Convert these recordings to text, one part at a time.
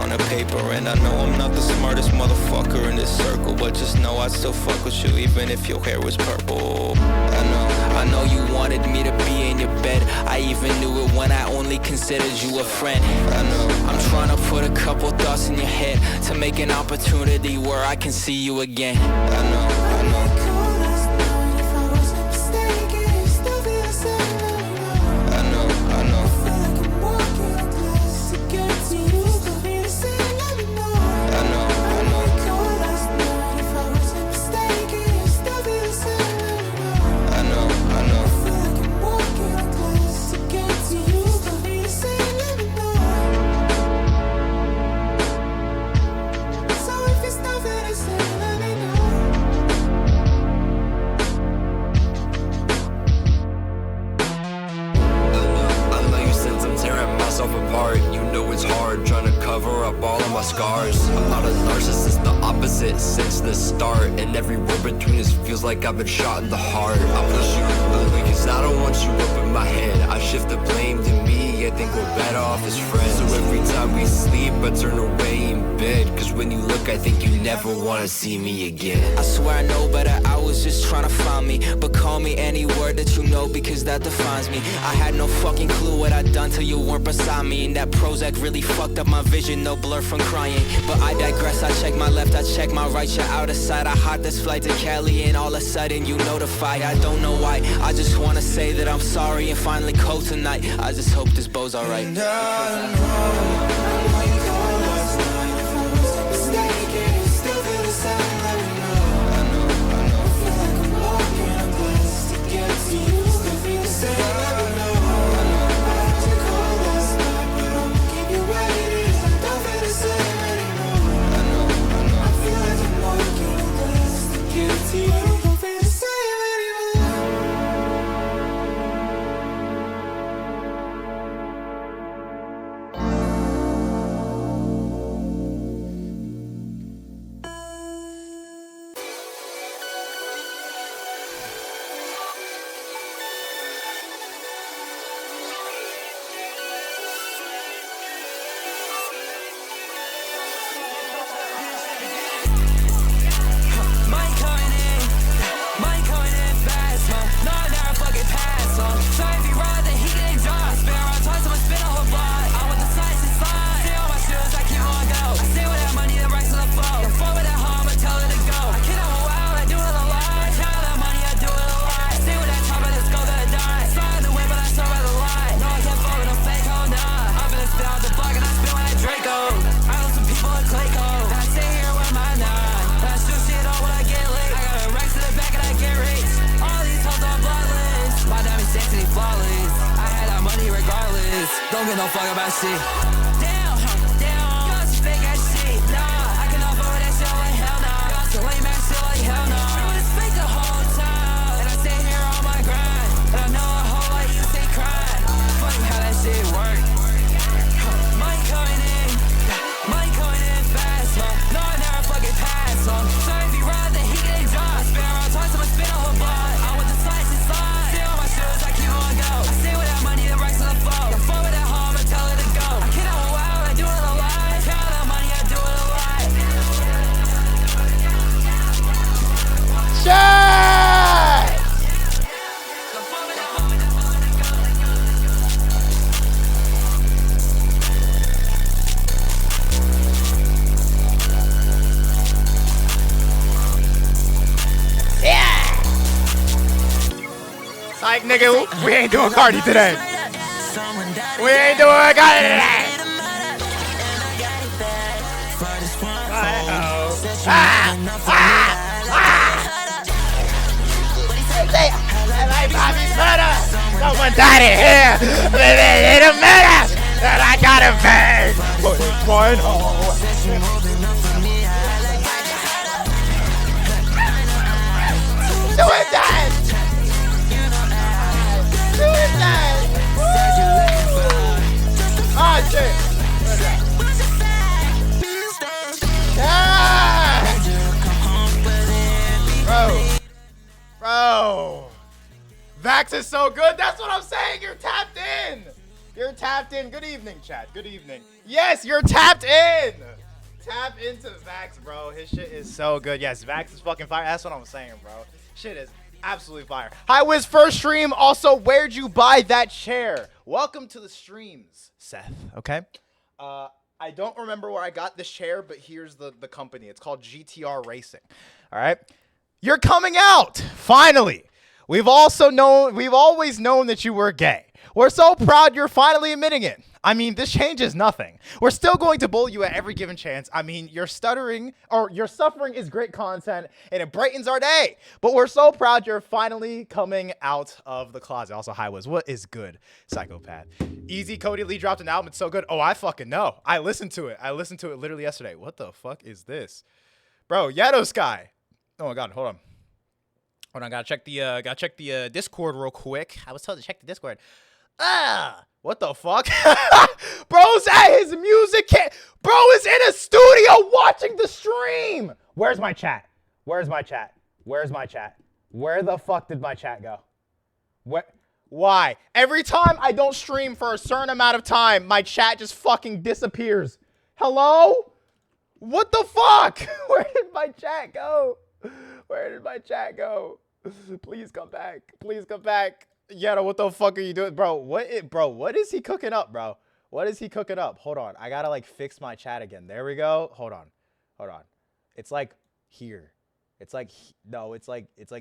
on the paper. And I know I'm not the smartest motherfucker in this circle, but just know I'd still fuck with you even if your hair was purple. I know you wanted me to be in your bed. I even knew it when I only considered you a friend. I know I'm trying to put a couple thoughts in your head to make an opportunity where I can see you again. I know. Apart. You know it's hard trying to cover up all of my scars. I'm not a narcissist, the opposite since the start. And every word between us feels like I've been shot in the heart. I push you away cause I don't want you up in my head. I shift the blame to me, I think we're better off as friends. So every time we sleep I turn away in bed, cause when you look I think you never wanna see me again. I swear I know better, I was just trying to find me. But call me any word that you know because that defines me. I had no fucking clue what I'd done till you weren't beside me. And that Prozac really fucked up my vision, no blur from crying. But I digress, I check my left, I check my right, you're out of sight. I hot this flight to Cali and all of a sudden you notify. I don't know why, I just wanna say that I'm sorry and finally cold tonight. I just hope this bow's alright. And I know you called last night. If I wasn't mistaken, still feel the same. Let me know. I know. I feel like I'm walking on glass to get to you. Still feel the same. Let me know. I heard you call last night, but I won't keep you waiting. Don't feel the same anymore. I know. I feel like I'm walking on glass to get to you. Don't feel the same anymore. Don't get no fuck about shit. Damn, got some fake ass shit. Nah, I can offer that shit like hell nah. Got some lame ass shit like hell nah. It was fake the whole time, and I stay here on my grind. And I know a whole lot you stay crying. Funny how that shit work. Money coming in fast, huh? No, I never fucking pass, huh? So if you ride, then he can drop. Spin around twice, I'ma spin on her block. I want the slice inside. Stay on my shoes, I keep on go. I stay with that money, the racks on the floor. The phone with that home, I tell her to go. I can't hold out, I do it a lot. Count that money, I do it a lot. Shit! Like, nigga, we ain't doing Cardi today. We ain't doing Cardi today. Someone died in here. They did a murder. And I gotta pay. Put it one hole. Suicide. Suicide. Oh shit. Ah. Bro. Vax is so good. That's what I'm saying. You're tapped in. You're tapped in. Good evening, chat. Good evening. Yes, you're tapped in. Tap into Vax, bro. His shit is so good. Yes, Vax is fucking fire. That's what I'm saying, bro. Shit is absolutely fire. Hi, Wiz, first stream. Also, where'd you buy that chair? Welcome to the streams, Seth. Okay. I don't remember where I got this chair, but here's the company. It's called GTR Racing. All right. You're coming out finally. We've always known that you were gay. We're so proud you're finally admitting it. I mean, this changes nothing. We're still going to bully you at every given chance. I mean, your suffering is great content and it brightens our day. But we're so proud you're finally coming out of the closet. Also, hi, Wiz. What is good, psychopath? Easy Cody Lee dropped an album. It's so good. Oh, I fucking know. I listened to it. Literally yesterday. What the fuck is this? Bro, Yato Sky. Oh my God, hold on. Gotta check the Discord real quick. I was told to check the Discord. What the fuck? Bro's at his music Bro is in a studio watching the stream. Where's my chat? Where the fuck did my chat go? Why? Every time I don't stream for a certain amount of time, my chat just fucking disappears. Hello? What the fuck? Where did my chat go? Please come back. Yeto, what the fuck are you doing? Bro, what is he cooking up, bro? Hold on. I gotta like fix my chat again. There we go. Hold on. It's like here. It's like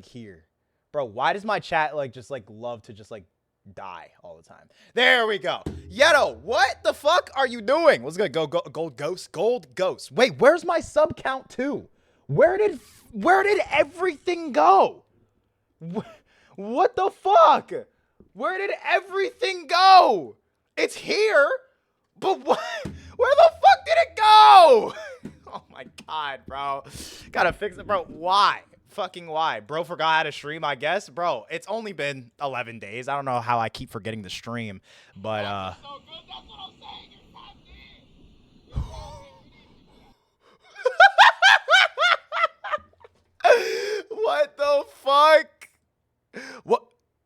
here. Bro, why does my chat like just like love to just like die all the time? There we go. Yeto, what the fuck are you doing? What's good? Gold Ghost. Wait, where's my sub count too? Where did everything go? What the fuck? Where did everything go? It's here, but what? Where the fuck did it go? Oh my God, bro. Gotta fix it, bro. Why? Fucking why? Bro forgot how to stream, I guess. Bro, it's only been 11 days. I don't know how I keep forgetting to stream, but So good, that's what I'm saying. You're tapped in. What the fuck?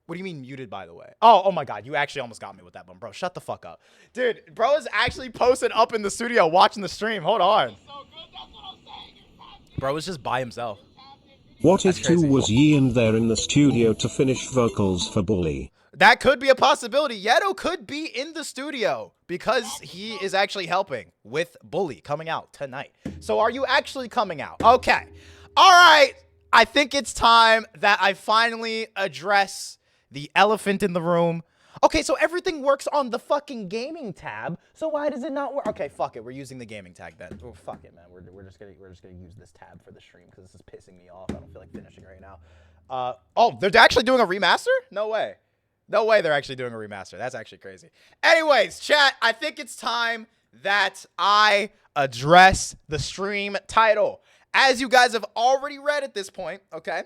What do you mean muted, by the way? Oh my God, you actually almost got me with that one, bro. Shut the fuck up. Dude, bro is actually posted up in the studio watching the stream. Hold on. So good, that's what I'm saying. You're tapped in. Bro is just by himself. What if That's crazy. too was ye in there in the studio to finish vocals for Bully? That could be a possibility. Yeto could be in the studio because he is actually helping with Bully coming out tonight. So are you actually coming out? Okay. All right. I think it's time that I finally address the elephant in the room. Okay, so everything works on the fucking gaming tab. So why does it not work? Okay, fuck it. We're using the gaming tag then. Oh, fuck it, man. We're just gonna use this tab for the stream because this is pissing me off. I don't feel like finishing right now. Oh, they're actually doing a remaster? No way. No way they're actually doing a remaster. That's actually crazy. Anyways, chat, I think it's time that I address the stream title. As you guys have already read at this point, okay?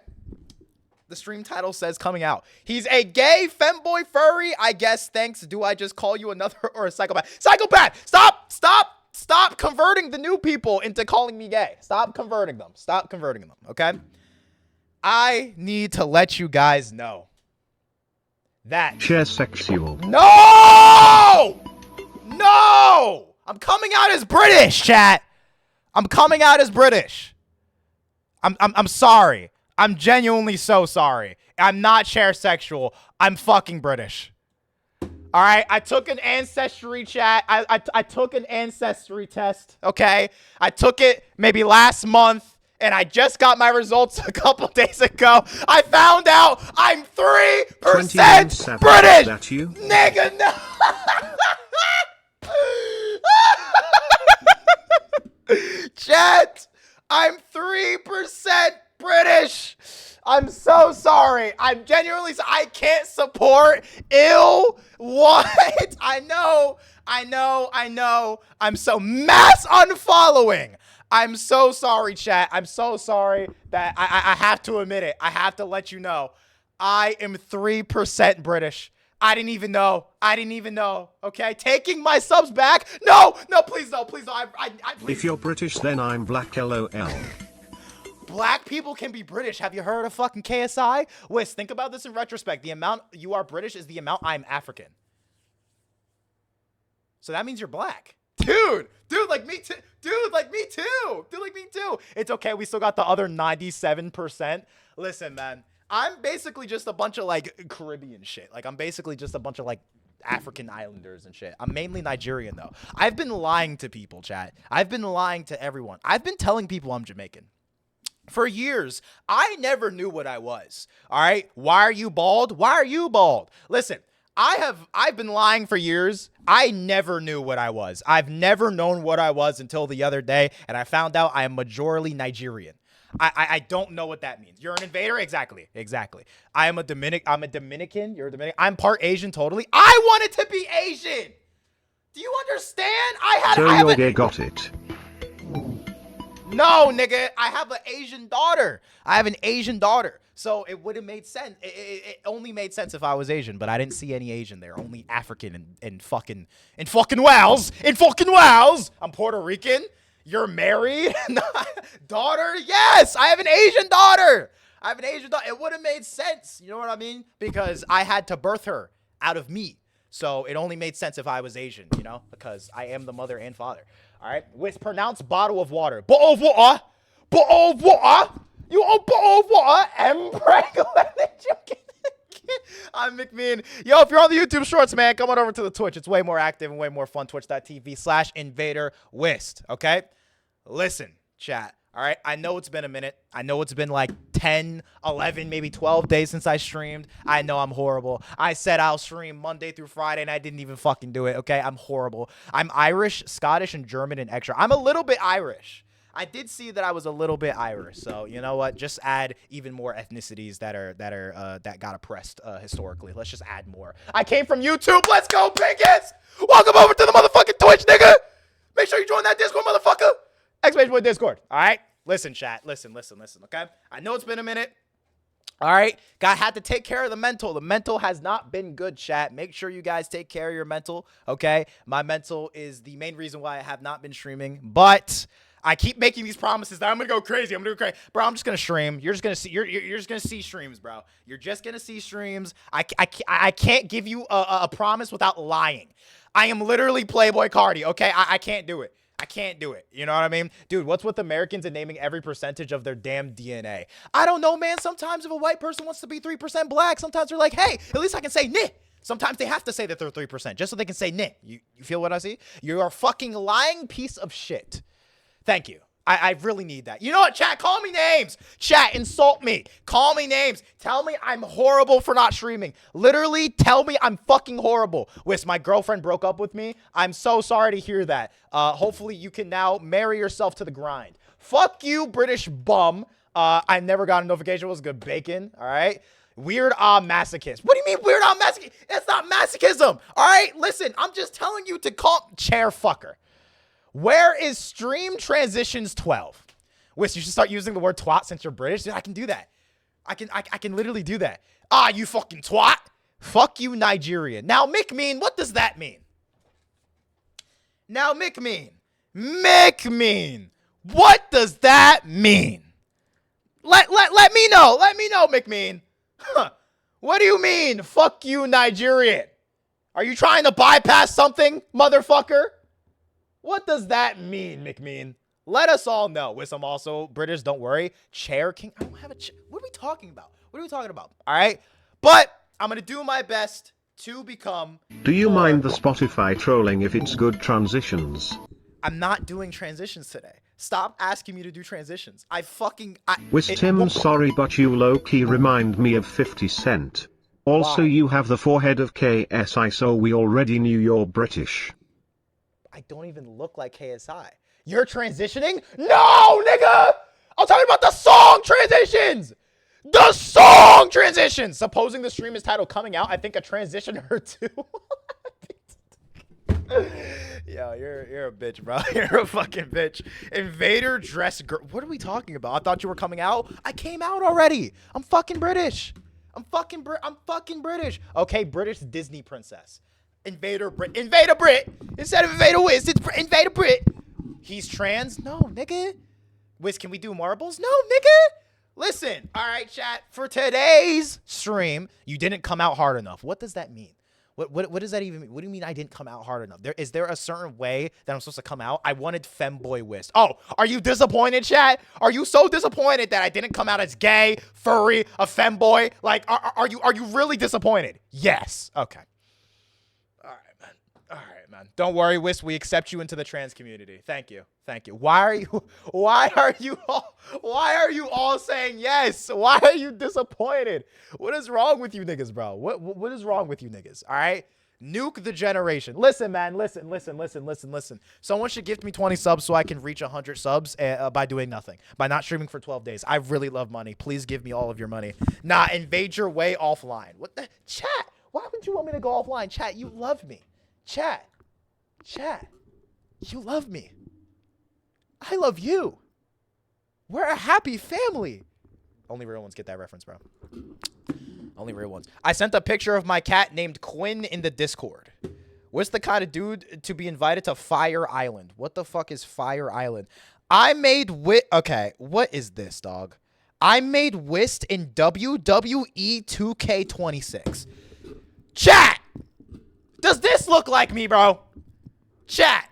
The stream title says coming out. He's a gay femboy furry. I guess thanks. Do I just call you another or a psychopath? Psychopath! Stop converting the new people into calling me gay. Stop converting them, okay? I need to let you guys know that Share sexual. No! I'm coming out as British, chat. I'm sorry. I'm genuinely so sorry. I'm not share sexual. I'm fucking British. All right. I took an ancestry chat. I took an ancestry test. Okay. I took it maybe last month and I just got my results a couple days ago. I found out I'm 3% British. That you? Nigga, no. Chat, I'm 3% British. I'm so sorry. I'm genuinely I can't support ill. What? I know. I'm so mass unfollowing. I'm so sorry, chat. I'm so sorry that I have to admit it. I have to let you know. I am 3% British. I didn't even know. Okay, taking my subs back. No, please no. Please. If you're British, then I'm black. LOL. Black people can be British. Have you heard of fucking KSI? Wiz, think about this in retrospect. The amount you are British is the amount I'm African. So that means you're black. Dude, like me too. Dude, like me too. Dude, like me too. It's okay. We still got the other 97%. Listen, man. I'm basically just a bunch of like Caribbean shit. Like I'm basically just a bunch of like African islanders and shit. I'm mainly Nigerian though. I've been lying to people, chat. I've been lying to everyone. I've been telling people I'm Jamaican. For years, I never knew what I was. All right? Why are you bald? Why are you bald? Listen, I've been lying for years. I never knew what I was. I've never known what I was until the other day, and I found out I am majorly Nigerian. I don't know what that means. You're an invader? Exactly. I'm a Dominican. You're a Dominican. I'm part Asian totally. I wanted to be Asian. Do you understand? So you got it. No, nigga. I have an Asian daughter. So it would have made sense. It only made sense if I was Asian, but I didn't see any Asian there. Only African and fucking Wales. I'm Puerto Rican. You're married? Daughter? Yes, I have an Asian daughter. It would have made sense. You know what I mean? Because I had to birth her out of me. So it only made sense if I was Asian, you know, because I am the mother and father. All right. With pronounced bottle of water. Bottle of water. You own bottle of water and pregnant. I'm McMean. Yo, if you're on the YouTube Shorts, man, come on over to the Twitch. It's way more active and way more fun. Twitch.tv/InvaderWist. Okay? Listen, chat. All right? I know it's been a minute. I know it's been like 10, 11, maybe 12 days since I streamed. I know I'm horrible. I said I'll stream Monday through Friday, and I didn't even fucking do it. Okay? I'm horrible. I'm Irish, Scottish, and German and extra. I'm a little bit Irish. I did see that I was a little bit Irish, so you know what? Just add even more ethnicities that got oppressed historically. Let's just add more. I came from YouTube. Let's go, biggest! Welcome over to the motherfucking Twitch, nigga. Make sure you join that Discord, motherfucker. !boy Discord. All right, listen, chat. Listen. Okay, I know it's been a minute. All right, had to take care of the mental. The mental has not been good, chat. Make sure you guys take care of your mental. Okay, my mental is the main reason why I have not been streaming, but I keep making these promises that I'm gonna go crazy. Bro. I'm just gonna stream. You're just gonna see. You're just gonna see streams, bro. You're just gonna see streams. I can't give you a promise without lying. I am literally Playboy Cardi. Okay, I can't do it. I can't do it. You know what I mean? Dude, what's with Americans and naming every percentage of their damn DNA? I don't know, man. Sometimes if a white person wants to be 3% black, sometimes they're like, hey, at least I can say neh. Sometimes they have to say that they're 3% just so they can say neh. You feel what I see? You're a fucking lying piece of shit. Thank you. I really need that. You know what, chat? Call me names. Chat, insult me. Call me names. Tell me I'm horrible for not streaming. Literally, tell me I'm fucking horrible. Wiz, my girlfriend broke up with me. I'm so sorry to hear that. Hopefully, you can now marry yourself to the grind. Fuck you, British bum. I never got a notification. It was good bacon. All right. Weird masochist. What do you mean weird masochist? That's not masochism. All right. Listen, I'm just telling you to call chair fucker. Where is Stream Transitions 12? Wish you should start using the word twat since you're British. Dude, I can do that. I can literally do that. You fucking twat. Fuck you, Nigerian. Now, McMean, what does that mean? Now, McMean, what does that mean? Let me know. Let me know, McMean. Huh. What do you mean, fuck you, Nigerian? Are you trying to bypass something, motherfucker? What does that mean, McMean? Let us all know. With I'm also British, don't worry. Chair king. I don't have a chair. What are we talking about? All right? But I'm going to do my best to become... Do you mind the Spotify trolling if it's good transitions? I'm not doing transitions today. Stop asking me to do transitions. Tim, sorry, but you low-key remind me of 50 Cent. Also, you have the forehead of KSI, so we already knew you're British. I don't even look like KSI. You're transitioning? No, nigga! I'm talking about the song transitions! The song transitions! Supposing the stream is titled Coming Out, I think a transition or two. Yo, you're a bitch, bro. You're a fucking bitch. Invader dress girl. What are we talking about? I thought you were coming out. I came out already. I'm fucking British. I'm fucking British. Okay, British Disney princess. Invader Brit. Instead of Invader Wiz, it's Invader Brit. He's trans? No, nigga. Wiz, can we do marbles? No, nigga. Listen, all right, chat. For today's stream, you didn't come out hard enough. What does that mean? What does that even mean? What do you mean I didn't come out hard enough? Is there a certain way that I'm supposed to come out? I wanted femboy whist. Oh, are you disappointed, chat? Are you so disappointed that I didn't come out as gay, furry, a femboy? Like, are you really disappointed? Yes. Okay. All right, man. Don't worry, Whist. We accept you into the trans community. Thank you. Why are you all saying yes? Why are you disappointed? What is wrong with you niggas, bro? What is wrong with you niggas? All right? Nuke the generation. Listen, man. Listen. Someone should gift me 20 subs so I can reach 100 subs by doing nothing. By not streaming for 12 days. I really love money. Please give me all of your money. Nah, invade your way offline. What the? Chat. Why would you want me to go offline? Chat, you love me. Chat, you love me. I love you. We're a happy family. Only real ones get that reference, bro. Only real ones. I sent a picture of my cat named Quinn in the Discord. What's the kind of dude to be invited to Fire Island? What the fuck is Fire Island? I made okay, what is this, dog? I made Whist in WWE 2K26. Chat! Does this look like me, bro? Chat,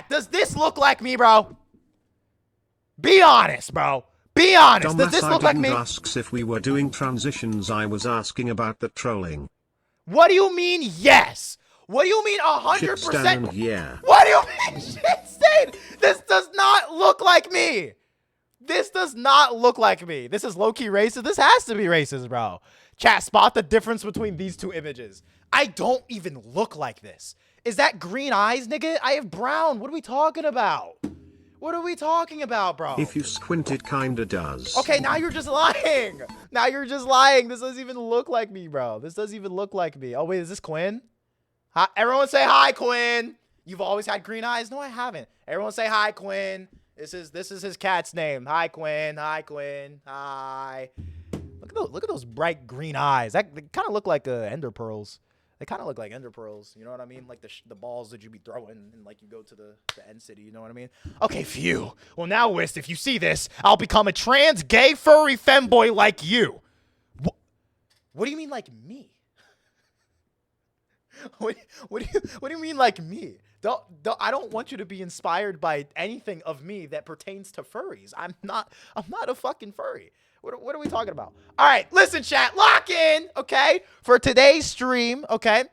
does this look like me, bro? Be honest, bro. Be honest. Does this look like me? Asks if we were doing transitions. I was asking about the trolling. What do you mean, yes? What do you mean 100%? Yeah. What do you mean, shit stain? This does not look like me. This does not look like me. This is low-key racist. This has to be racist, bro. Chat, spot the difference between these two images. I don't even look like this. Is that green eyes, nigga? I have brown. What are we talking about? What are we talking about, bro? If you squint, it kinda does. Okay, now you're just lying. Now you're just lying. This doesn't even look like me, bro. This doesn't even look like me. Oh, wait, is this Quinn? Hi, everyone say hi, Quinn. You've always had green eyes? No, I haven't. Everyone say hi, Quinn. This is his cat's name. Hi, Quinn. Hi, Quinn. Hi. Look at those bright green eyes. They kind of look like ender pearls. They kind of look like ender pearls. You know what I mean? Like the balls that you be throwing and like you go to the end city. You know what I mean? Okay, phew. Well, now, Whist, if you see this, I'll become a trans, gay, furry femboy like you. What do you mean like me? What do you mean like me? I don't want you to be inspired by anything of me that pertains to furries. I'm not a fucking furry. What are we talking about? All right, listen, chat, lock in, okay? For today's stream, okay?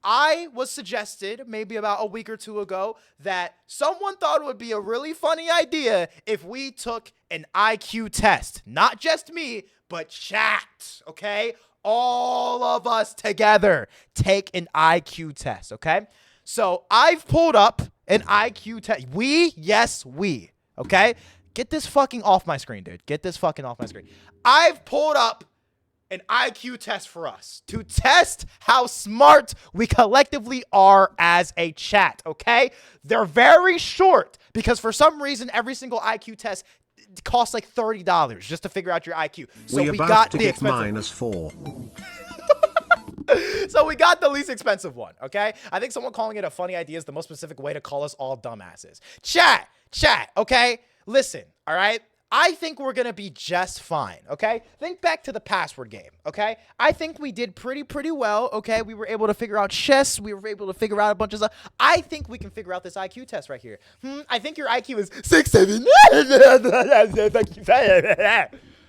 I was suggested maybe about a week or two ago that someone thought it would be a really funny idea if we took an IQ test. Not just me, but chat, okay? All of us together take an IQ test, okay? So I've pulled up an IQ test. Yes, we, okay? Get this fucking off my screen, dude. Get this fucking off my screen. I've pulled up an IQ test for us to test how smart we collectively are as a chat, okay? They're very short because for some reason, every single IQ test costs like $30 just to figure out your IQ. So we got the expensive -4. So we got the least expensive one, okay? I think someone calling it a funny idea is the most specific way to call us all dumbasses. Chat, okay? Listen, all right? I think we're going to be just fine, okay? Think back to the password game, okay? I think we did pretty well, okay? We were able to figure out chess. We were able to figure out a bunch of stuff. I think we can figure out this IQ test right here. I think your IQ is 6, 7.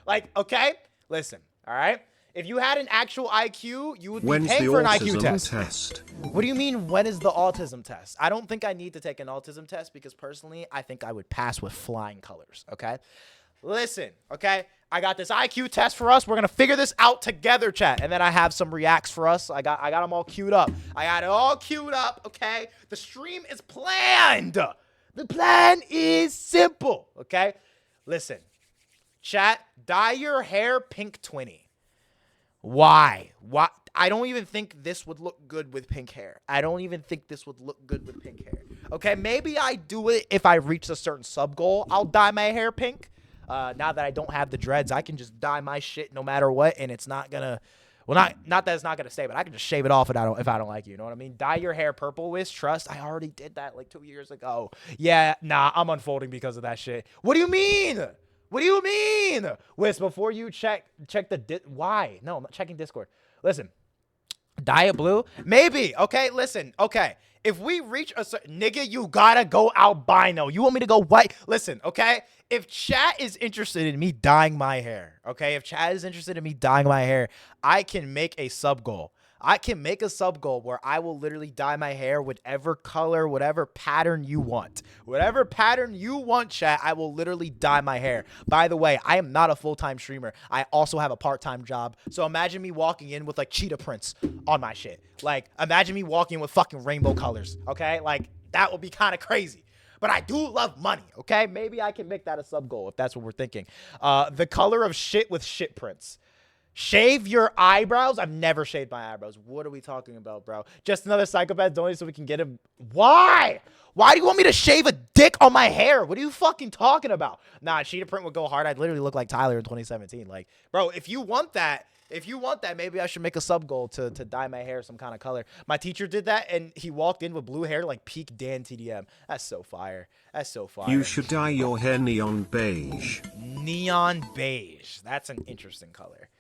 Like, okay? Listen, all right? If you had an actual IQ, you would be paying for an IQ test. What do you mean, when is the autism test? I don't think I need to take an autism test because personally, I think I would pass with flying colors, okay? Listen, okay? I got this IQ test for us. We're going to figure this out together, chat. And then I have some reacts for us. I got them all queued up. I got it all queued up, okay? The stream is planned. The plan is simple, okay? Listen, chat, dye your hair pink 20. Why? I don't even think this would look good with pink hair. Okay, maybe I do it if I reach a certain sub goal. I'll dye my hair pink. Now that I don't have the dreads, I can just dye my shit no matter what, and it's not gonna. Well, not that it's not gonna stay, but I can just shave it off if I don't like you. You know what I mean? Dye your hair purple, Wiz. Trust, I already did that like 2 years ago. Yeah, nah, I'm unfolding because of that shit. What do you mean? What do you mean? Wiz, before you check the why? No, I'm not checking Discord. Listen, Dye it blue? Maybe. Okay, listen. Okay. If we reach a certain nigga, you gotta go albino. You want me to go white? Listen, okay? If chat is interested in me dyeing my hair, okay? If chat is interested in me dyeing my hair, I can make a sub goal. I can make a sub goal where I will literally dye my hair whatever color, whatever pattern you want. Whatever pattern you want, chat, I will literally dye my hair. By the way, I am not a full-time streamer. I also have a part-time job. So imagine me walking in with like cheetah prints on my shit. Like, imagine me walking in with fucking rainbow colors, okay? Like, that would be kind of crazy. But I do love money, okay? Maybe I can make that a sub goal if that's what we're thinking. The color of shit with shit prints. Shave your eyebrows? I've never shaved my eyebrows. What are we talking about, bro? Just another psychopath donating so we can get him. Why? Why do you want me to shave a dick on my hair? What are you fucking talking about? Nah, cheetah print would go hard. I'd literally look like Tyler in 2017. Like, bro, if you want that, maybe I should make a sub goal to dye my hair some kind of color. My teacher did that, and he walked in with blue hair like peak Dan TDM. That's so fire. That's so fire. You should dye your hair neon beige. Neon beige. That's an interesting color.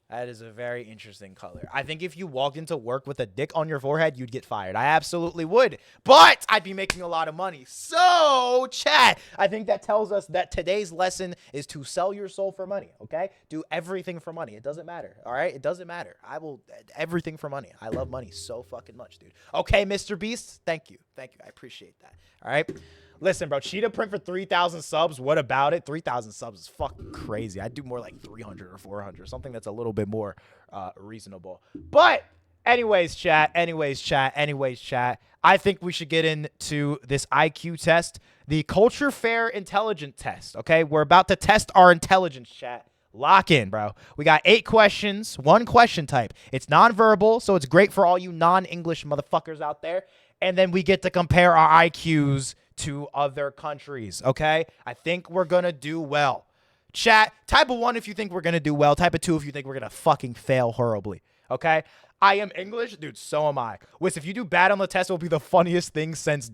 That is a very interesting color. I think if you walked into work with a dick on your forehead, you'd get fired. I absolutely would. But I'd be making a lot of money. So, chat, I think that tells us that today's lesson is to sell your soul for money, okay? Do everything for money. It doesn't matter, all right? It doesn't matter. I will everything for money. I love money so fucking much, dude. Okay, Mr. Beast, thank you. Thank you. I appreciate that, all right? Listen, bro, cheetah print for 3,000 subs. What about it? 3,000 subs is fucking crazy. I'd do more like 300 or 400, something that's a little bit more reasonable. But anyways, chat. I think we should get into this IQ test, the Culture Fair Intelligence Test, okay? We're about to test our intelligence, chat. Lock in, bro. We got 8 questions, 1 question type. It's nonverbal, so it's great for all you non-English motherfuckers out there. And then we get to compare our IQs to other countries, okay? I think we're gonna do well. Chat, type of 1 if you think we're gonna do well. Type of 2 if you think we're gonna fucking fail horribly, okay? I am English, dude, so am I. Wiz, if you do bad on the test, it will be the funniest thing since ...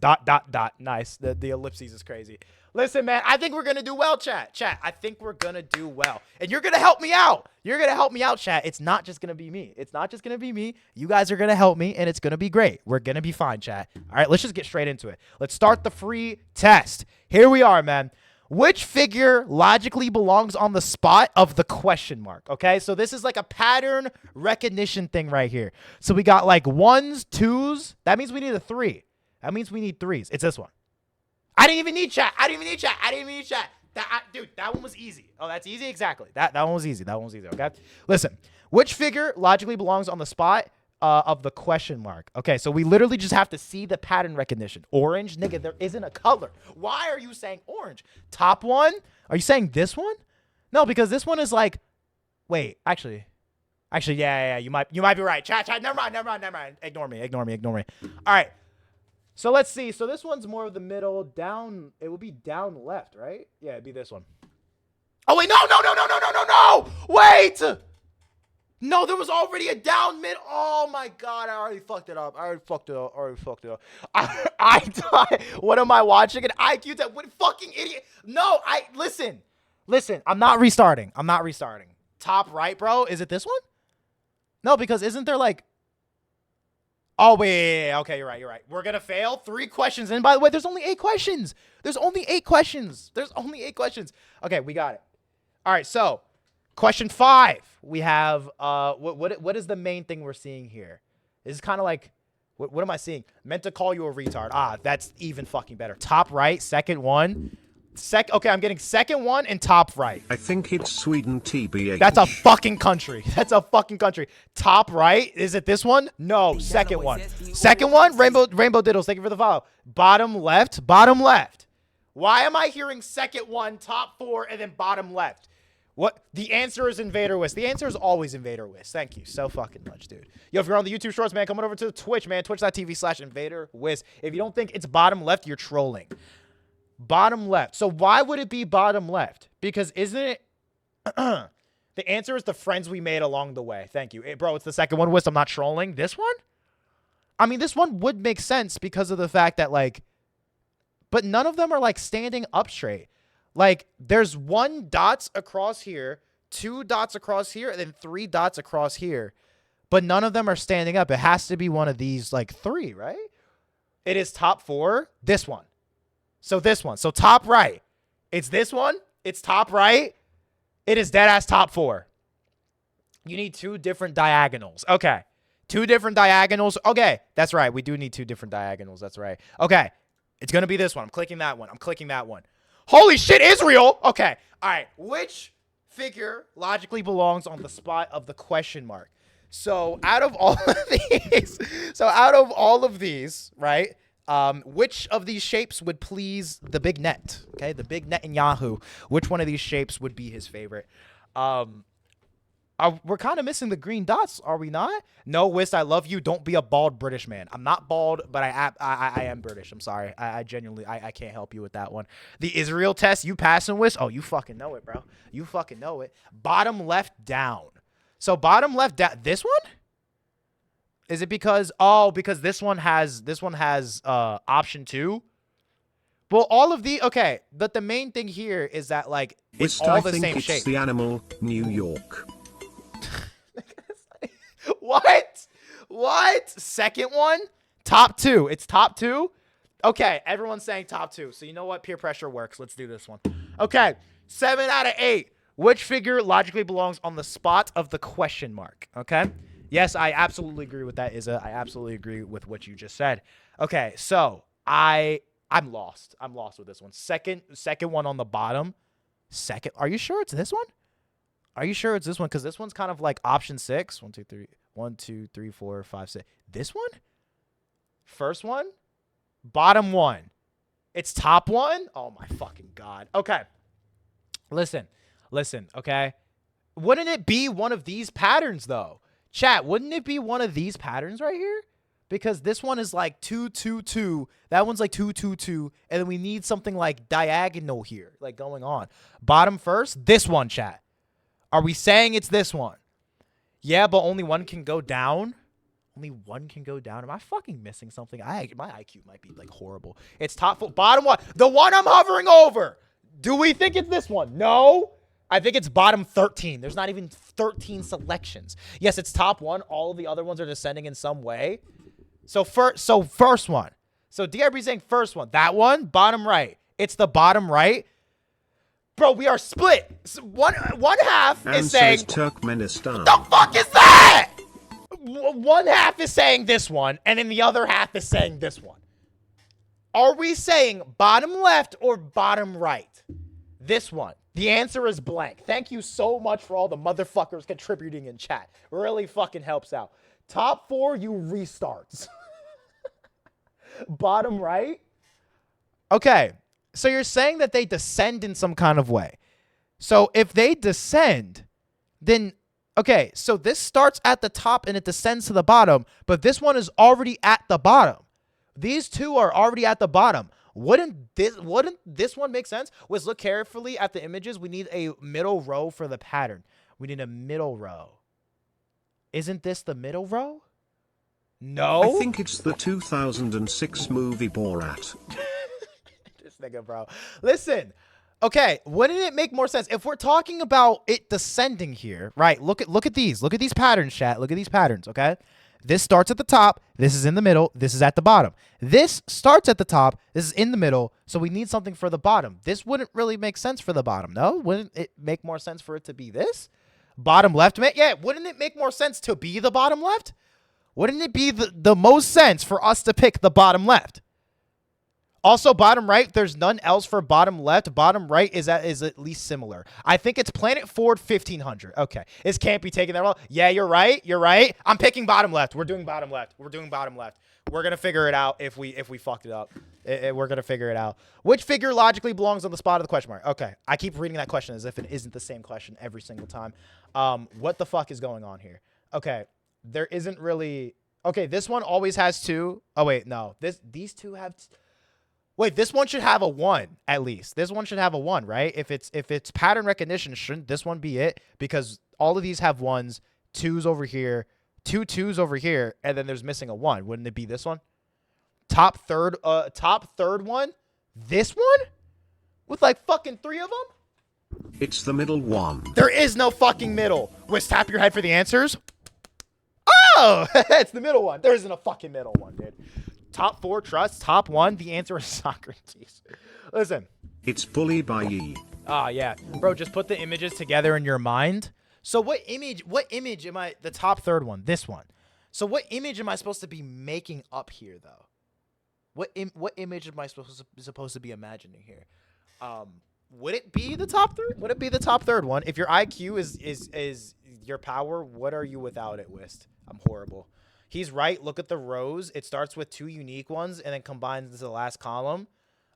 Nice, the ellipses is crazy. Listen, man, I think we're gonna do well, chat. Chat, I think we're gonna do well. And you're gonna help me out. You're gonna help me out, chat. It's not just gonna be me. It's not just gonna be me. You guys are gonna help me, and it's gonna be great. We're gonna be fine, chat. All right, let's just get straight into it. Let's start the free test. Here we are, man. Which figure logically belongs on the spot of the question mark? Okay, so this is like a pattern recognition thing right here. So we got like 1s, 2s. That means we need a 3. That means we need 3s. It's this one. I didn't even need chat. Dude, that one was easy. Oh, that's easy? Exactly. That one was easy. Okay? Listen, which figure logically belongs on the spot of the question mark? Okay, so we literally just have to see the pattern recognition. Orange? Nigga, there isn't a color. Why are you saying orange? Top one? Are you saying this one? No, because this one is like... Wait, actually, yeah. You might be right. Chat. Never mind. Ignore me. All right. So let's see. So this one's more of the middle down. It would be down left, right? Yeah, it'd be this one. Oh, wait. No. Wait. No, there was already a down mid. Oh, my God. I already fucked it up. I died. What am I watching? An IQ test. What fucking idiot. No, listen. I'm not restarting. Top right, bro. Is it this one? No, because isn't there like... Oh, wait. Okay, you're right. We're going to fail 3 questions. And by the way, there's only 8 questions. There's only 8 questions. Okay, we got it. All right, so question 5. We have, what is the main thing we're seeing here? This is kind of like, what am I seeing? Meant to call you a retard. Ah, that's even fucking better. Top right, second one. Okay, I'm getting second one and top right. I think it's Sweden, TBH. That's a fucking country. Top right, is it this one? No, second one. Rainbow Diddles, thank you for the follow. Bottom left. Why am I hearing second one, top 4, and then bottom left? What? The answer is Invader Wiz. The answer is always Invader Wiz. Thank you so fucking much, dude. Yo, if you're on the YouTube Shorts, man, come on over to the Twitch, man. Twitch.tv/Invader Wiz. If you don't think it's bottom left, you're trolling. Bottom left. So why would it be bottom left? Because isn't it... the answer is the friends we made along the way. Thank you. Hey, bro, it's the second one, Wiz. I'm not trolling. This one? I mean, this one would make sense because of the fact that, like... But none of them are, like, standing up straight. Like, there's 1 dot across here, 2 dots across here, and then 3 dots across here. but none of them are standing up. It has to be one of these like 3, right? It is top 4. This one. So this one. So top right. It's this one. It's top right. It is dead ass top 4. You need 2 different diagonals. Okay. 2 different diagonals. Okay. That's right. We do need 2 different diagonals. That's right. Okay. It's going to be this one. I'm clicking that one. I'm clicking that one. Holy shit, Israel. Okay. All right. Which figure logically belongs on the spot of the question mark? So out of all of these, right? Which of these shapes would please the big net? Okay, the big Netanyahu. Which one of these shapes would be his favorite? We're kind of missing the green dots, are we not? No, Wist, I love you. Don't be a bald British man. I'm not bald, but I am British. I'm sorry. I genuinely, I can't help you with that one. The Israel test, you passing, Wist? Oh, you fucking know it, bro. You fucking know it. Bottom left down. So bottom left down. This one? Is it because, because this one has option 2? Well, all of the, okay, but the main thing here is that, like, it's Wist, all I the think same it's shape. the animal, New York. What? Second one? Top 2. It's top 2? Okay, everyone's saying top 2. So you know what? Peer pressure works. Let's do this one. Okay, 7 out of 8. Which figure logically belongs on the spot of the question mark? Okay? Yes, I absolutely agree with that, Izza. I absolutely agree with what you just said. Okay, so I'm lost. I'm lost with this one. Second one on the bottom. Second. Are you sure it's this one? Are you sure it's this one? Because this one's kind of like option 6. 1, 2, 3. 1, 2, 3, 4, 5, 6. This one? First one? Bottom one. It's top one? Oh my fucking God. Okay. Listen, okay? Wouldn't it be one of these patterns though? Chat, wouldn't it be one of these patterns right here? Because this one is like 2, 2, 2. That one's like 2, 2, 2. And then we need something like diagonal here, like going on. Bottom first, this one, chat. Are we saying it's this one? Yeah, but only one can go down. Only one can go down. Am I fucking missing something? My IQ might be like horrible. It's top 4. Bottom one. The one I'm hovering over. Do we think it's this one? No. I think it's bottom 13. There's not even 13 selections. Yes, it's top 1. All of the other ones are descending in some way. So first one. So DRB saying first one. That one, bottom right. It's the bottom right. Bro, we are split. So one half And is saying Turkmenistan. the fuck is that? One half is saying this one, and then the other half is saying this one. Are we saying bottom left or bottom right? This one. The answer is blank. Thank you so much for all the motherfuckers contributing in chat. Really fucking helps out. Top 4, you restarts. Bottom right? Okay. So you're saying that they descend in some kind of way. So if they descend, then, okay, so this starts at the top and it descends to the bottom, but this one is already at the bottom. These two are already at the bottom. Wouldn't this one make sense? Let's look carefully at the images. We need a middle row for the pattern. We need a middle row. Isn't this the middle row? No? I think it's the 2006 movie Borat. This nigga, bro. Listen. Okay, wouldn't it make more sense if we're talking about it descending here, right? Look at these. Look at these patterns, chat. Look at these patterns, okay? This starts at the top, this is in the middle, this is at the bottom. This starts at the top, this is in the middle, so we need something for the bottom. This wouldn't really make sense for the bottom, no? Wouldn't it make more sense for it to be this? Bottom left, yeah, wouldn't it make more sense to be the bottom left? Wouldn't it be the most sense for us to pick the bottom left? Also, bottom right, there's none else for bottom left. Bottom right is at least similar. I think it's Planet Ford 1500. Okay. This can't be taken that well. Yeah, you're right. You're right. I'm picking bottom left. We're doing bottom left. We're doing bottom left. We're going to figure it out if we fucked it up. We're going to figure it out. Which figure logically belongs on the spot of the question mark? Okay. I keep reading that question as if it isn't the same question every single time. What the fuck is going on here? Okay. There isn't really... Okay, this one always has 2. Oh, wait, no. These two have... Wait, this one should have a 1 at least. This one should have a 1, right? If it's pattern recognition, shouldn't this one be it? Because all of these have 1s, 2s over here, 2 2s over here, and then there's missing a 1. Wouldn't it be this one? Top third one? This one? With like fucking 3 of them? It's the middle one. There is no fucking middle. Wiz, tap your head for the answers. No! It's the middle one. There isn't a fucking middle one, dude. Top 4 trust, top 1. The answer is Socrates. Listen. It's Bully by Ye. Ah, yeah. Bro, just put the images together in your mind. So what image am I, the top 3rd one, this one. So what image am I supposed to be making up here, though? What image am I supposed to be imagining here? Would it be the top 3rd? Would it be the top 3rd one? If your IQ is your power, what are you without it, Wist? I'm horrible. He's right. Look at the rows. It starts with 2 unique ones and then combines into the last column.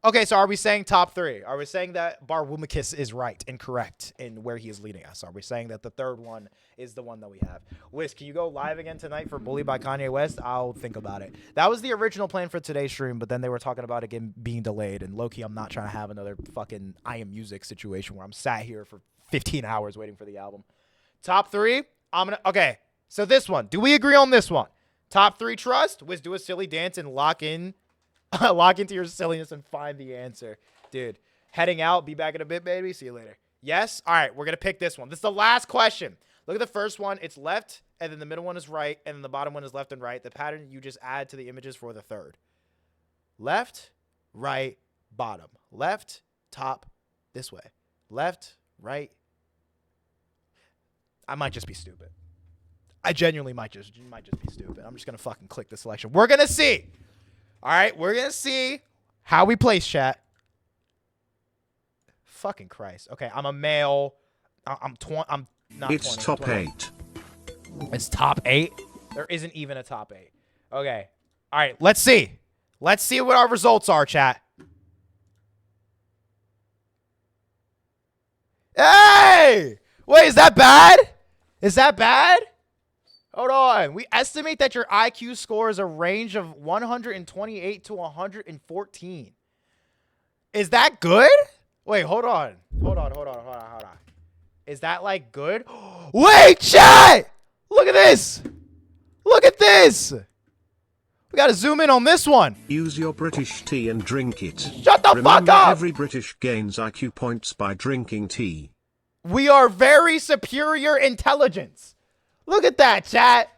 Okay, so are we saying top 3? Are we saying that Barwumikis is right and correct in where he is leading us? Are we saying that the 3rd one is the one that we have? Wiz, can you go live again tonight for Bully by Kanye West? I'll think about it. That was the original plan for today's stream, but then they were talking about it being delayed. And low-key, I'm not trying to have another fucking I Am Music situation where I'm sat here for 15 hours waiting for the album. Top 3? Okay, so this one. Do we agree on this one? Top 3 trust? Wiz, do a silly dance and lock into your silliness and find the answer. Dude, heading out. Be back in a bit, baby. See you later. Yes? All right, we're going to pick this one. This is the last question. Look at the first one. It's left, and then the middle one is right, and then the bottom one is left and right. The pattern you just add to the images for the 3rd. Left, right, bottom. Left, top, this way. Left, right. I might just be stupid. I genuinely might just be stupid. I'm just going to fucking click the selection. We're going to see. All right, we're going to see how we place, chat. Fucking Christ. Okay, I'm a male. I'm not It's 20, top 20. 8. It's top 8? There isn't even a top 8. Okay. All right, let's see. Let's see what our results are, chat. Hey! Wait, is that bad? Is that bad? Hold on. We estimate that your IQ score is a range of 128 to 114. Is that good? Wait, hold on. Hold on. Is that like good? Wait, chat! Look at this. Look at this. We gotta zoom in on this one. Use your British tea and drink it. Shut the Remember, fuck up! every British gains IQ points by drinking tea. We are very superior intelligence. Look at that, chat.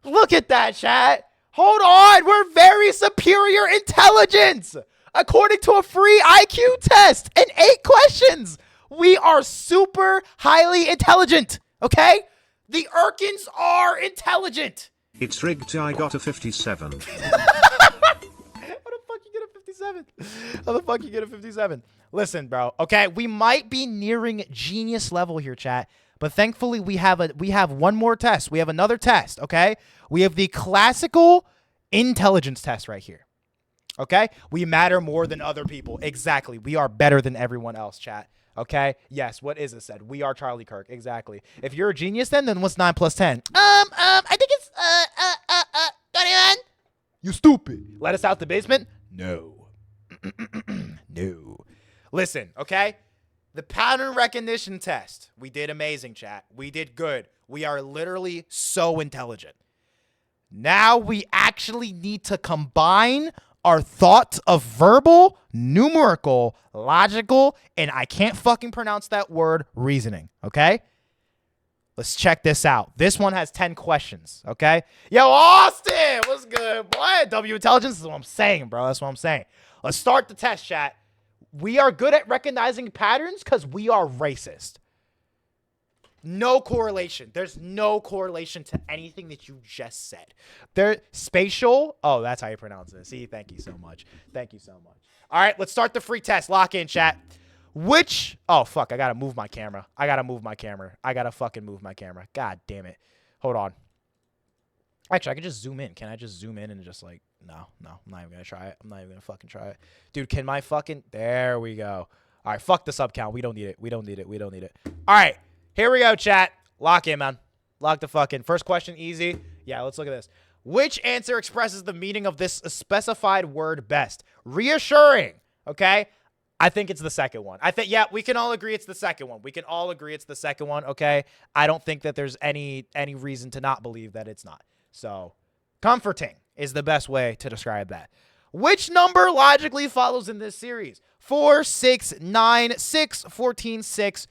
Look at that, chat. Hold on. We're very superior intelligence. According to a free IQ test and 8 questions. We are super highly intelligent. Okay? The Urkins are intelligent. It's rigged. I got a 57. How the fuck you get a 57? How the fuck you get a 57? Listen, bro. Okay, we might be nearing genius level here, chat. But thankfully, we have one more test. We have another test, okay? We have the classical intelligence test right here. Okay? We matter more than other people. Exactly. We are better than everyone else, chat. Okay? Yes, what is it said? We are Charlie Kirk. Exactly. If you're a genius then what's 9 plus 10? I think it's 21. You stupid. Let us out the basement? No. No. Listen, okay? The pattern recognition test. We did amazing, chat. We did good. We are literally so intelligent. Now we actually need to combine our thoughts of verbal, numerical, logical, and I can't fucking pronounce that word, reasoning, okay? Let's check this out. This one has 10 questions, okay? Yo, Austin, what's good, boy? W Intelligence is what I'm saying, bro. That's what I'm saying. Let's start the test, chat. We are good at recognizing patterns because we are racist. No correlation. There's no correlation to anything that you just said. Spatial. Oh, that's how you pronounce it. See, thank you so much. Thank you so much. All right, let's start the free test. Lock in, chat. Oh, fuck. I got to move my camera. I got to fucking move my camera. God damn it. Hold on. Actually, I can just zoom in. Can I just zoom in and just like, no, I'm not even going to try it. I'm not even going to fucking try it. Dude, can my fucking, there we go. All right, fuck the sub count. We don't need it. All right, here we go, chat. Lock in, man. Lock the fucking, first question, easy. Yeah, let's look at this. Which answer expresses the meaning of this specified word best? Reassuring, okay? I think it's the second one. Yeah, we can all agree it's the second one. Okay? I don't think that there's any reason to not believe that it's not. So, comforting is the best way to describe that. Which number logically follows in this series? 4, 6, 9, 6, 14, 6.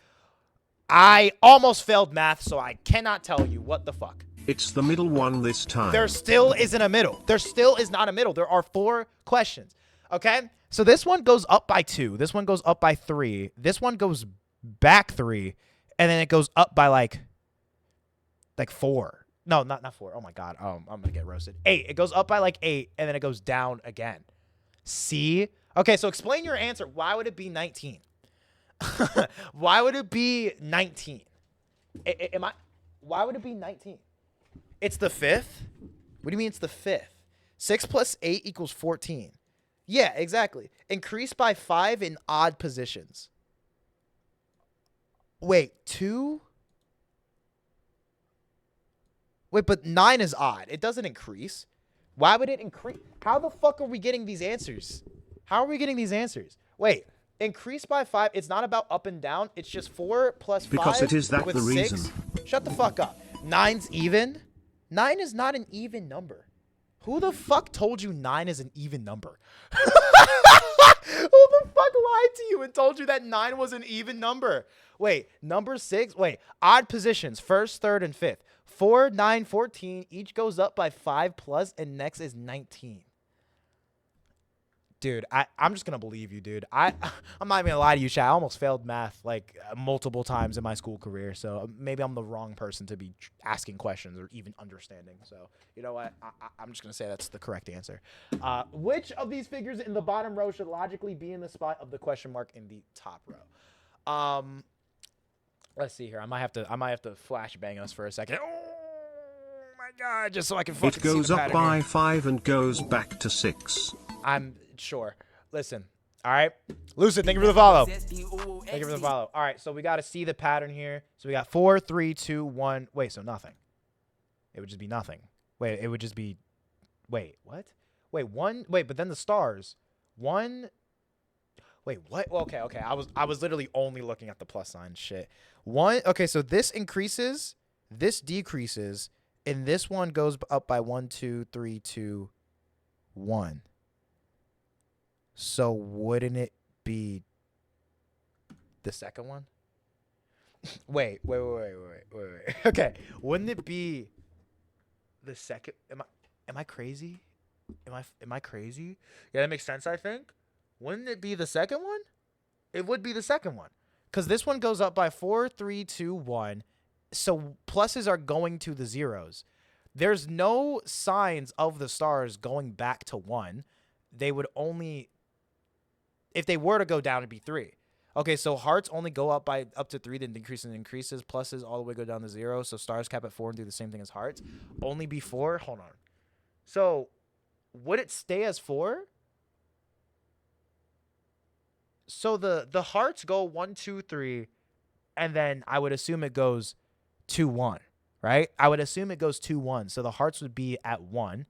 I almost failed math, so I cannot tell you what the fuck. It's the middle one this time. There still isn't a middle. There still is not a middle. There are 4 questions. Okay? So this one goes up by 2. This one goes up by 3. This one goes back 3. And then it goes up by like 4. No, not 4. Oh my God. I'm going to get roasted. 8. It goes up by like 8. And then it goes down again. See? Okay, so explain your answer. Why would it be 19? Why would it be 19? Why would it be 19? It's the 5th? What do you mean it's the 5th? 6 plus 8 equals 14. Yeah, exactly. Increase by 5 in odd positions. Wait, 2? Wait, but 9 is odd. It doesn't increase. Why would it increase? How the fuck are we getting these answers? How are we getting these answers? Wait, increase by 5. It's not about up and down. It's just 4 plus 5 Because it is that with the 6. reason. Shut the fuck up. 9's even? 9 is not an even number. Who the fuck told you 9 is an even number? Who the fuck lied to you and told you that 9 was an even number? Wait, number 6? Wait, odd positions, 1st, 3rd, and 5th. 4, 9, 14. Each goes up by 5 plus, and next is 19. Dude, I'm just going to believe you, dude. I'm not even going to lie to you, chat. I almost failed math like multiple times in my school career. So maybe I'm the wrong person to be asking questions or even understanding. So you know what? I'm just going to say that's the correct answer. Which of these figures in the bottom row should logically be in the spot of the question mark in the top row? Let's see here. I might have to flashbang us for a second. Oh my God, just so I can fucking It goes see the up pattern by here. 5 and goes back to 6. I'm sure. Listen. All right. Lucid, thank you for the follow. Thank you for the follow. All right. So we got to see the pattern here. So we got 4, 3, 2, 1. Wait, so nothing. It would just be nothing. Wait, it would just be. Wait, what? Wait, 1. Wait, but then the stars. 1. Wait, what? Well, okay. I was literally only looking at the plus sign. Shit. 1. Okay, so this increases. This decreases. And this one goes up by 1, 2, 3, 2, 1. So wouldn't it be the second one? Wait. Okay, wouldn't it be the second? Am I crazy? Am I crazy? Yeah, that makes sense, I think. Wouldn't it be the second one? It would be the second one. Cuz this one goes up by 4, 3, 2, 1. So pluses are going to the zeros. There's no signs of the stars going back to 1. They would only, if they were to go down, it'd be 3. Okay, so hearts only go up to 3, then increases. Pluses all the way go down to 0. So stars cap at 4 and do the same thing as hearts. Only be 4. Hold on. So would it stay as 4? So the hearts go 1, 2, 3, and then I would assume it goes 2, 1, right? I would assume it goes 2, 1. So the hearts would be at 1.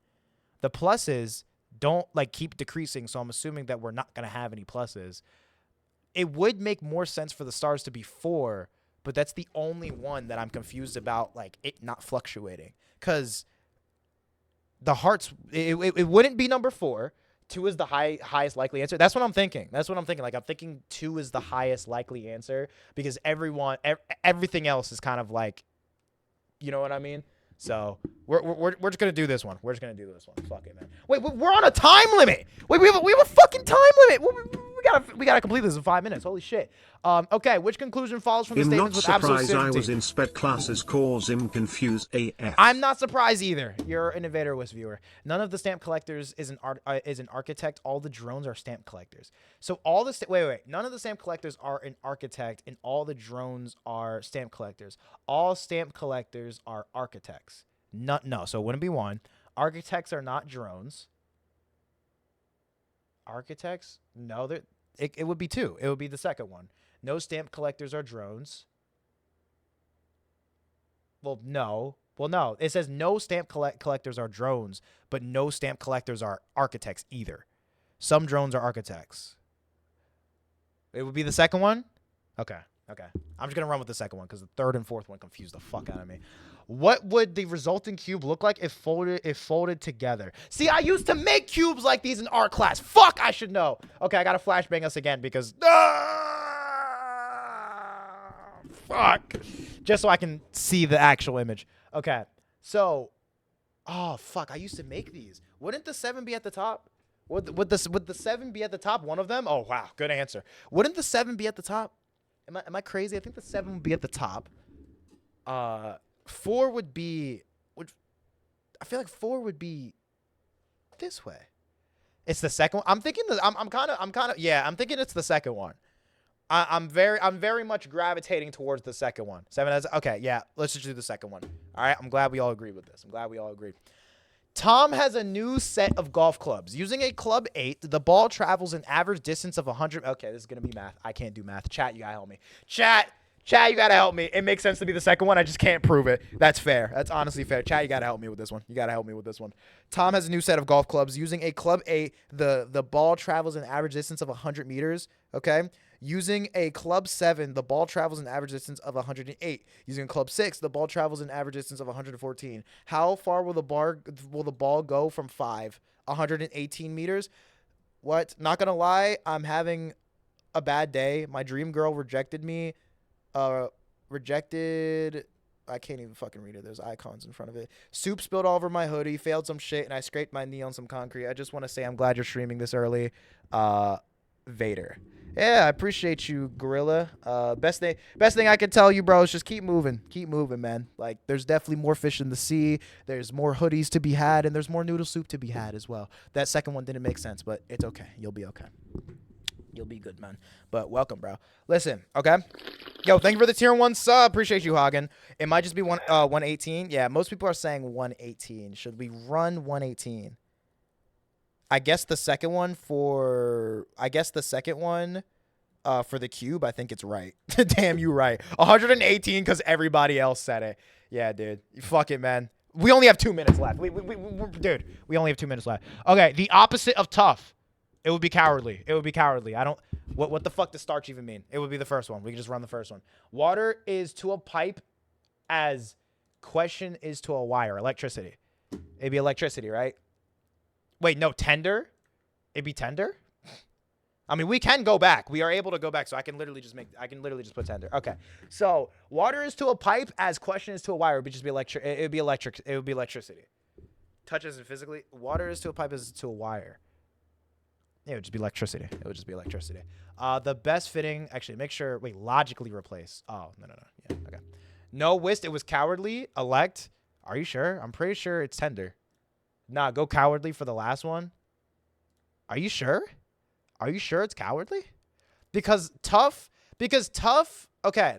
The pluses don't keep decreasing, so I'm assuming that we're not going to have any pluses. It would make more sense for the stars to be 4, but that's the only one that I'm confused about, it not fluctuating. Because the hearts, it wouldn't be number 4. 2 is the highest likely answer. That's what I'm thinking. I'm thinking 2 is the highest likely answer because everything else is kind of you know what I mean? So we're just gonna do this one. Fuck it, man. Wait, we're on a time limit. Wait, we have a fucking time limit. We gotta complete this in 5 minutes. Holy shit. Okay, which conclusion follows from the I'm not statements with absolute surprised I certainty? was in sped classes cause him confused AF. I'm not surprised either. You're an Innovator West viewer. None of the stamp collectors is an architect. All the drones are stamp collectors. So all the wait. None of the stamp collectors are an architect, and all the drones are stamp collectors. All stamp collectors are architects. No. So it wouldn't be 1. Architects are not drones. Architects? No, it would be 2. It would be the second one. No stamp collectors are drones. Well, no. It says no stamp collectors are drones, but no stamp collectors are architects either. Some drones are architects. It would be the second one? Okay. I'm just going to run with the second one because the third and fourth one confused the fuck out of me. What would the resulting cube look like if folded together? See, I used to make cubes like these in art class. Fuck, I should know. Okay, I got to flashbang us again because... fuck. Just so I can see the actual image. Okay, So, oh fuck, I used to make these. Wouldn't the 7 be at the top? Would the 7 be at the top? One of them? Oh wow, good answer. Wouldn't the 7 be at the top? Am I crazy? I think the 7 would be at the top. 4 would be I feel like 4 would be this way. It's the second one. I'm thinking that I'm kind of yeah, I'm thinking it's the second one. I'm very much gravitating towards the second one. 7 has okay, yeah, let's just do the second one. All right, I'm glad we all agree with this. I'm glad we all agree. Tom has a new set of golf clubs. Using a club 8, the ball travels an average distance of 100. Okay, this is going to be math. I can't do math. Chat, you got to help me. Chat, you got to help me. It makes sense to be the second one. I just can't prove it. That's fair. That's honestly fair. Chat, you got to help me with this one. You got to help me with this one. Tom has a new set of golf clubs. Using a club 8, the ball travels an average distance of 100 meters. Okay. Using a club 7, the ball travels an average distance of 108. Using a club 6, the ball travels an average distance of 114. How far will the ball go from 5? 118 meters? What? Not gonna lie, I'm having a bad day. My dream girl rejected me. Rejected. I can't even fucking read it. There's icons in front of it. Soup spilled all over my hoodie, failed some shit, and I scraped my knee on some concrete. I just want to say I'm glad you're streaming this early. Vader. Yeah, I appreciate you, Gorilla. Best thing I can tell you, bro, is just keep moving. Keep moving, man. Like, there's definitely more fish in the sea. There's more hoodies to be had, and there's more noodle soup to be had as well. That second one didn't make sense, but it's okay. You'll be okay. You'll be good, man. But welcome, bro. Listen, okay? Yo, thank you for the tier 1 sub. Appreciate you, Hagen. It might just be 118. Yeah, most people are saying 118. Should we run 118? I guess the second one for the cube, I think it's right. Damn, you right. 118 because everybody else said it. Yeah, dude. Fuck it, man. We only have 2 minutes left. Dude, we only have 2 minutes left. Okay, the opposite of tough. It would be cowardly. It would be cowardly. I don't... What the fuck does starch even mean? It would be the first one. We can just run the first one. Water is to a pipe as question is to a wire. Electricity. It'd be electricity, right? Wait, no, tender? It'd be tender? I mean, we can go back. We are able to go back, so I can literally just put tender. Okay. So, water is to a pipe as question is to a wire. It would just be it would be electricity. Touches it physically. Water is to a pipe as to a wire. Yeah, it would just be electricity. The best fitting, actually, make sure, wait, logically replace. Oh, no. Yeah, okay. No, whist, it was cowardly. Elect. Are you sure? I'm pretty sure it's tender. Nah, go cowardly for the last one. Are you sure? Are you sure it's cowardly? Because tough, okay.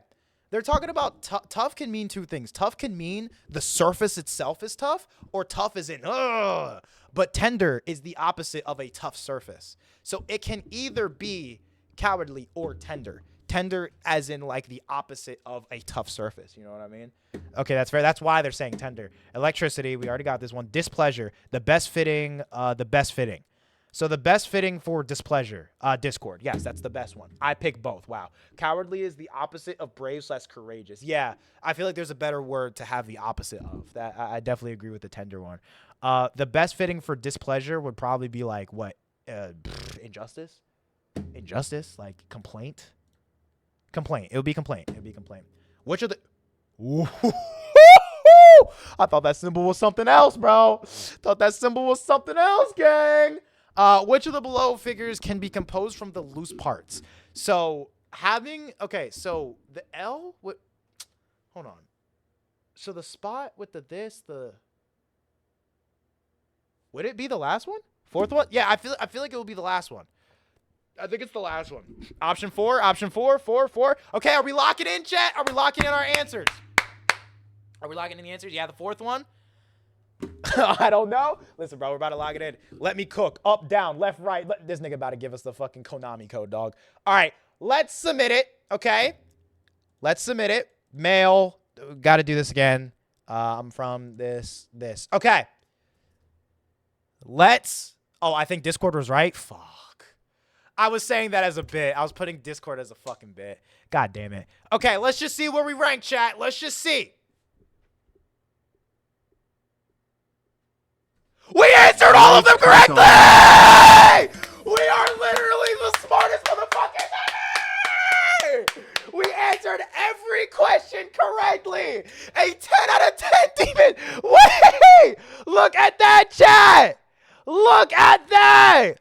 They're talking about tough can mean 2 things. Tough can mean the surface itself is tough, or tough is in, ugh. But tender is the opposite of a tough surface. So it can either be cowardly or tender. Tender as in like the opposite of a tough surface. You know what I mean? Okay, that's fair. That's why they're saying tender. Electricity, we already got this one. Displeasure, the best fitting. So the best fitting for displeasure, Discord. Yes, that's the best one. I pick both. Wow. Cowardly is the opposite of brave / courageous. Yeah, I feel like there's a better word to have the opposite of. That I definitely agree with the tender one. The best fitting for displeasure would probably be like what? Injustice? Injustice? Like complaint? Complaint. It would be complaint. Which of the... Ooh. I thought that symbol was something else, bro. Gang. Which of the below figures can be composed from the loose parts? So so the L would, hold on. So the spot with would it be the last one? Fourth one? Yeah, I feel like it will be the last one. I think it's the last one. Option 4. Okay, are we locking in, chat? Are we locking in our answers? Are we locking in the answers? Yeah, the fourth one. I don't know. Listen, bro, we're about to log it in. Let me cook. Up, down, left, right. This nigga about to give us the fucking Konami code, dog. All right, let's submit it, okay? Let's submit it. Mail. Got to do this again. I'm from this. Okay. Oh, I think Discord was right. Fuck. I was saying that as a bit. I was putting Discord as a fucking bit. God damn it. Okay, let's just see where we rank, chat. Let's just see. We answered all of them correctly! We are literally the smartest motherfuckers ever! We answered every every question correctly. A 10 out of 10 demon. Wait, look at that, chat. Look at that.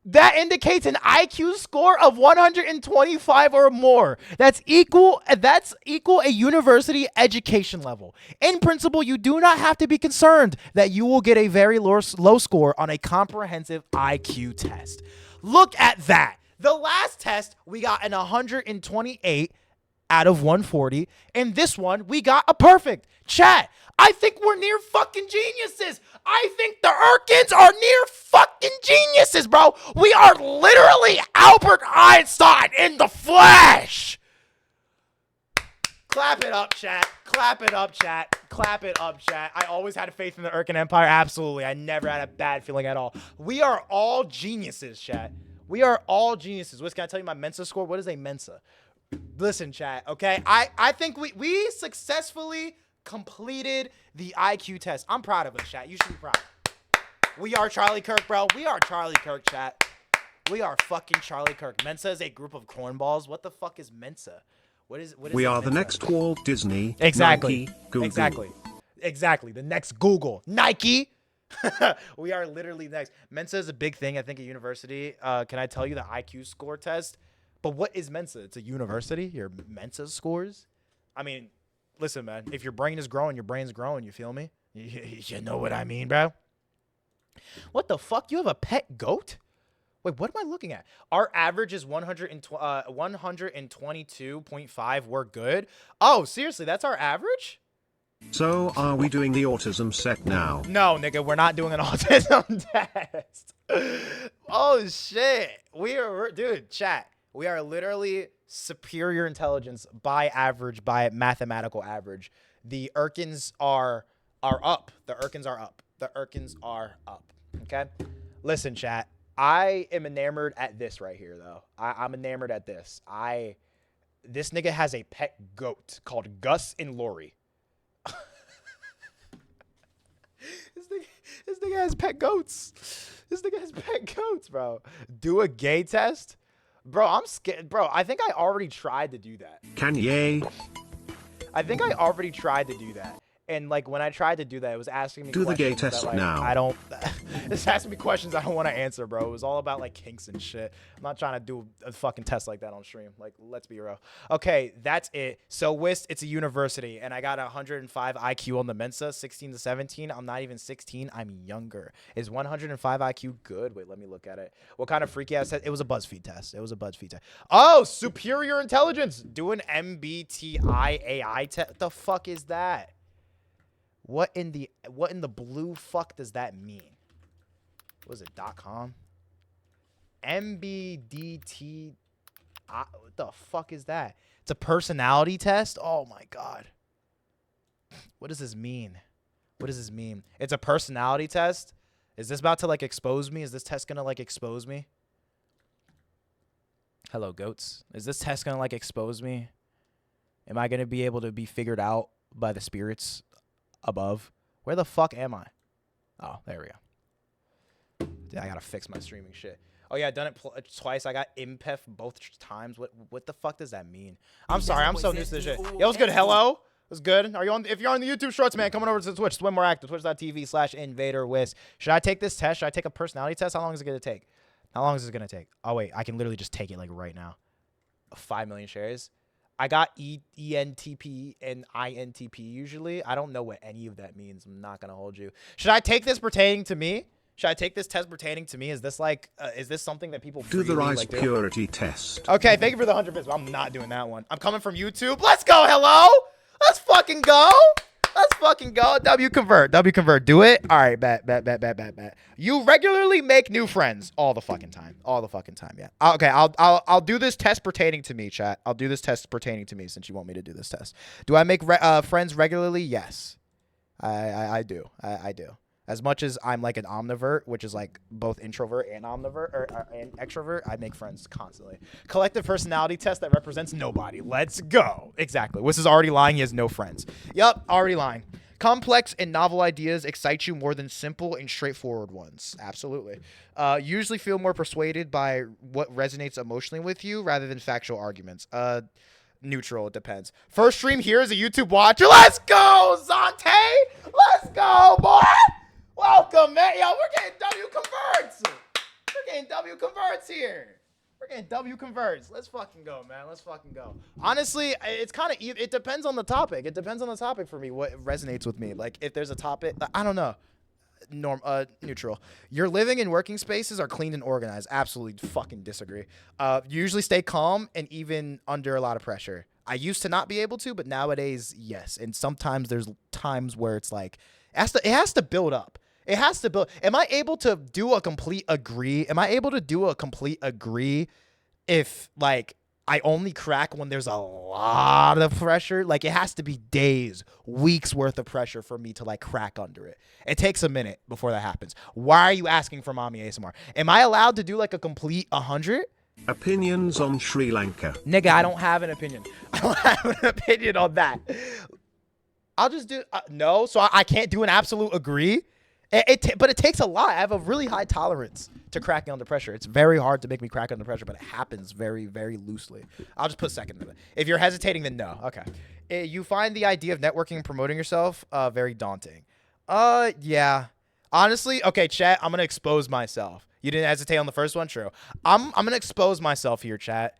That indicates an IQ score of 125 or more. That's equal a university education level. In principle, you do not have to be concerned that you will get a very low score on a comprehensive IQ test. Look at that. The last test, we got an 128 out of 140. And this one, we got a perfect. Chat, I think we're near fucking geniuses. I think the Urkins are near fucking geniuses, bro. We are literally Albert Einstein in the flesh. Clap it up, chat. Clap it up, chat. Clap it up, chat. I always had faith in the Urkin Empire. Absolutely. I never had a bad feeling at all. We are all geniuses, chat. We are all geniuses. Wiz, can I tell you my Mensa score? What is a Mensa? Listen, chat, okay? I think we successfully completed the IQ test. I'm proud of us, chat. You should be proud. We are Charlie Kirk, bro. We are Charlie Kirk, chat. We are fucking Charlie Kirk. Mensa is a group of cornballs. What the fuck is Mensa? What is we are Mensa? the next Walt Disney. Exactly. Nike, Google. Exactly. The next Google. Nike. We are literally next. Mensa is a big thing, I think, at university. Can I tell you the IQ score test? But what is Mensa? It's a university? Your Mensa scores? I mean, listen, man. If your brain is growing, your brain's growing. You feel me? You know what I mean, bro? What the fuck? You have a pet goat? Wait, what am I looking at? Our average is 122.5. We're good. Oh, seriously? That's our average? So are we doing the autism set now? No, nigga, we're not doing an autism test. Oh, shit. Dude, chat. We are literally superior intelligence by average, by mathematical average. The Urkins are up. The Urkins are up. The Urkins are up. Okay? Listen, chat. I am enamored at this right here, though. I'm enamored at this. This nigga has a pet goat called Gus and Lori. This nigga has pet goats. This nigga has pet goats, bro. Do a gay test? Bro, I'm scared. Bro, I think I already tried to do that. Kanye. I think I already tried to do that. And, like, when I tried to do that, it was asking me Do the gay questions test that, like, now. I don't... It's asking me questions I don't want to answer, bro. It was all about, like, kinks and shit. I'm not trying to do a fucking test like that on stream. Like, let's be real. Okay, that's it. So, WIST, it's a university, and I got 105 IQ on the Mensa, 16 to 17. I'm not even 16. I'm younger. Is 105 IQ good? Wait, let me look at it. What kind of freaky ass test? It was a BuzzFeed test. It was a BuzzFeed test. Oh, superior intelligence. Do an MBTI AI test. What the fuck is that? What in the blue fuck does that mean? What is it, .com? MBDT. What the fuck is that? It's a personality test? Oh my god. What does this mean? What does this mean? It's a personality test? Is this about to, like, expose me? Is this test gonna, like, expose me? Hello, goats. Is this test gonna, like, expose me? Am I gonna be able to be figured out by the spirits above? Where the fuck am I? Oh, there we go. I gotta fix my streaming shit. Oh yeah, I done it twice. I got IMPEF both times. What the fuck does that mean? I'm sorry, I'm so new to this shit. Yo, what's good? Hello? What's good? Are you on? If you're on the YouTube Shorts, man, coming over to Twitch. Swim more active. Twitch.tv/InvaderWiz. Should I take this test? Should I take a personality test? How long is it gonna take? How long is it gonna take? Oh wait, I can literally just take it like right now. 5 million shares. I got ENTP and INTP usually. I don't know what any of that means. I'm not gonna hold you. Should I take this pertaining to me? Should I take this test pertaining to me? Is this like, is this something that people Do the really, rice like, do? purity test. Okay, thank you for the 100 bits, but I'm not doing that one. I'm coming from YouTube. Let's go, hello. Let's fucking go. Let's fucking go. W convert. Do it. All right, bet. You regularly make new friends all the fucking time. Yeah. Okay, I'll do this test pertaining to me, chat. I'll do this test pertaining to me since you want me to do this test. Do I make friends regularly? Yes. I do. I do. As much as I'm like an omnivert, which is like both introvert and omnivert or and extrovert, I make friends constantly. Collective personality test that represents nobody. Let's go. Exactly. Wiss is already lying. He has no friends. Yup, already lying. Complex and novel ideas excite you more than simple and straightforward ones. Absolutely. Usually feel more persuaded by what resonates emotionally with you rather than factual arguments. neutral. It depends. First stream here is a YouTube watcher. Let's go, Zante. Let's go, boy. Welcome, man. Yo, we're getting W converts. We're getting W converts here. We're getting W converts. Let's fucking go, man. Let's fucking go. Honestly, it's kind of, it depends on the topic. It depends on the topic for me, what resonates with me. Like, if there's a topic, I don't know. Neutral. Your living and working spaces are clean and organized. Absolutely fucking disagree. You usually stay calm and even under a lot of pressure. I used to not be able to, but nowadays, yes. And sometimes there's times where it's like, it has to build up. It has to build. Am I able to do a complete agree? Am I able to do a complete agree if, like, I only crack when there's a lot of pressure? Like, it has to be days, weeks worth of pressure for me to, like, crack under it. It takes a minute before that happens. Why are you asking for mommy ASMR? Am I allowed to do, like, a complete 100? Opinions on Sri Lanka. Nigga, I don't have an opinion. I don't have an opinion on that. I'll just do, no, so I can't do an absolute agree. But it takes a lot. I have a really high tolerance to cracking under pressure. It's very hard to make me crack under pressure, but it happens very, very loosely. I'll just put second in it. If you're hesitating, then no. Okay. You find the idea of networking and promoting yourself very daunting. Yeah. Honestly, okay, chat, I'm going to expose myself. You didn't hesitate on the first one? True. I'm going to expose myself here, chat.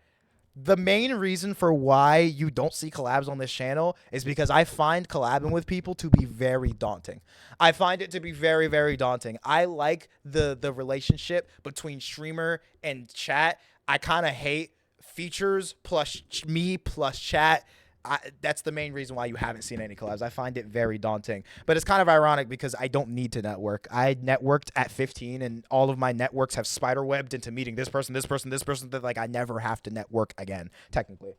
The main reason for why you don't see collabs on this channel is because I find collabing with people to be very daunting. I find it to be very, very daunting. I like the relationship between streamer and chat. I kind of hate features plus me plus chat. That's the main reason why you haven't seen any collabs. I find it very daunting. But it's kind of ironic because I don't need to network. I networked at 15 and all of my networks have spiderwebbed into meeting this person, that like I never have to network again, technically.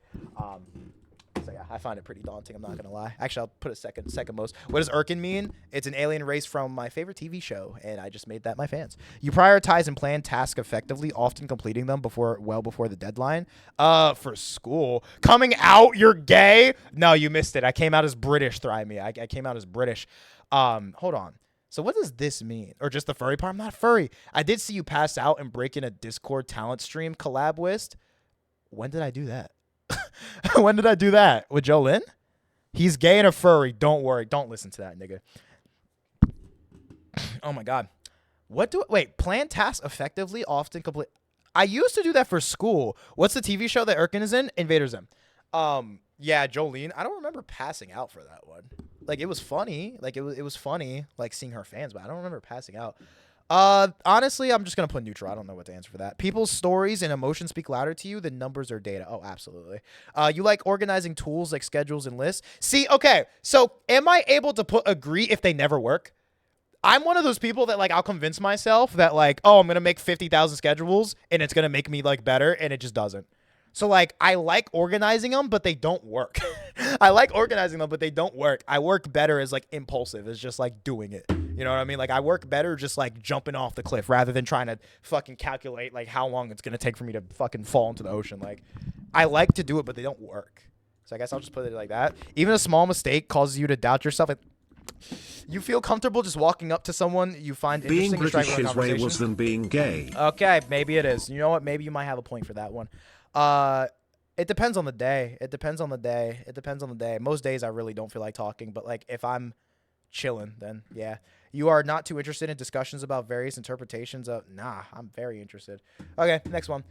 So yeah, I find it pretty daunting. I'm not gonna lie. Actually, I'll put a second most. What does Irkin mean? It's an alien race from my favorite TV show, and I just made that my fans. You prioritize and plan tasks effectively, often completing them well before the deadline. For school, coming out, you're gay? No, you missed it. I came out as British. Thry me. I came out as British. Hold on. So what does this mean? Or just the furry part? I'm not furry. I did see you pass out and break in a Discord talent stream collab with. When did I do that? When did I do that? With Jolyn? He's gay and a furry. Don't worry. Don't listen to that, nigga. Oh my God. Wait, plan tasks effectively, often complete. I used to do that for school. What's the TV show that Irkin is in? Invader Zim. Yeah, Jolene. I don't remember passing out for that one. Like, it was funny. Like, it was funny, like, seeing her fans, but I don't remember passing out. Honestly, I'm just gonna put neutral. I don't know what to answer for that. People's stories and emotions speak louder to you than numbers or data. Oh, absolutely. You like organizing tools like schedules and lists. See, okay, so am I able to put agree if they never work? I'm one of those people that, like, I'll convince myself that, like, oh, I'm gonna make 50,000 schedules and it's gonna make me, like, better, and it just doesn't. So, like, I like organizing them, but they don't work. I like organizing them, but they don't work. I work better as, like, impulsive, as just, like, doing it. You know what I mean? Like, I work better just, like, jumping off the cliff rather than trying to fucking calculate, like, how long it's going to take for me to fucking fall into the ocean. Like, I like to do it, but they don't work. So I guess I'll just put it like that. Even a small mistake causes you to doubt yourself. You feel comfortable just walking up to someone you find Being interesting and striking British a is way conversation? worse than being gay. Okay, maybe it is. You know what? Maybe you might have a point for that one. It depends on the day. It depends on the day. It depends on the day. Most days I really don't feel like talking, but, like, if I'm chilling, then yeah. You are not too interested in discussions about various interpretations of. Nah, I'm very interested. Okay, next one.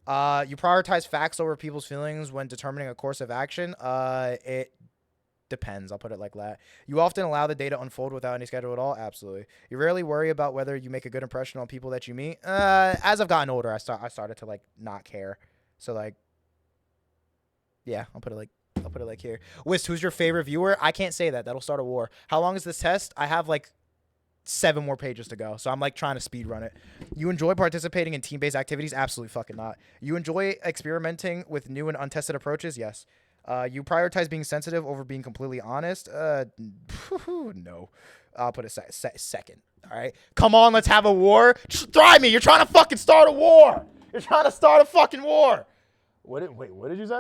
You prioritize facts over people's feelings when determining a course of action. It depends. I'll put it like that. You often allow the day to unfold without any schedule at all. Absolutely. You rarely worry about whether you make a good impression on people that you meet. As I've gotten older, I started to, like, not care. So, like, yeah, I'll put it like here. Wist, who's your favorite viewer? I can't say that. That'll start a war. How long is this test? I have, like, 7 more pages to go. So I'm, like, trying to speed run it. You enjoy participating in team-based activities? Absolutely fucking not. You enjoy experimenting with new and untested approaches? Yes. You prioritize being sensitive over being completely honest? No. I'll put it second. All right. Come on, let's have a war. Try me. You're trying to fucking start a war. You're trying to start a fucking war. Wait, what did you say?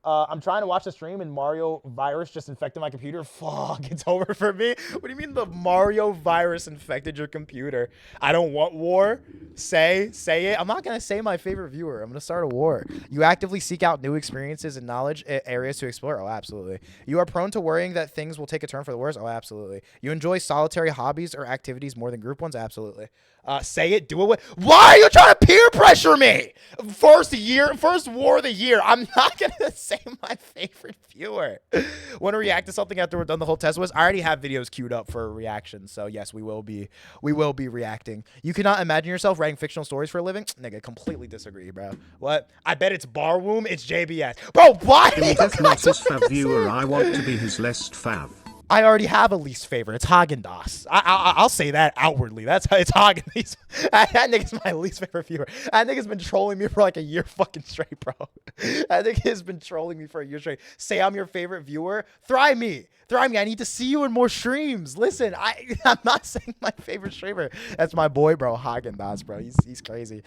I'm trying to watch the stream and Mario virus just infected my computer. Fuck, it's over for me. What do you mean the Mario virus infected your computer? I don't want war. Say it. I'm not going to say my favorite viewer. I'm going to start a war. You actively seek out new experiences and knowledge areas to explore. Oh, absolutely. You are prone to worrying that things will take a turn for the worse. Oh, absolutely. You enjoy solitary hobbies or activities more than group ones. Absolutely. Say it. Do it. Why are you trying to peer pressure me? First war of the year. I'm not going to say my favorite viewer. Want to react to something after we're done the whole test was? I already have videos queued up for reaction. So yes, we will be reacting. You cannot imagine yourself writing fictional stories for a living? Nigga, completely disagree, bro. What? I bet it's Barwomb. It's JBS. Bro, why? In Death Notice Fav viewer, I want to be his least fav. I already have a least favorite. It's Haagen-Dazs. I'll say that outwardly. That's how it's Haagen-Dazs. That nigga's my least favorite viewer. That nigga's been trolling me for like a year fucking straight, bro. That nigga has been trolling me for a year straight. Say I'm your favorite viewer. Try me. I need to see you in more streams. Listen, I'm not saying my favorite streamer. That's my boy, bro. Haagen-Dazs, bro. He's crazy.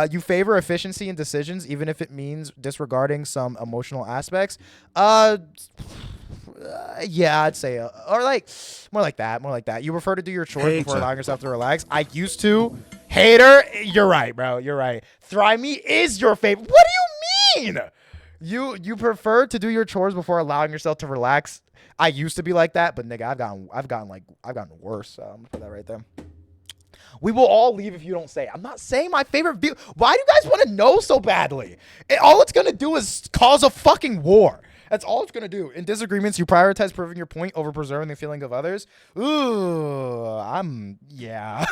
You favor efficiency in decisions, even if it means disregarding some emotional aspects. Yeah, I'd say, or like, more like that. You prefer to do your chores before allowing yourself to relax. I used to. Hater, you're right, bro. You're right. Thrive Me is your favorite. What do you mean? You prefer to do your chores before allowing yourself to relax. I used to be like that, but nigga, I've gotten worse. So I'm gonna put that right there. We will all leave if you don't say it. I'm not saying my favorite view. Why do you guys want to know so badly? All it's gonna do is cause a fucking war. That's all it's going to do. In disagreements, you prioritize proving your point over preserving the feeling of others. Ooh, I'm bad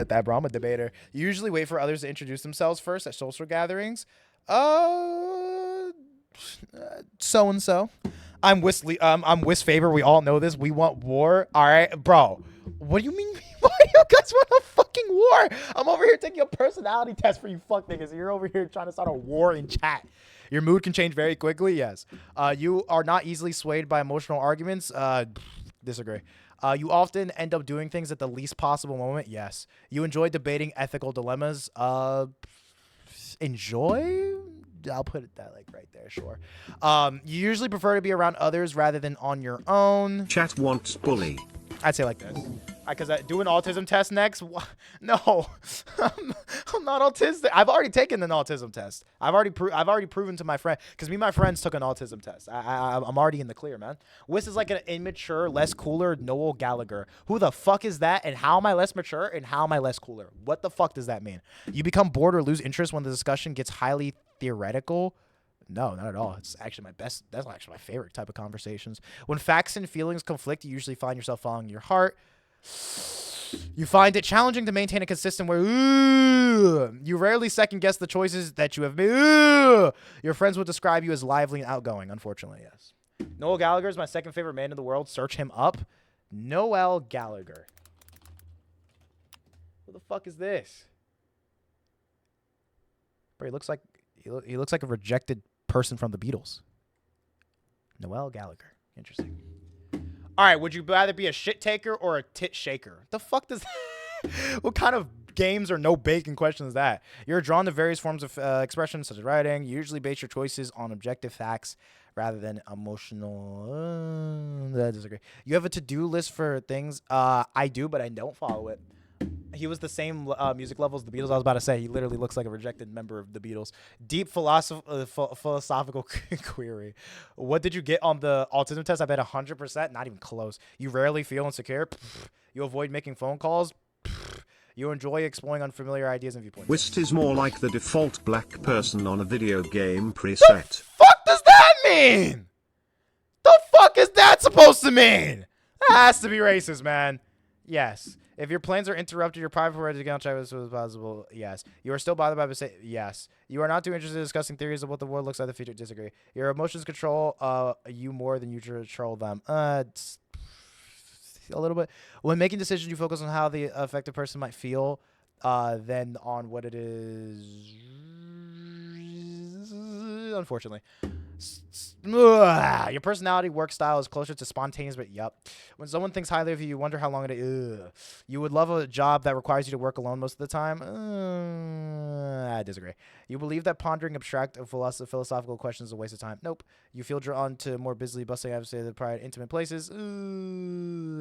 at that, bro. I'm a debater. You usually wait for others to introduce themselves first at social gatherings. So-and-so. I'm Wiz Favor. We all know this. We want war. All right, bro. What do you mean? Why do you guys want a fucking war? I'm over here taking a personality test for you fuck niggas, and you're over here trying to start a war in chat. Your mood can change very quickly. Yes. You are not easily swayed by emotional arguments. Disagree. You often end up doing things at the least possible moment. Yes. You enjoy debating ethical dilemmas. Enjoy? I'll put it that like right there. Sure. You usually prefer to be around others rather than on your own. Chat wants bully. I'd say like this. Because I do an autism test next. No, I'm not autistic. I've already taken an autism test. I've already proven to my friend, because me and my friends took an autism test. I'm already in the clear, man. Wiss is like an immature, less cooler Noel Gallagher. Who the fuck is that? And how am I less mature? And how am I less cooler? What the fuck does that mean? You become bored or lose interest when the discussion gets highly theoretical. No, not at all. It's actually that's actually my favorite type of conversations. When facts and feelings conflict, you usually find yourself following your heart. You find it challenging to maintain a consistent way. You rarely second guess the choices that you have made. Your friends would describe you as lively and outgoing. Unfortunately, yes. Noel Gallagher is my second favorite man in the world. Search him up. Noel Gallagher. Who the fuck is this? Bro, he looks like a rejected person from the Beatles. Noel Gallagher. Interesting. All right, would you rather be a shit taker or a tit shaker? The fuck does that? What kind of games or no bacon question is that? You're drawn to various forms of expression, such as writing. You usually base your choices on objective facts rather than emotional. I disagree. You have a to-do list for things. I do, but I don't follow it. He was the same music level as the Beatles. I was about to say he literally looks like a rejected member of the Beatles. Deep philosophical query. What did you get on the autism test? I bet 100%. Not even close. You rarely feel insecure. You avoid making phone calls. You enjoy exploring unfamiliar ideas and viewpoints. Wist is more like the default black person on a video game preset. The fuck does that mean? The fuck is that supposed to mean? That has to be racist, man. Yes. If your plans are interrupted, your private right to get on track as soon as possible. Yes. You are still bothered by mistake. Yes. You are not too interested in discussing theories of what the world looks like in the future. Disagree. Your emotions control you more than you control them. It's a little bit. When making decisions, you focus on how the affected person might feel, than on what it is. Unfortunately. Your personality, work style is closer to spontaneous, but yup. When someone thinks highly of you, you wonder how long it is. You would love a job that requires you to work alone most of the time. I disagree. You believe that pondering abstract philosophical questions is a waste of time. Nope. You feel drawn to more busy, bustling, atmosphere, private, intimate places.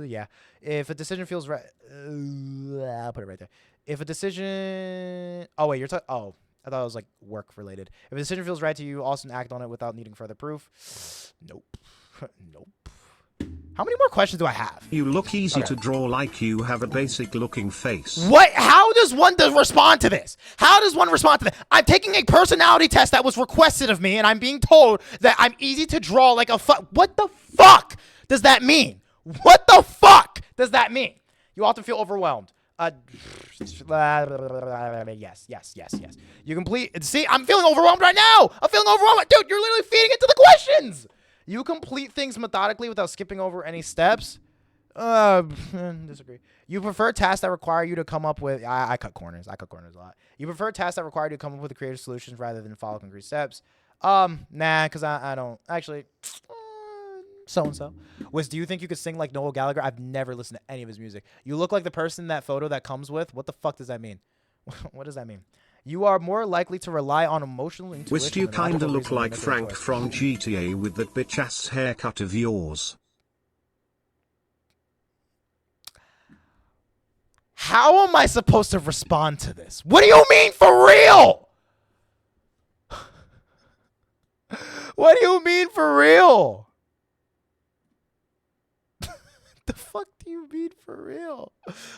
Yeah. If a decision feels right, I'll put it right there. If a decision, oh wait, you're talking. Oh. I thought it was like work related. If a decision feels right to you, also act on it without needing further proof. Nope. Nope. How many more questions do I have? You look easy to draw, like you have a basic looking face. What? How does one respond to this? How does one respond to that? I'm taking a personality test that was requested of me, and I'm being told that I'm easy to draw like a What the fuck does that mean? What the fuck does that mean? You often feel overwhelmed. Yes. You complete. See, I'm feeling overwhelmed right now. I'm feeling overwhelmed. Dude, you're literally feeding into the questions. You complete things methodically without skipping over any steps. Disagree. You prefer tasks that require you to come up with. I cut corners. I cut corners a lot. You prefer tasks that require you to come up with creative solutions rather than follow concrete steps. Nah, because I don't actually. So-and-so. Wiz, do you think you could sing like Noel Gallagher? I've never listened to any of his music. You look like the person that photo that comes with. What the fuck does that mean? What does that mean? You are more likely to rely on emotional intuition. Wiz, you kinda look like Frank from GTA with that bitch-ass haircut of yours. How am I supposed to respond to this? What do you mean for real? What do you mean for real? The fuck do you mean for real?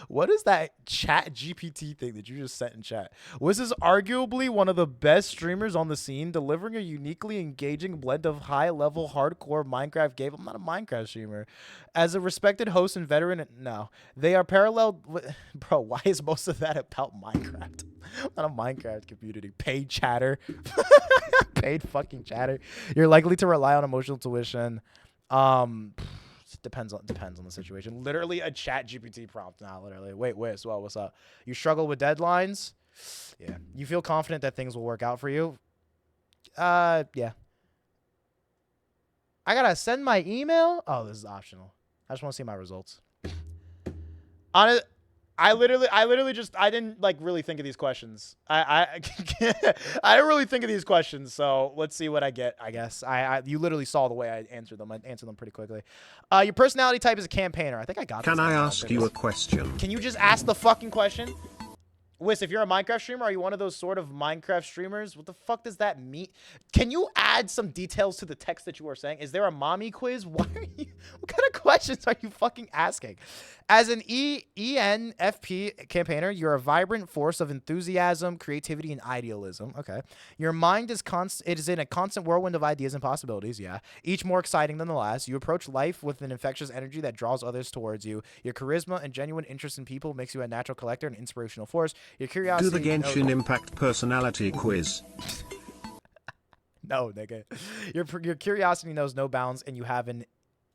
What is that chat GPT thing that you just sent in chat? Wiz is arguably one of the best streamers on the scene, delivering a uniquely engaging blend of high-level hardcore Minecraft game. I'm not a Minecraft streamer. As a respected host and veteran, no. They are paralleled with... Bro, why is most of that about Minecraft? Not a Minecraft community. Paid chatter. Paid fucking chatter. You're likely to rely on emotional tuition. Depends on the situation. Literally a chat GPT prompt. Nah, literally. Wait, so what's up? You struggle with deadlines? Yeah. You feel confident that things will work out for you? Yeah. I gotta send my email? Oh, this is optional. I just want to see my results. I didn't like really think of these questions. I didn't really think of these questions. So let's see what I get. I guess you literally saw the way I answered them. I answered them pretty quickly. Your personality type is a campaigner. I think I got. Can I ask you a question? Can you just ask the fucking question? Wiz, if you're a Minecraft streamer, are you one of those sort of Minecraft streamers? What the fuck does that mean? Can you add some details to the text that you are saying? Is there a mommy quiz? Why are you? What kind of questions are you fucking asking? As an ENFP campaigner, you're a vibrant force of enthusiasm, creativity, and idealism. Okay. Your mind is it is in a constant whirlwind of ideas and possibilities. Yeah. Each more exciting than the last. You approach life with an infectious energy that draws others towards you. Your charisma and genuine interest in people makes you a natural collector and inspirational force. Your curiosity. Do the Genshin Impact personality quiz. No, nigga. Your curiosity knows no bounds, and you have an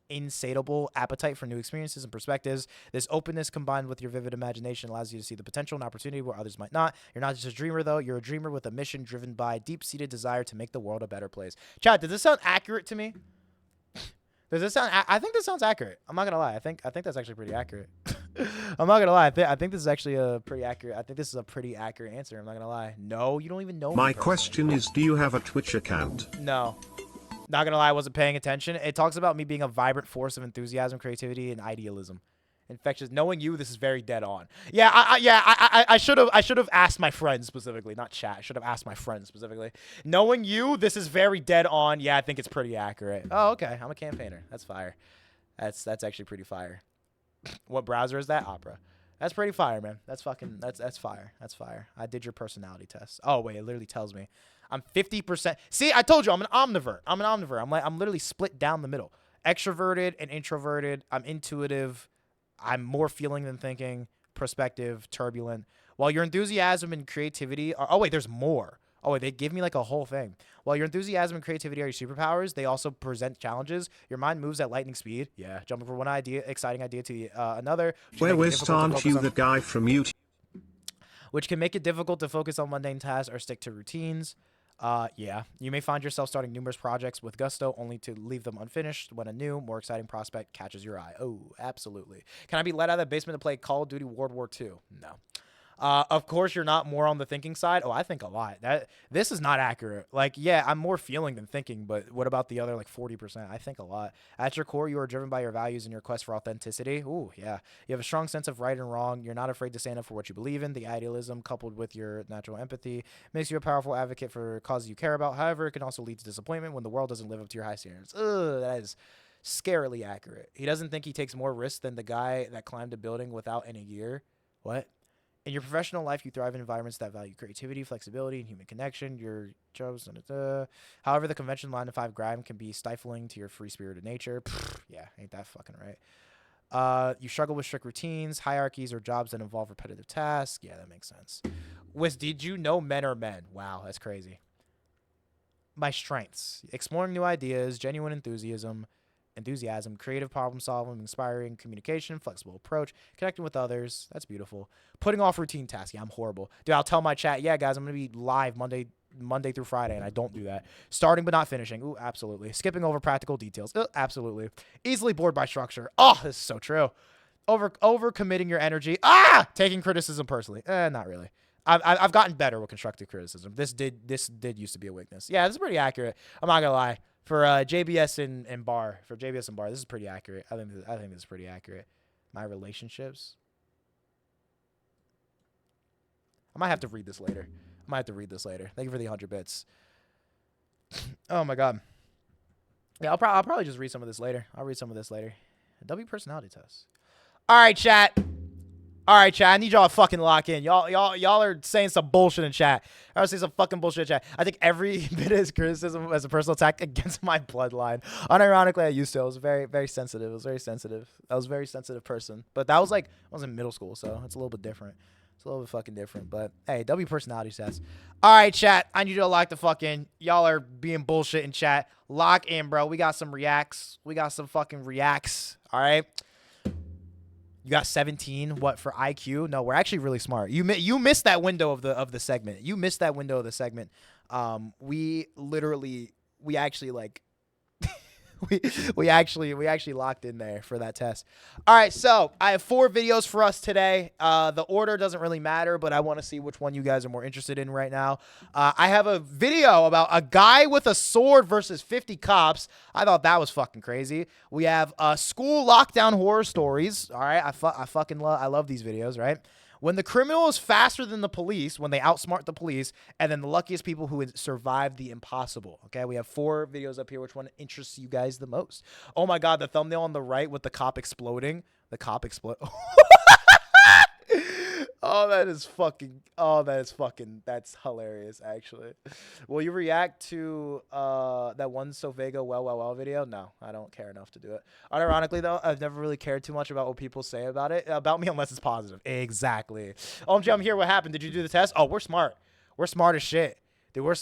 insatiable appetite for new experiences and perspectives. This openness combined with your vivid imagination allows you to see the potential and opportunity where others might not. You're not just a dreamer, though. You're a dreamer with a mission driven by deep-seated desire to make the world a better place. Chat, does this sound accurate to me? Does this sound... I think this sounds accurate. I'm not going to lie. I think that's actually pretty accurate. I'm not going to lie. I think this is actually a pretty accurate... I think this is a pretty accurate answer. I'm not going to lie. No, you don't even know me My personally. question is, do you have a Twitch account? No. Not going to lie, I wasn't paying attention. It talks about me being a vibrant force of enthusiasm, creativity, and idealism. Infectious. Knowing you, this is very dead on. Yeah, I should have asked my friends specifically, not chat. I should have asked my friends specifically. Knowing you, this is very dead on. Yeah, I think it's pretty accurate. Oh, okay. I'm a campaigner. That's fire. That's actually pretty fire. What browser is that? Opera. That's pretty fire, man. That's fucking. That's fire. That's fire. I did your personality test. Oh wait, it literally tells me I'm 50%. See, I told you I'm an omnivore. I'm literally split down the middle. Extroverted and introverted. I'm intuitive. I'm more feeling than thinking, perspective, turbulent. While your enthusiasm and creativity are... Oh, wait, there's more. Oh, wait, they give me like a whole thing. While your enthusiasm and creativity are your superpowers, they also present challenges. Your mind moves at lightning speed. Yeah, jumping from one exciting idea to another. Where aren't you the guy from YouTube? Which can make it difficult to focus on mundane tasks or stick to routines. Yeah. You may find yourself starting numerous projects with gusto only to leave them unfinished when a new, more exciting prospect catches your eye. Oh, absolutely. Can I be let out of the basement to play Call of Duty World War II? No. Of course, you're not more on the thinking side. Oh, I think a lot. This is not accurate. Like, yeah, I'm more feeling than thinking, but what about the other, like, 40%? I think a lot. At your core, you are driven by your values and your quest for authenticity. Ooh, yeah. You have a strong sense of right and wrong. You're not afraid to stand up for what you believe in. The idealism, coupled with your natural empathy, makes you a powerful advocate for causes you care about. However, it can also lead to disappointment when the world doesn't live up to your high standards. Ugh, that is scarily accurate. He doesn't think he takes more risks than the guy that climbed a building without any gear. What? In your professional life, you thrive in environments that value creativity, flexibility, and human connection. Your jobs, however, the conventional 9-to-5 grind can be stifling to your free-spirited nature. Pfft, yeah, ain't that fucking right. You struggle with strict routines, hierarchies, or jobs that involve repetitive tasks. Yeah, that makes sense. Did you know men are men? Wow, that's crazy. My strengths: exploring new ideas, genuine enthusiasm, creative problem solving, inspiring communication, flexible approach, connecting with others. That's beautiful. Putting off routine tasks. Yeah, I'm horrible. Dude, I'll tell my chat, yeah, guys, I'm going to be live Monday through Friday, and I don't do that. Starting but not finishing. Ooh, absolutely. Skipping over practical details. Absolutely. Easily bored by structure. Oh, this is so true. Over committing your energy. Taking criticism personally. Not really. I've gotten better with constructive criticism. This did used to be a weakness. Yeah, this is pretty accurate. I'm not gonna lie. For JBS and Bar, this is pretty accurate. I think this is pretty accurate. My relationships. I might have to read this later. Thank you for the 100 bits. Oh my god. Yeah, I'll probably just read some of this later. W personality test. All right, chat. I need y'all to fucking lock in. Y'all are saying some bullshit in chat. I was saying some fucking bullshit in chat. I think every bit is criticism as a personal attack against my bloodline. Unironically, I used to. I was very, very sensitive. I was a very sensitive person. But that was like, I was in middle school, so it's a little bit different. It's a little bit fucking different. But hey, W personality test. All right, chat. I need you to lock the fuck in. Y'all are being bullshit in chat. Lock in, bro. We got some reacts. All right. You got 17. What for IQ? No, we're actually really smart. You missed that window of the segment. We actually like we actually locked in there for that test. All right, so I have 4 videos for us today. The order doesn't really matter, but I want to see which one you guys are more interested in right now. I have a video about a guy with a sword versus 50 cops. I thought that was fucking crazy. We have school lockdown horror stories. All right, I love these videos, right? When the criminal is faster than the police, when they outsmart the police, and then the luckiest people who survive the impossible. Okay, we have 4 videos up here. Which one interests you guys the most? Oh my god, the thumbnail on the right with the cop exploding. That's hilarious, actually. Will you react to that one Sofego well video? No, I don't care enough to do it. Unironically, though, I've never really cared too much about what people say about me unless it's positive. Exactly. OMG, I'm here. What happened? Did you do the test? Oh, we're smart. We're smart as shit. Dude, we're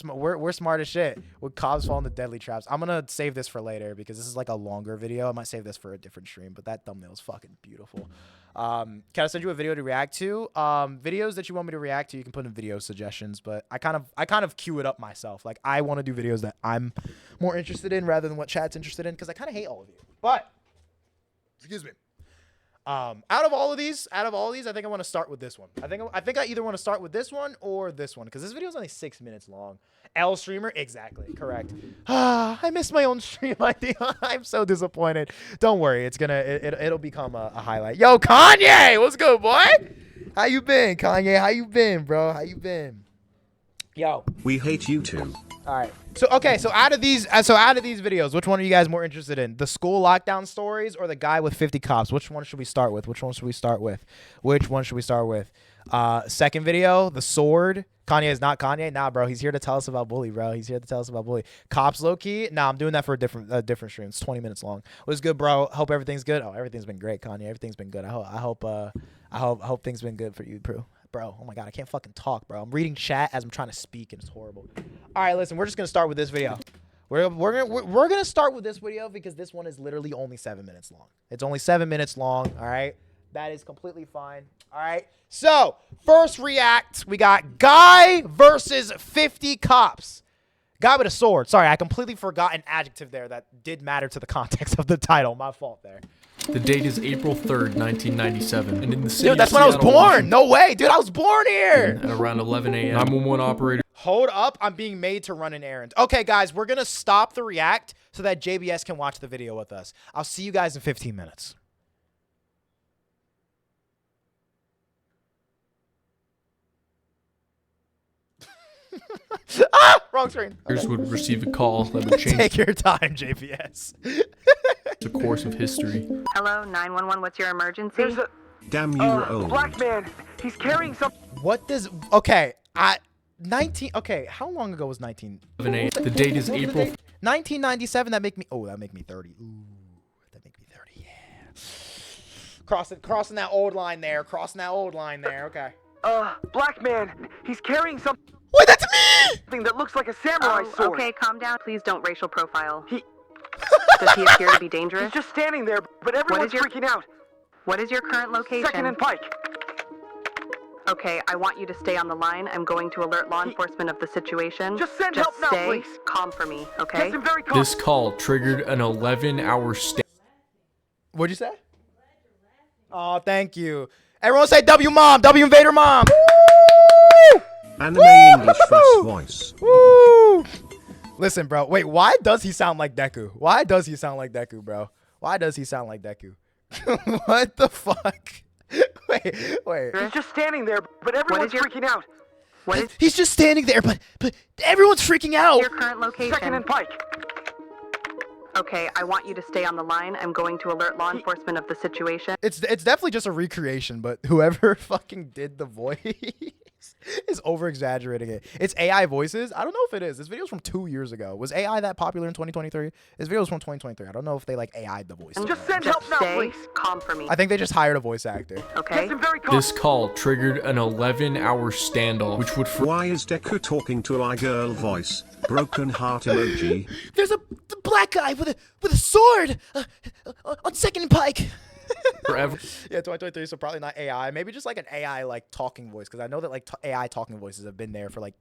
smart as shit. When cops fall into deadly traps. I'm going to save this for later because this is like a longer video. I might save this for a different stream, but that thumbnail is fucking beautiful. Can I send you a video to react to? Videos that you want me to react to, you can put in video suggestions, but I kind of queue it up myself. Like, I want to do videos that I'm more interested in rather than what chat's interested in because I kind of hate all of you. But, excuse me. Out of all of these, I think I want to start with this one. I think I either want to start with this one or this one because this video is only 6 minutes long. L streamer, exactly, correct. I missed my own stream idea. I'm so disappointed. Don't worry, it'll become a highlight. Yo, Kanye, what's good, boy? How you been, Kanye? How you been, bro? How you been? Yo, we hate you too. All right. So out of these videos, which one are you guys more interested in? The school lockdown stories or the guy with 50 cops? Which one should we start with? Second video, the sword. Kanye is not Kanye. Nah, bro. He's here to tell us about Bully, bro. Cops low key. Nah, I'm doing that for a different stream. It's 20 minutes long. What's good, bro? Hope everything's good. Oh, everything's been great, Kanye. Everything's been good. I hope things been good for you, bro. Oh my god, I can't fucking talk, bro. I'm reading chat as I'm trying to speak, and it's horrible. All right, listen, we're just gonna start with this video. We're gonna start with this video because this one is literally only 7 minutes long. It's only 7 minutes long. All right, that is completely fine. All right. So first react, we got guy versus 50 cops. Guy with a sword. Sorry, I completely forgot an adjective there that did matter to the context of the title. My fault there. The date is April 3rd, 1997, and in the city Dude, that's of when I was Seattle, born. Washington, No way, dude. I was born here. at around 11 a.m. 911 operator Hold up. I'm being made to run an errand. Okay, guys, we're going to stop the react so that JBS can watch the video with us. I'll see you guys in 15 minutes. Ah, wrong screen. Okay. would receive a call that would change Take your time, JBS. the course of history. Hello, 911, what's your emergency? Damn you, old. Black man. He's carrying some. What does... Okay, 19... Okay, how long ago was 19... 11 a.m. The date is April 1997, that make me... Oh, that make me 30. Ooh, that make me 30, yeah. Crossing that old line there. Crossing that old line there, okay. Black man. He's carrying something Wait, that's me! that looks like a samurai sword. Okay, calm down. Please don't racial profile. He- Does he appear to be dangerous? He's just standing there, but everyone's your- freaking out. What is your current location? Second and Pike. Okay, I want you to stay on the line. I'm going to alert law enforcement of the situation. Just send help now, stay please. calm for me, okay? Gets him very calm. This call triggered an 11-hour stay. What'd you say? Oh, thank you. Everyone say W mom, W Invader mom. Woo! Anime English fast voice. Woo! Listen, bro. Wait, why does he sound like Deku? Why does he sound like Deku, bro? Why does he sound like Deku? What the fuck? Wait. He's just standing there, but everyone's freaking out. What is He's just standing there, but everyone's freaking out. your current location? Second and Pike. Okay, I want you to stay on the line. I'm going to alert law enforcement of the situation. It's definitely just a recreation, but whoever fucking did the voice is over exaggerating it. It's AI voices. I don't know if it is. This video's from 2 years ago. Was AI that popular in 2023? This video's from 2023. I don't know if they like AI'd the voice. Just send help now, Stay please. calm for me, I think they just hired a voice actor. okay? Gets him very calm. This call triggered an 11-hour standoff, which would Why is Deku talking to a girl voice? Broken heart emoji. There's a black guy with a sword on Second and Pike. forever Yeah, 2023, so probably not AI. Maybe just like an AI like talking voice, because I know that like AI talking voices have been there for like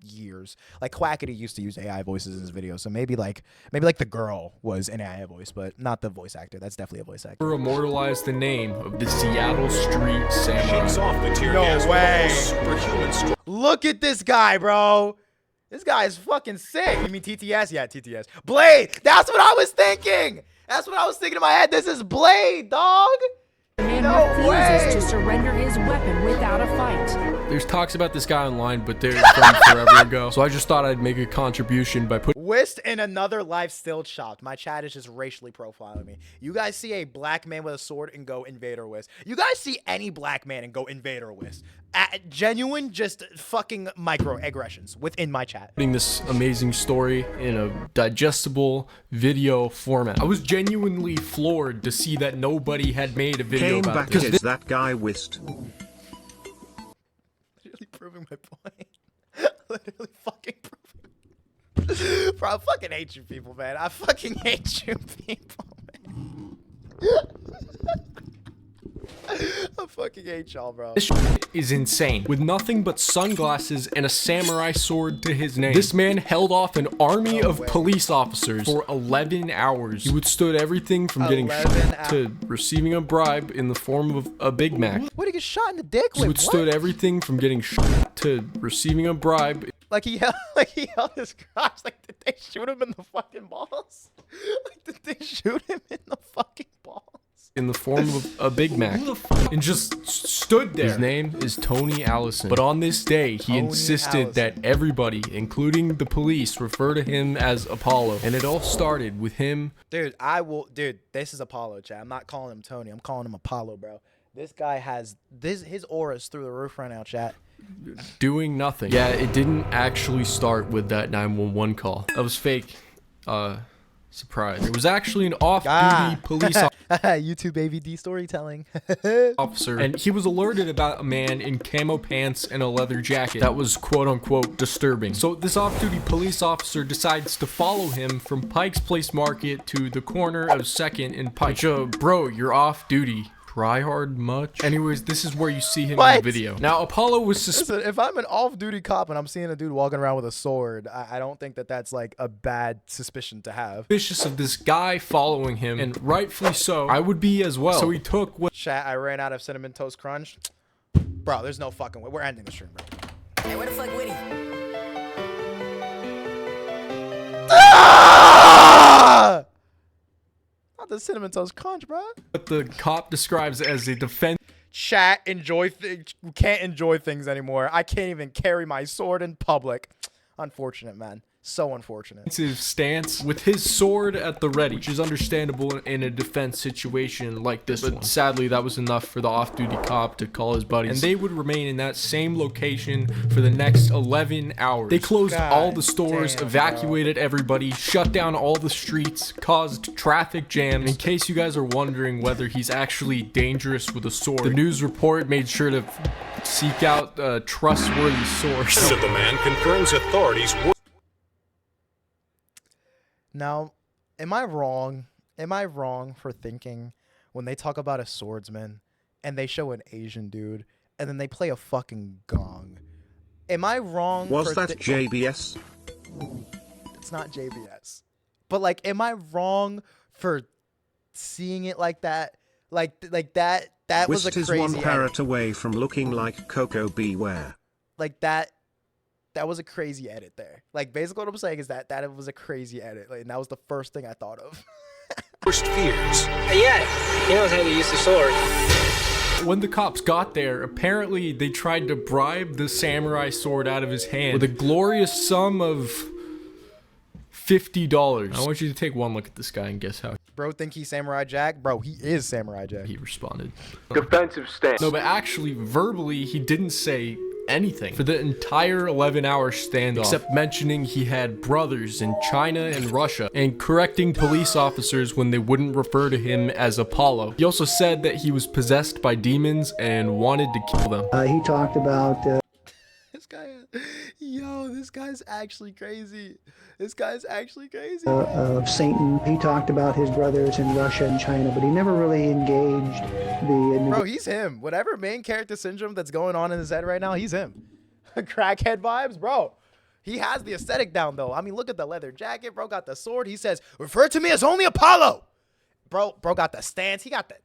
years. Like Quackity used to use AI voices in his videos, so maybe like the girl was an AI voice, but not the voice actor. That's definitely a voice actor. immortalized the name of the Seattle Street Samurai. No way. Look at this guy, bro. This guy is fucking sick. You mean TTS? Yeah, TTS. Blade. That's what I was thinking. That's what I was thinking in my head. This is Blade, dog. Man No refuses way. to surrender his weapon without a fight. There's talks about this guy online, but they're from forever ago. So I just thought I'd make a contribution by putting Whist in another life still chopped. My chat is just racially profiling me. You guys see a black man with a sword and go Invader Whist. You guys see any black man and go Invader Whist. Genuine, just fucking microaggressions within my chat. this amazing story in a digestible video format. I was genuinely floored to see that nobody had made a video Came about back this. is that guy whist. Literally proving my point. Literally fucking proving. Bro, I fucking hate you people, man. I fucking hate you people, man. I fucking hate y'all, bro. This is insane. With nothing but sunglasses and a samurai sword to his name, this man held off an army of police officers for 11 hours. He withstood everything from getting 11 shot to receiving a bribe in the form of a Big Mac. What, he get shot in the dick? He Wait, withstood what? everything from getting shot to receiving a bribe Like he held his crotch. Like, did they shoot him in the fucking balls? Like, did they shoot him in the fucking balls? in the form of a Big Mac and just stood there. His name is Tony Allison. But on this day, he Tony insisted Allison. that everybody, including the police, refer to him as Apollo. And it all started with him. Dude, this is Apollo, chat. I'm not calling him Tony. I'm calling him Apollo, bro. This guy has his aura's through the roof right now, chat. Doing nothing. Yeah, it didn't actually start with that 911 call. That was fake. Surprise. It was actually an off-duty police YouTube AVD storytelling. officer, and he was alerted about a man in camo pants and a leather jacket that was quote-unquote disturbing. So this off-duty police officer decides to follow him from Pike's Place Market to the corner of 2nd and Pike. Which, bro, you're off-duty. try hard much. Anyways, this is where you see him in What? the video. Now, Apollo was Listen, if I'm an off-duty cop and I'm seeing a dude walking around with a sword, I don't think that that's like a bad suspicion to have. suspicious of this guy following him, and rightfully so. I would be as well. So he took what Chat, I ran out of Cinnamon Toast Crunch. Bro, there's no fucking way. We're ending the stream, bro. Hey, where the fuck Woody? Ah! Not the Cinnamon Toast Crunch, bro. the cop describes as a defense Chat, can't enjoy things anymore. I can't even carry my sword in public. Unfortunate, man. So unfortunate. stance with his sword at the ready, which is understandable in a defense situation like this one. Sadly, that was enough for the off-duty cop to call his buddies, and they would remain in that same location for the next 11 hours. They closed all the stores, evacuated everybody, shut down all the streets, caused traffic jams. And in case you guys are wondering whether he's actually dangerous with a sword, the news report made sure to seek out a trustworthy source. The man confirms authorities. Now, am I wrong? Am I wrong for thinking when they talk about a swordsman and they show an Asian dude and then they play a fucking gong? Am I wrong? Was for that JBS? It's not JBS. But like, am I wrong for seeing it like that? Like that was a Whist is crazy one edit. parrot away from looking like Coco Beware. Like that was a crazy edit there. Like basically what I'm saying is that it was a crazy edit. Like, and that was the first thing I thought of. Worst fears. Yeah, he knows how to use the sword. When the cops got there, apparently they tried to bribe the samurai sword out of his hand with a glorious sum of $50. I want you to take one look at this guy and guess how Bro think he's Samurai Jack? Bro, he is Samurai Jack. he responded. Defensive stance. No, but actually, verbally, he didn't say anything for the entire 11-hour standoff, except mentioning he had brothers in China and Russia, and correcting police officers when they wouldn't refer to him as Apollo. He also said that he was possessed by demons and wanted to kill them. He talked about This guy, yo, this guy's actually crazy. This guy's actually crazy. Satan. He talked about his brothers in Russia and China, but he never really engaged the... Bro, he's him. Whatever main character syndrome that's going on in his head right now, he's him. Crackhead vibes, bro. He has the aesthetic down, though. I mean, look at the leather jacket. Bro got the sword. He says, refer to me as only Apollo. Bro got the stance. He got the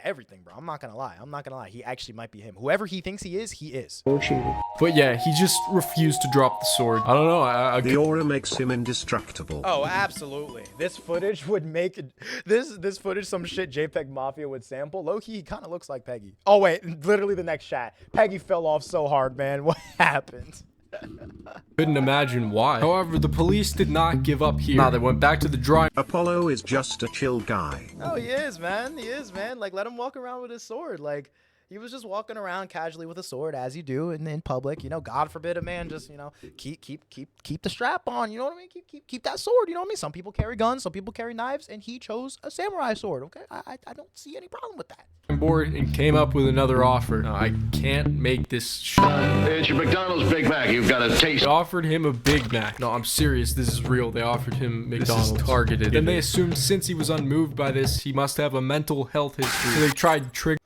everything, bro. I'm not gonna lie. He actually might be him. Whoever he thinks he is, he is. But yeah, he just refused to drop the sword. I don't know. The aura makes him indestructible. Oh, absolutely. This footage would make this footage some shit JPEG Mafia would sample. Low-key, he kind of looks like Peggy. Oh, wait. Literally the next shot. Peggy fell off so hard, man. What happened? Couldn't imagine why. However, the police did not give up here. Nah, they went back to the drawing. Apollo is just a chill guy. Oh, he is, man. He is, man. Like, let him walk around with his sword. Like, he was just walking around casually with a sword, as you do in public. You know, God forbid a man just, you know, keep the strap on. You know what I mean? Keep that sword. You know what I mean? Some people carry guns, some people carry knives, and he chose a samurai sword. Okay, I don't see any problem with that. Board and came up with another offer. Now, I can't make this It's your McDonald's Big Mac. You've got a taste. They offered him a Big Mac. No, I'm serious. This is real. They offered him McDonald's. This is targeted. Then they assumed since he was unmoved by this, he must have a mental health history. So they tried to trigger.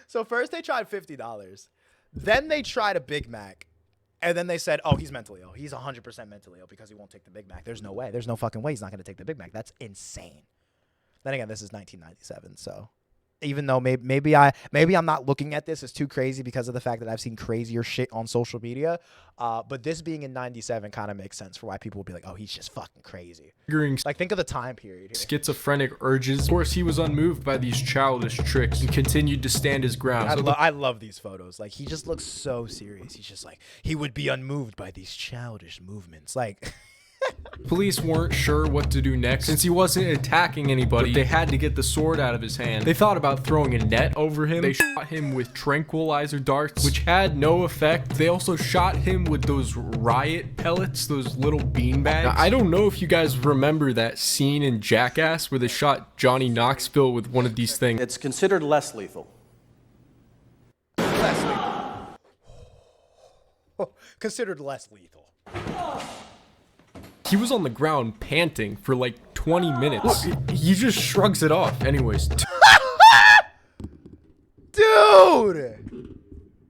So first they tried $50. Then they tried a Big Mac. And then they said, oh, he's mentally ill. He's 100% mentally ill because he won't take the Big Mac. There's no way. There's no fucking way he's not going to take the Big Mac. That's insane. Then again, this is 1997, so even though maybe I'm not looking at this as too crazy because of the fact that I've seen crazier shit on social media, but this being in 97 kind of makes sense for why people would be like, oh, he's just fucking crazy. Like, think of the time period here. Schizophrenic urges. Of course, he was unmoved by these childish tricks and continued to stand his ground. I love these photos. Like, he just looks so serious. He's just like, he would be unmoved by these childish movements. Like... Police weren't sure what to do next since he wasn't attacking anybody, but they had to get the sword out of his hand. They thought about throwing a net over him. They shot him with tranquilizer darts, which had no effect. They also shot him with those riot pellets, those little beanbags. Now, I don't know if you guys remember that scene in Jackass where they shot Johnny Knoxville with one of these things. It's considered less lethal. Considered less lethal. He was on the ground panting for like 20 minutes. He just shrugs it off. Anyways. Dude!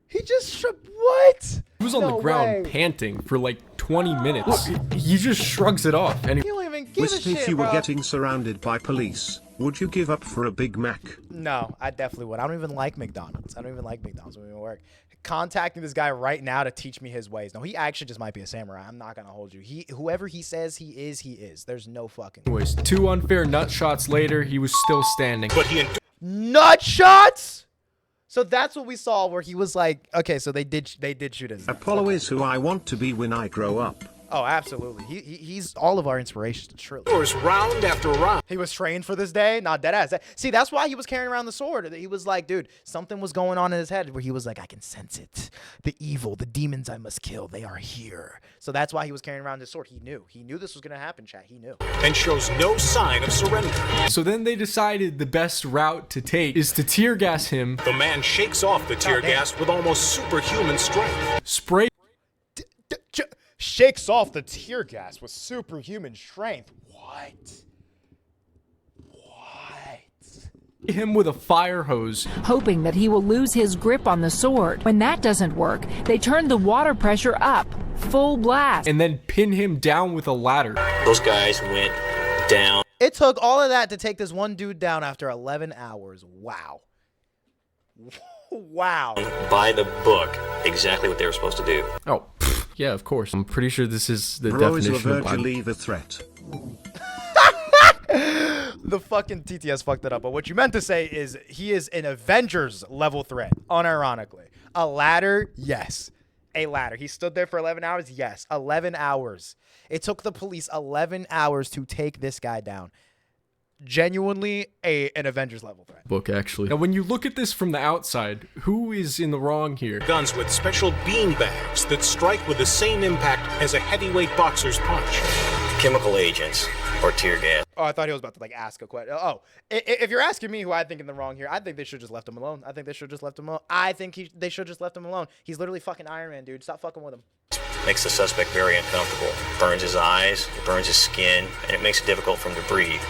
He just what? He was on the ground panting for like 20 minutes. He just shrugs it off. He don't even give a Wisp, shit, if you were bro. getting surrounded by police, would you give up for a Big Mac? No, I definitely would. I don't even like McDonald's. I don't even like McDonald's. It won't even work. Contacting this guy right now to teach me his ways. No, he actually just might be a samurai. I'm not gonna hold you. Whoever he says he is, he is. There's no fucking. Anyways, 2 unfair nut shots later, he was still standing. But he nut shots. So that's what we saw, where he was like, okay, so they did shoot him. Apollo is who I want to be when I grow up. Oh, absolutely. He's all of our inspirations, truly. round after round. He was trained for this day, not dead ass. See, that's why he was carrying around the sword. He was like, dude, something was going on in his head where he was like, I can sense it. The evil, the demons I must kill, they are here. So that's why he was carrying around his sword. He knew this was gonna happen, chat. He knew. And shows no sign of surrender. So then they decided the best route to take is to tear gas him. The man shakes off the tear gas with almost superhuman strength. Spray shakes off the tear gas with superhuman strength. What? him with a fire hose, hoping that he will lose his grip on the sword. When that doesn't work, they turn the water pressure up, full blast, and then pin him down with a ladder. Those guys went down. It took all of that to take this one dude down after 11 hours. Wow. Wow. By the book, exactly what they were supposed to do. Oh, yeah, of course. I'm pretty sure this is the Bro is definition of virtually the threat. The fucking TTS fucked it up. But what you meant to say is he is an Avengers level threat, unironically. A ladder, yes. A ladder. He stood there for 11 hours, yes. 11 hours. It took the police 11 hours to take this guy down. Genuinely an Avengers level threat. Book, actually. Now, when you look at this from the outside, who is in the wrong here? Guns with special bean bags that strike with the same impact as a heavyweight boxer's punch. Chemical agents or tear gas. Oh, I thought he was about to like ask a question. Oh, if you're asking me who I think in the wrong here, I think they should just left him alone. I think they should just left him alone. I think they should just left him alone. He's literally fucking Iron Man, dude. Stop fucking with him. Makes the suspect very uncomfortable. Burns his eyes, it burns his skin, and it makes it difficult for him to breathe.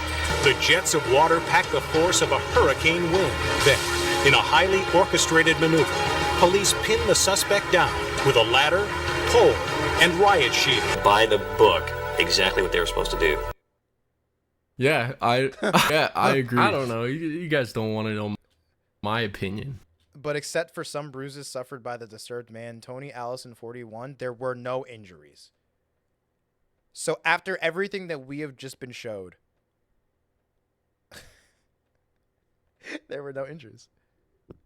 The jets of water pack the force of a hurricane wind. Then, in a highly orchestrated maneuver, police pin the suspect down with a ladder, pole, and riot shield. By the book, exactly what they were supposed to do. Yeah, I agree. I don't know. You guys don't want to know my opinion. But except for some bruises suffered by the disturbed man, Tony Allison 41, there were no injuries. So after everything that we have just been showed, there were no injuries.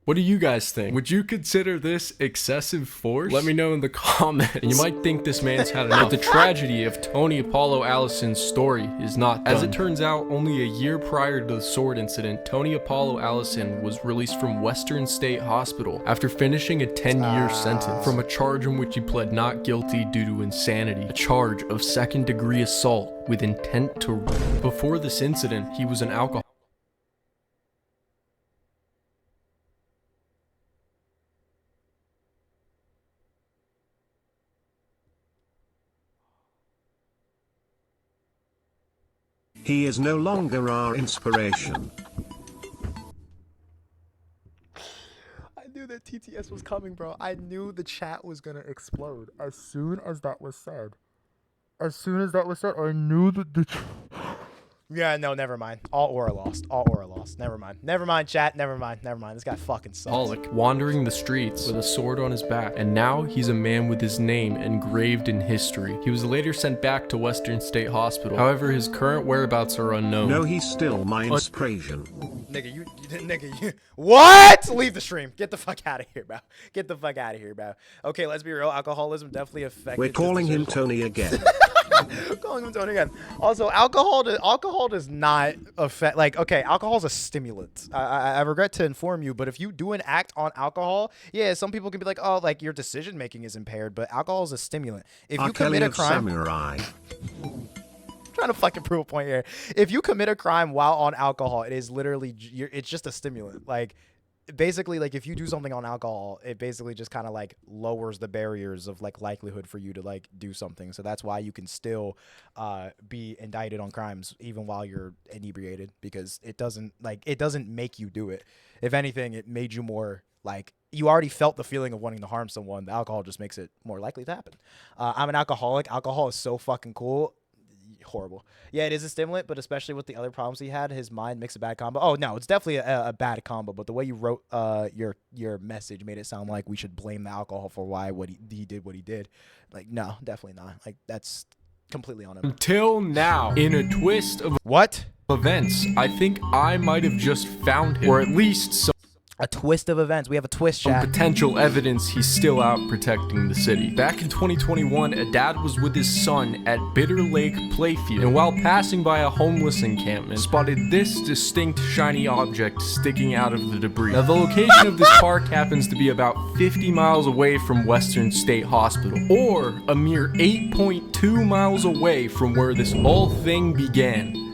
What do you guys think? Would you consider this excessive force? Let me know in the comments. And you might think this man's had enough. But the tragedy of Tony Apollo Allison's story is not done. As it turns out, only a year prior to the sword incident, Tony Apollo Allison was released from Western State Hospital after finishing a 10-year sentence from a charge in which he pled not guilty due to insanity, a charge of second-degree assault with intent to rape. Before this incident, he was an alcoholic. He is no longer our inspiration. I knew that TTS was coming, bro. I knew the chat was gonna explode as soon as that was said. I knew that the Yeah, no, never mind. All aura lost. Never mind. Never mind, chat. Never mind. This guy fucking sucks. Alec, wandering the streets with a sword on his back, and now he's a man with his name engraved in history. He was later sent back to Western State Hospital. However, his current whereabouts are unknown. No, he's still my inspiration. Nigga, you what? Leave the stream. Get the fuck out of here, bro. Get the fuck out of here, bro. Okay, let's be real. Alcoholism definitely affected. We're calling him Tony again. Calling him Tony again. Also, alcohol does not affect, like, okay, alcohol's a stimulant. I regret to inform you, but if you do an act on alcohol, yeah, some people can be like, oh, like your decision making is impaired, but alcohol is a stimulant. If you commit a crime, Samurai. trying to fucking prove a point here. If you commit a crime while on alcohol, it is literally, it's just a stimulant. Like, basically, like, if you do something on alcohol, it basically just kind of like lowers the barriers of like likelihood for you to like do something. So that's why you can still be indicted on crimes even while you're inebriated, because it doesn't make you do it. If anything, it made you more like, you already felt the feeling of wanting to harm someone. The alcohol just makes it more likely to happen. I'm an alcoholic. Alcohol is so fucking cool. Horrible. Yeah, it is a stimulant, but especially with the other problems he had, his mind makes a bad combo. Oh no, it's definitely a bad combo. But the way you wrote your message made it sound like we should blame the alcohol for why he did what he did. Like, no, definitely not. Like, that's completely on him. Until now, in a twist of what events, I think I might have just found him, or at least some a twist of events. We have a twist, chat. Potential evidence he's still out protecting the city. Back in 2021, a dad was with his son at Bitter Lake Playfield, and while passing by a homeless encampment, spotted this distinct shiny object sticking out of the debris. Now, the location of this park happens to be about 50 miles away from Western State Hospital, or a mere 8.2 miles away from where this whole thing began.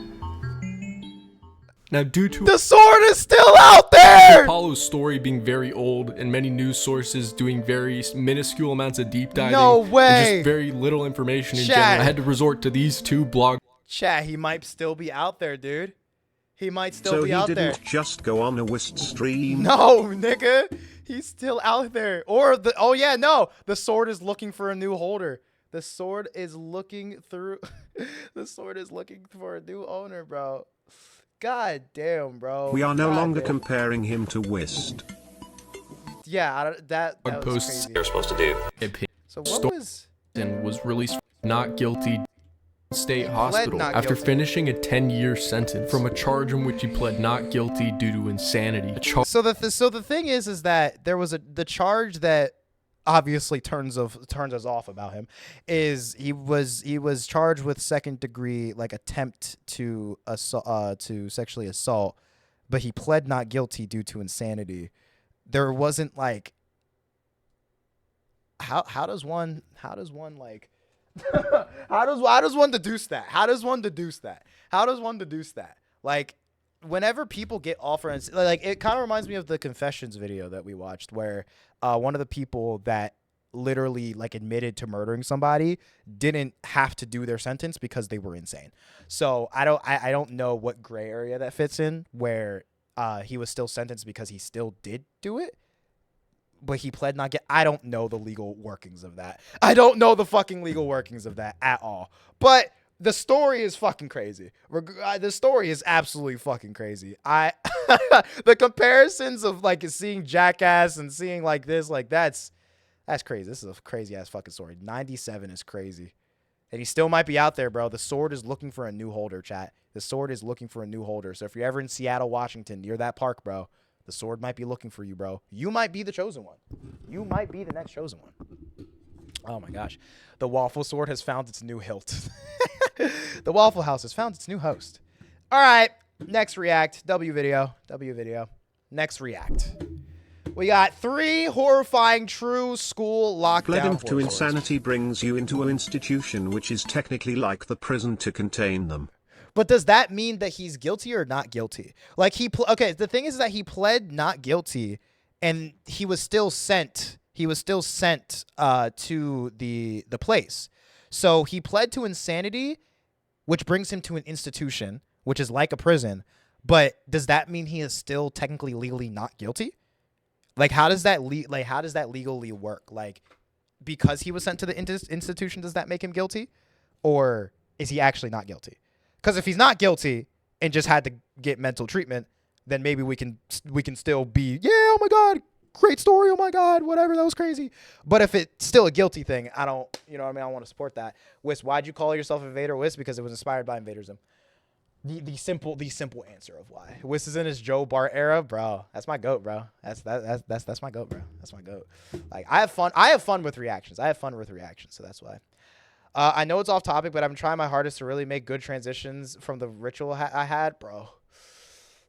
Now, due to the sword is still out there, Apollo's story being very old and many news sources doing very minuscule amounts of deep diving, no way, and just very little information in general, I had to resort to these two blog. Chat, he might still be out there, dude. He might still be out there. So he didn't just go on a whist stream? No, nigga. He's still out there. Or oh yeah, no. The sword is looking for a new holder. The sword is looking through. The sword is looking for a new owner, bro. God damn, bro. We are no longer comparing him to whist. Yeah, that was crazy. They're supposed to do. So what was released not guilty state hospital after finishing a 10-year sentence from a charge in which he pled not guilty due to insanity. So the thing is that there was the charge that obviously turns us off about him is he was charged with second degree like attempt to sexually assault, but he pled not guilty due to insanity. There wasn't like how does one like how does one deduce that? How does one deduce that? Like, whenever people get offered, like, it kind of reminds me of the confessions video that we watched, where one of the people that literally like admitted to murdering somebody didn't have to do their sentence because they were insane. So I don't know what gray area that fits in, where he was still sentenced because he still did do it, but he pled not guilty. I don't know the legal workings of that. I don't know the fucking legal workings of that at all. But the story is fucking crazy. The story is absolutely fucking crazy. The comparisons of like seeing Jackass and seeing like this, like that's crazy. This is a crazy ass fucking story. 97 is crazy. And he still might be out there, bro. The sword is looking for a new holder, chat. The sword is looking for a new holder. So if you're ever in Seattle, Washington, near that park, bro, the sword might be looking for you, bro. You might be the chosen one. You might be the next chosen one. Oh my gosh. The Waffle Sword has found its new hilt. The Waffle House has found its new host. All right. Next react. W video. Next react. We got 3 horrifying true school lockdown. Pled him to insanity brings you into an institution which is technically like the prison to contain them. But does that mean that he's guilty or not guilty? Like okay, the thing is that he pled not guilty, and he was still sent. He was still sent to the place. So he pled to insanity, which brings him to an institution, which is like a prison. But does that mean he is still technically legally not guilty? Like, how does that legally work? Like, because he was sent to the institution, does that make him guilty, or is he actually not guilty? Because if he's not guilty and just had to get mental treatment, then maybe we can still be, yeah, oh my God, great story, oh my God, whatever, that was crazy. But if it's still a guilty thing, I don't, you know what I mean? I want to support that. Whis, why'd you call yourself Invader Whis? Because it was inspired by Invaderism. The simple answer of why. Whis is in his Joe Bart era, bro. That's my goat, bro. That's my goat, bro. That's my goat. Like, I have fun with reactions. So that's why. I know it's off topic, but I'm trying my hardest to really make good transitions from the ritual I had, bro.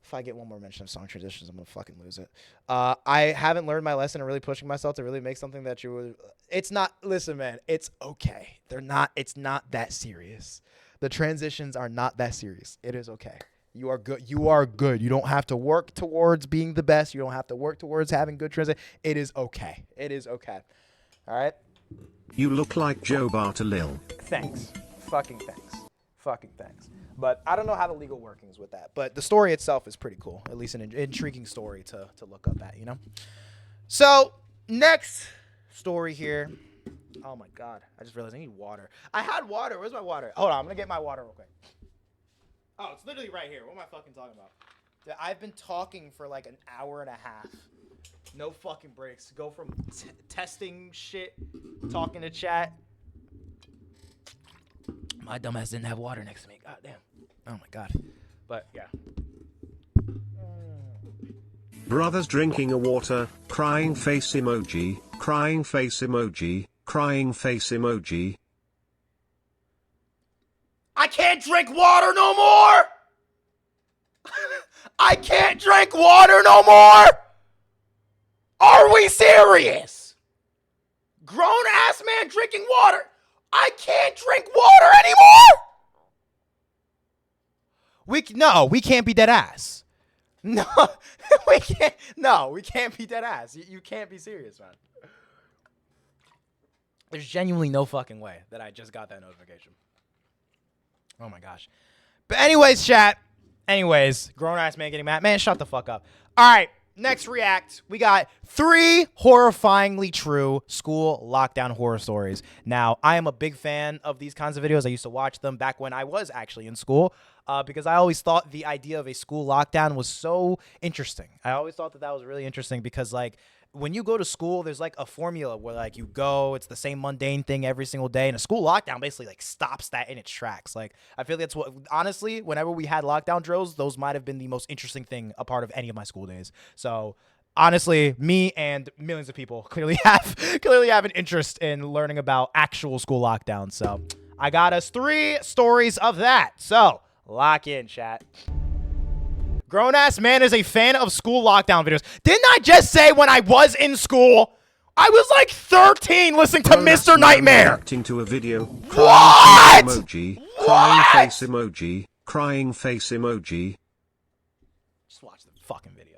If I get one more mention of song transitions, I'm gonna fucking lose it. I haven't learned my lesson and really pushing myself to really make something that you would. It's not. Listen, man. It's okay. They're not. It's not that serious. The transitions are not that serious. It is okay. You are good. You are good. You don't have to work towards being the best. You don't have to work towards having good translation. It is okay. It is okay. All right? You look like Joe Bartolil. Thanks. Fucking thanks. Fucking thanks. But I don't know how the legal workings with that. But the story itself is pretty cool. At least an intriguing story to look up at, you know? So, next story here. Oh, my God. I just realized I need water. I had water. Where's my water? Hold on. I'm going to get my water real quick. Oh, it's literally right here. What am I fucking talking about? I've been talking for like an hour and a half. No fucking breaks. Go from testing shit, talking to chat. My dumbass didn't have water next to me. God damn. Oh my God. But yeah. Brothers drinking a water, crying face emoji, crying face emoji, crying face emoji. I can't drink water no more! I can't drink water no more! Are we serious? Grown ass man drinking water. I can't drink water anymore! We can't be dead ass. No, we can't. No, we can't be dead ass. You can't be serious, man. There's genuinely no fucking way that I just got that notification. Oh my gosh. But anyways, chat. Anyways, grown ass man getting mad. Man, shut the fuck up. All right. Next react. We got 3 horrifyingly true school lockdown horror stories. Now, I am a big fan of these kinds of videos. I used to watch them back when I was actually in school because I always thought the idea of a school lockdown was so interesting. I always thought that was really interesting because, like, when you go to school, there's like a formula where like you go, it's the same mundane thing every single day, and a school lockdown basically like stops that in its tracks. Like, I feel like that's what, honestly, whenever we had lockdown drills, those might have been the most interesting thing a part of any of my school days. So honestly, me and millions of people clearly have an interest in learning about actual school lockdowns. So I got us 3 stories of that. So lock in, chat. Grown-ass man is a fan of school lockdown videos. Didn't I just say when I was in school? I was like 13 listening to Mr. Nightmare. Reacting to a video. Crying face emoji. Crying face emoji. Crying face emoji. Just watch the fucking video.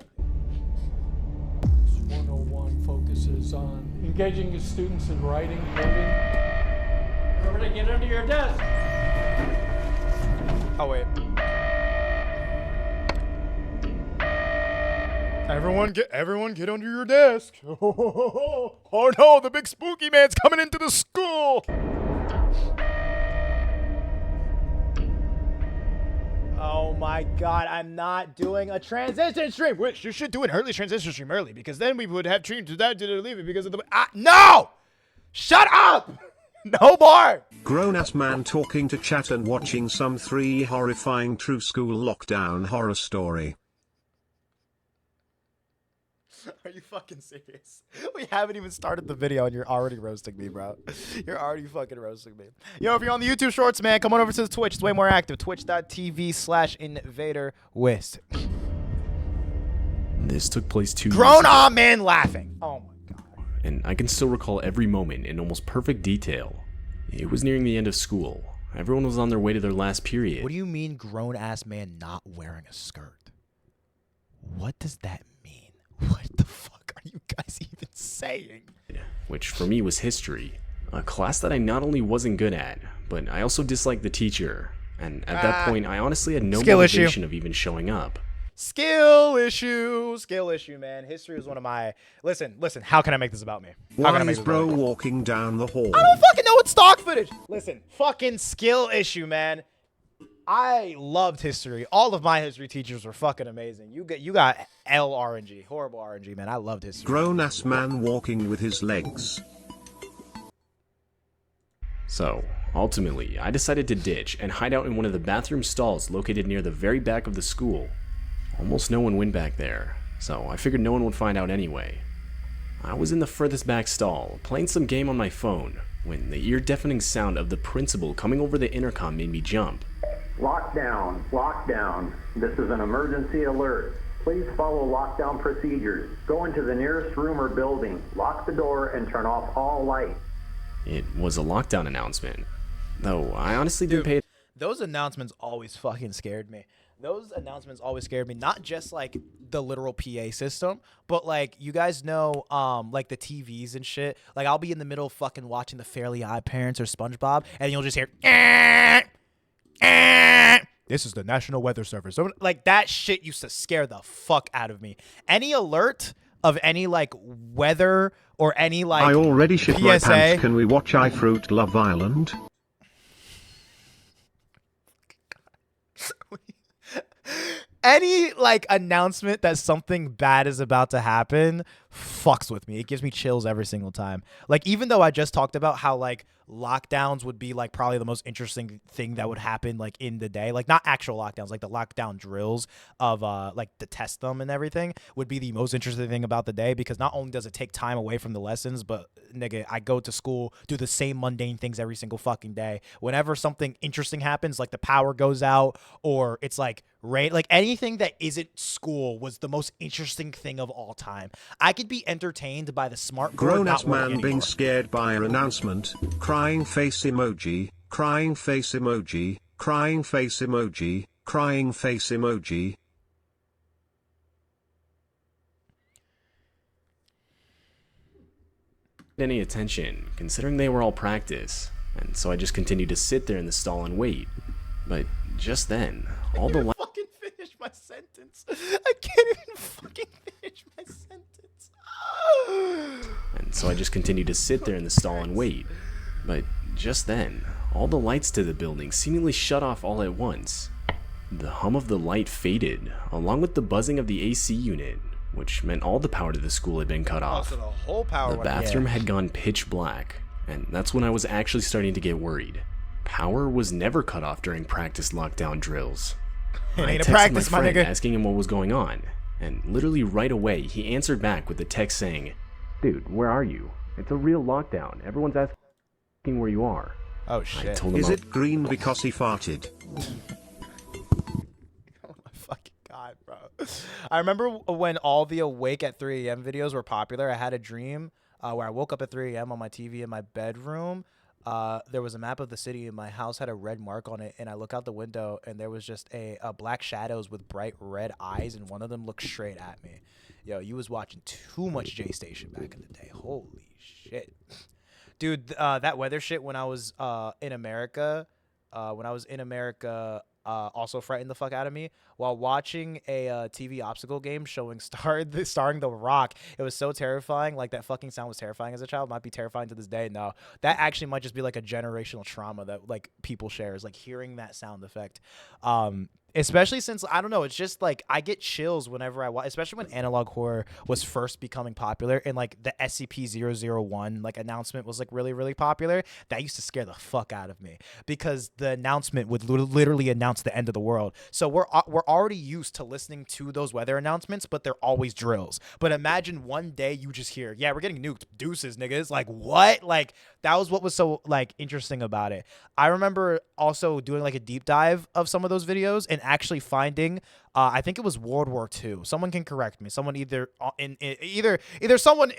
101 focuses on engaging the students in writing, learning. Remember to get under your desk. Oh, wait. Everyone get under your desk. Oh no, the big spooky man's coming into the school. Oh my God, I'm not doing a transition stream. Which you should do an early transition stream early because then we would have streamed that to leave it because of the no! Shut up! No more! Grown-ass man talking to chat and watching some 3 horrifying true school lockdown horror story. Are you fucking serious? We haven't even started the video and you're already roasting me, bro. You're already fucking roasting me. Yo, if you're on the YouTube Shorts, man, come on over to the Twitch. It's way more active. Twitch.tv/InvaderWist. This took place 2 Grown-on man laughing. Oh my God. And I can still recall every moment in almost perfect detail. It was nearing the end of school. Everyone was on their way to their last period. What do you mean grown-ass man not wearing a skirt? What does that mean? What the fuck are you guys even saying? Which for me was history. A class that I not only wasn't good at, but I also disliked the teacher. And at that point, I honestly had no motivation of even showing up. Skill issue, man. History was one of my... Listen, how can I make this about me? How can I make this bro walking down the hall? I don't fucking know it's stock footage. Listen, fucking skill issue, man. I loved history. All of my history teachers were fucking amazing. You got LRNG, horrible RNG, man. I loved history. Grown-ass man walking with his legs. So, ultimately, I decided to ditch and hide out in one of the bathroom stalls located near the very back of the school. Almost no one went back there, so I figured no one would find out anyway. I was in the furthest back stall, playing some game on my phone, when the ear-deafening sound of the principal coming over the intercom made me jump. Lockdown, lockdown. This is an emergency alert. Please follow lockdown procedures. Go into the nearest room or building, lock the door, and turn off all lights. It was a lockdown announcement, though I honestly didn't pay Those announcements always fucking scared me. Those announcements always scared me. Not just like the literal PA system, but like you guys know, like the TVs and shit. Like I'll be in the middle of fucking watching the Fairly Odd Parents or SpongeBob, and you'll just hear, this is the National Weather Service. So, like that shit used to scare the fuck out of me. Any alert of any like weather or any like I already shit PSA. my pants. Can we watch iFruit Love Island? Any like announcement that something bad is about to happen fucks with me. It gives me chills every single time. Like even though I just talked about how like lockdowns would be like probably the most interesting thing that would happen like in the day, like not actual lockdowns, like the lockdown drills of like to test them and everything would be the most interesting thing about the day, because not only does it take time away from the lessons, but nigga, I go to school, do the same mundane things every single fucking day. Whenever something interesting happens, like the power goes out or it's like rain, like anything that isn't school was the most interesting thing of all time. I could be entertained by the smart Grown-ass man being scared by an announcement, crying face emoji, crying face emoji, crying face emoji, crying face emoji. Any attention, considering they were all practice, and so I just continued to sit there in the stall and wait. But just then, all the fucking finish my sentence. I can't even fucking finish my sentence. And so I just continued to sit there in the stall and wait. But just then, all the lights to the building seemingly shut off all at once. The hum of the light faded, along with the buzzing of the AC unit, which meant all the power to the school had been cut off. So the whole power The went bathroom had gone pitch black, and that's when I was actually starting to get worried. Power was never cut off during practice lockdown drills. It I ain't a texted practice, my my friend nigga. asking him what was going on, and literally right away he answered back with a text saying, "Dude, where are you? It's a real lockdown. Everyone's asking where you are." Oh I shit. told him Is it green because he farted? Oh my fucking god, bro. I remember when all the Awake at 3 a.m. videos were popular. I had a dream where I woke up at 3 a.m. on my TV in my bedroom. There was a map of the city and my house had a red mark on it, and I look out the window and there was just a black shadows with bright red eyes, and one of them looked straight at me. Yo, you was watching too much J Station back in the day. Holy shit. Dude, that weather shit when I was in America, also frightened the fuck out of me while watching a TV obstacle game showing starring The Rock. It was so terrifying. Like that fucking sound was terrifying as a child. Might be terrifying to this day. No, that actually might just be like a generational trauma that like people share, is like hearing that sound effect. Especially since, I don't know, it's just like I get chills whenever I watch, especially when analog horror was first becoming popular and like the SCP-001 like announcement was like really, really popular. That used to scare the fuck out of me because the announcement would literally announce the end of the world. So we're already used to listening to those weather announcements, but they're always drills. But imagine one day you just hear, yeah, we're getting nuked, deuces, niggas. Like what? Like that was what was so like interesting about it. I remember also doing like a deep dive of some of those videos and actually finding I think it was World War II. Someone can correct me. Someone either someone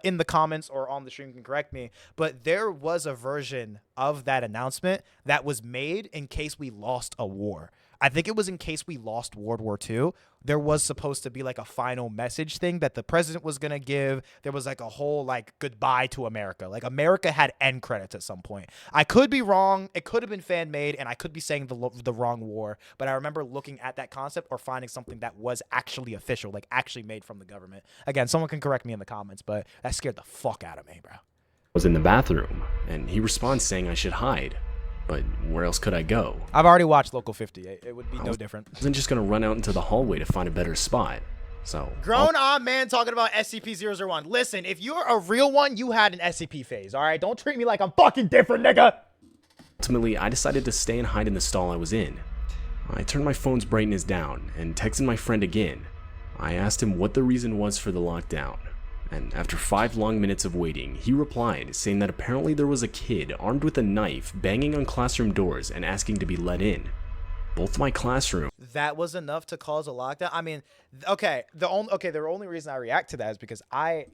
in the comments or on the stream can correct me. But there was a version of that announcement that was made in case we lost a war. I think it was in case we lost World War II. There was supposed to be like a final message thing that the president was going to give. There was like a whole like goodbye to America. Like America had end credits at some point. I could be wrong. It could have been fan made and I could be saying the wrong war. But I remember looking at that concept or finding something that was actually official, like actually made from the government. Again, someone can correct me in the comments, but that scared the fuck out of me, bro. I was in the bathroom, and he responds saying I should hide. But where else could I go? I've already watched Local 58. It would be no different. I wasn't just going to run out into the hallway to find a better spot. So grown-on man talking about SCP-001. Listen, if you're a real one, you had an SCP phase, all right? Don't treat me like I'm fucking different, nigga. Ultimately, I decided to stay and hide in the stall I was in. I turned my phone's brightness down and texted my friend again. I asked him what the reason was for the lockdown. And after 5 long minutes of waiting, he replied, saying that apparently there was a kid armed with a knife banging on classroom doors and asking to be let in. both my classrooms. That was enough to cause a lockdown. I mean, okay, the only reason I react to that is because my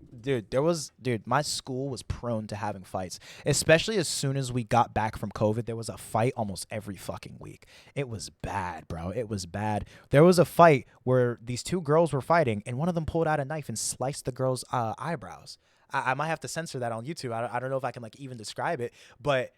school was prone to having fights, especially as soon as we got back from COVID. There was a fight almost every fucking week. It was bad, bro. It was bad. There was a fight where these two girls were fighting, and one of them pulled out a knife and sliced the girl's eyebrows. I might have to censor that on YouTube. I don't know if I can like even describe it, but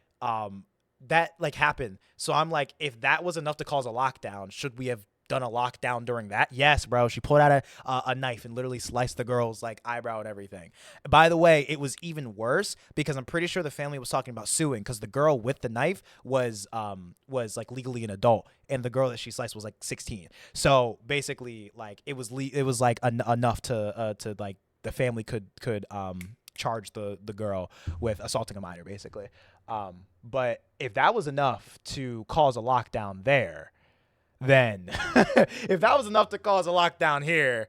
that like happened. So I'm like, if that was enough to cause a lockdown, should we have done a lockdown during that? Yes, bro. She pulled out a knife and literally sliced the girl's like eyebrow and everything. By the way, it was even worse because I'm pretty sure the family was talking about suing because the girl with the knife was like legally an adult and the girl that she sliced was like 16. So basically, like it was like enough to like the family could charge the girl with assaulting a minor, basically. But if that was enough to cause a lockdown there, then if that was enough to cause a lockdown here,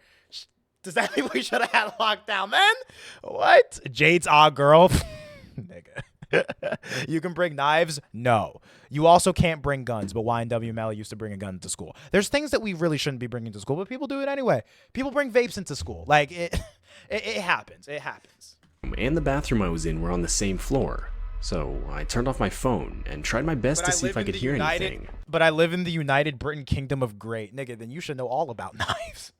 does that mean we should have had a lockdown then? What? Jade's odd girl? Nigga. You can bring knives? No. You also can't bring guns, but YNW Melly used to bring a gun to school. There's things that we really shouldn't be bringing to school, but people do it anyway. People bring vapes into school. Like, it happens. It happens. And the bathroom I was in were on the same floor. So I turned off my phone and tried my best to see if I could hear anything. But I live in the United Britain Kingdom of Great. Nigga, then you should know all about knives.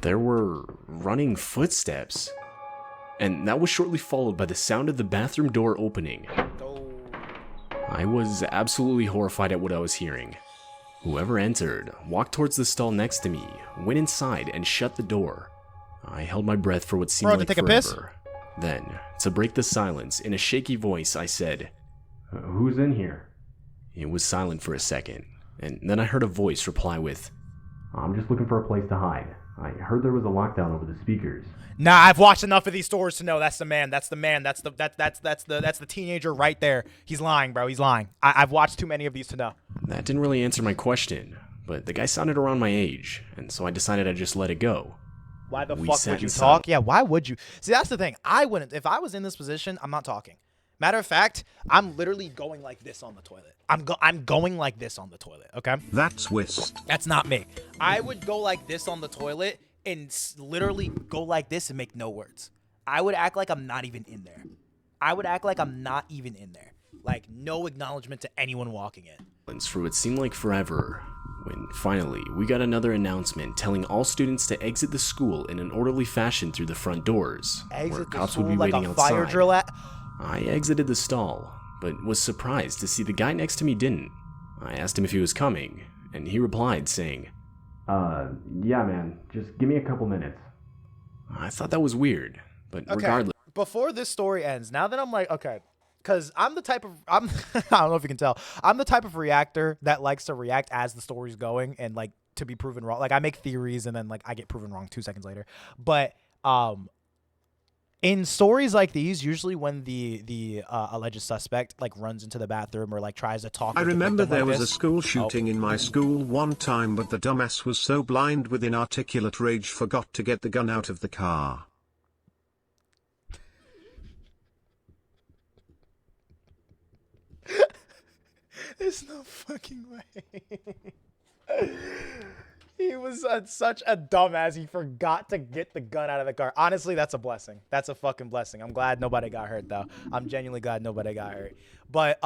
There were running footsteps. And that was shortly followed by the sound of the bathroom door opening. I was absolutely horrified at what I was hearing. Whoever entered walked towards the stall next to me, went inside, and shut the door. I held my breath for what seemed like forever. Then, to break the silence, in a shaky voice, I said, "Who's in here?" It was silent for a second, and then I heard a voice reply with, "I'm just looking for a place to hide. I heard there was a lockdown over the speakers." Nah, I've watched enough of these stories to know that's the man. That's the man. That's the teenager right there. He's lying, bro. He's lying. I've watched too many of these to know. That didn't really answer my question, but the guy sounded around my age, and so I decided I'd just let it go. Why the fuck would you talk? Yeah, why would you? See, that's the thing. I wouldn't. If I was in this position, I'm not talking. Matter of fact, I'm literally going like this on the toilet. I'm going like this on the toilet, okay? That's Whist. That's not me. I would go like this on the toilet and literally go like this and make no words. I would act like I'm not even in there. Like, no acknowledgement to anyone walking in. For what seemed like forever, when finally we got another announcement telling all students to exit the school in an orderly fashion through the front doors, where cops would be waiting outside. Fire drill I exited the stall, but was surprised to see the guy next to me didn't. I asked him if he was coming, and he replied saying, "Yeah, man, just give me a couple minutes." I thought that was weird, but regardless. Before this story ends, now that I'm like, okay, because I'm the type of, I don't know if you can tell, I'm the type of reactor that likes to react as the story's going and like to be proven wrong. Like I make theories and then like I get proven wrong 2 seconds later. But in stories like these, usually when the alleged suspect like runs into the bathroom or like tries to talk. I remember there was a school shooting in my school one time, but the dumbass was so blind with inarticulate rage forgot to get the gun out of the car. There's no fucking way. He was such a dumbass. He forgot to get the gun out of the car. Honestly, that's a blessing. That's a fucking blessing. I'm glad nobody got hurt, though. I'm genuinely glad nobody got hurt. But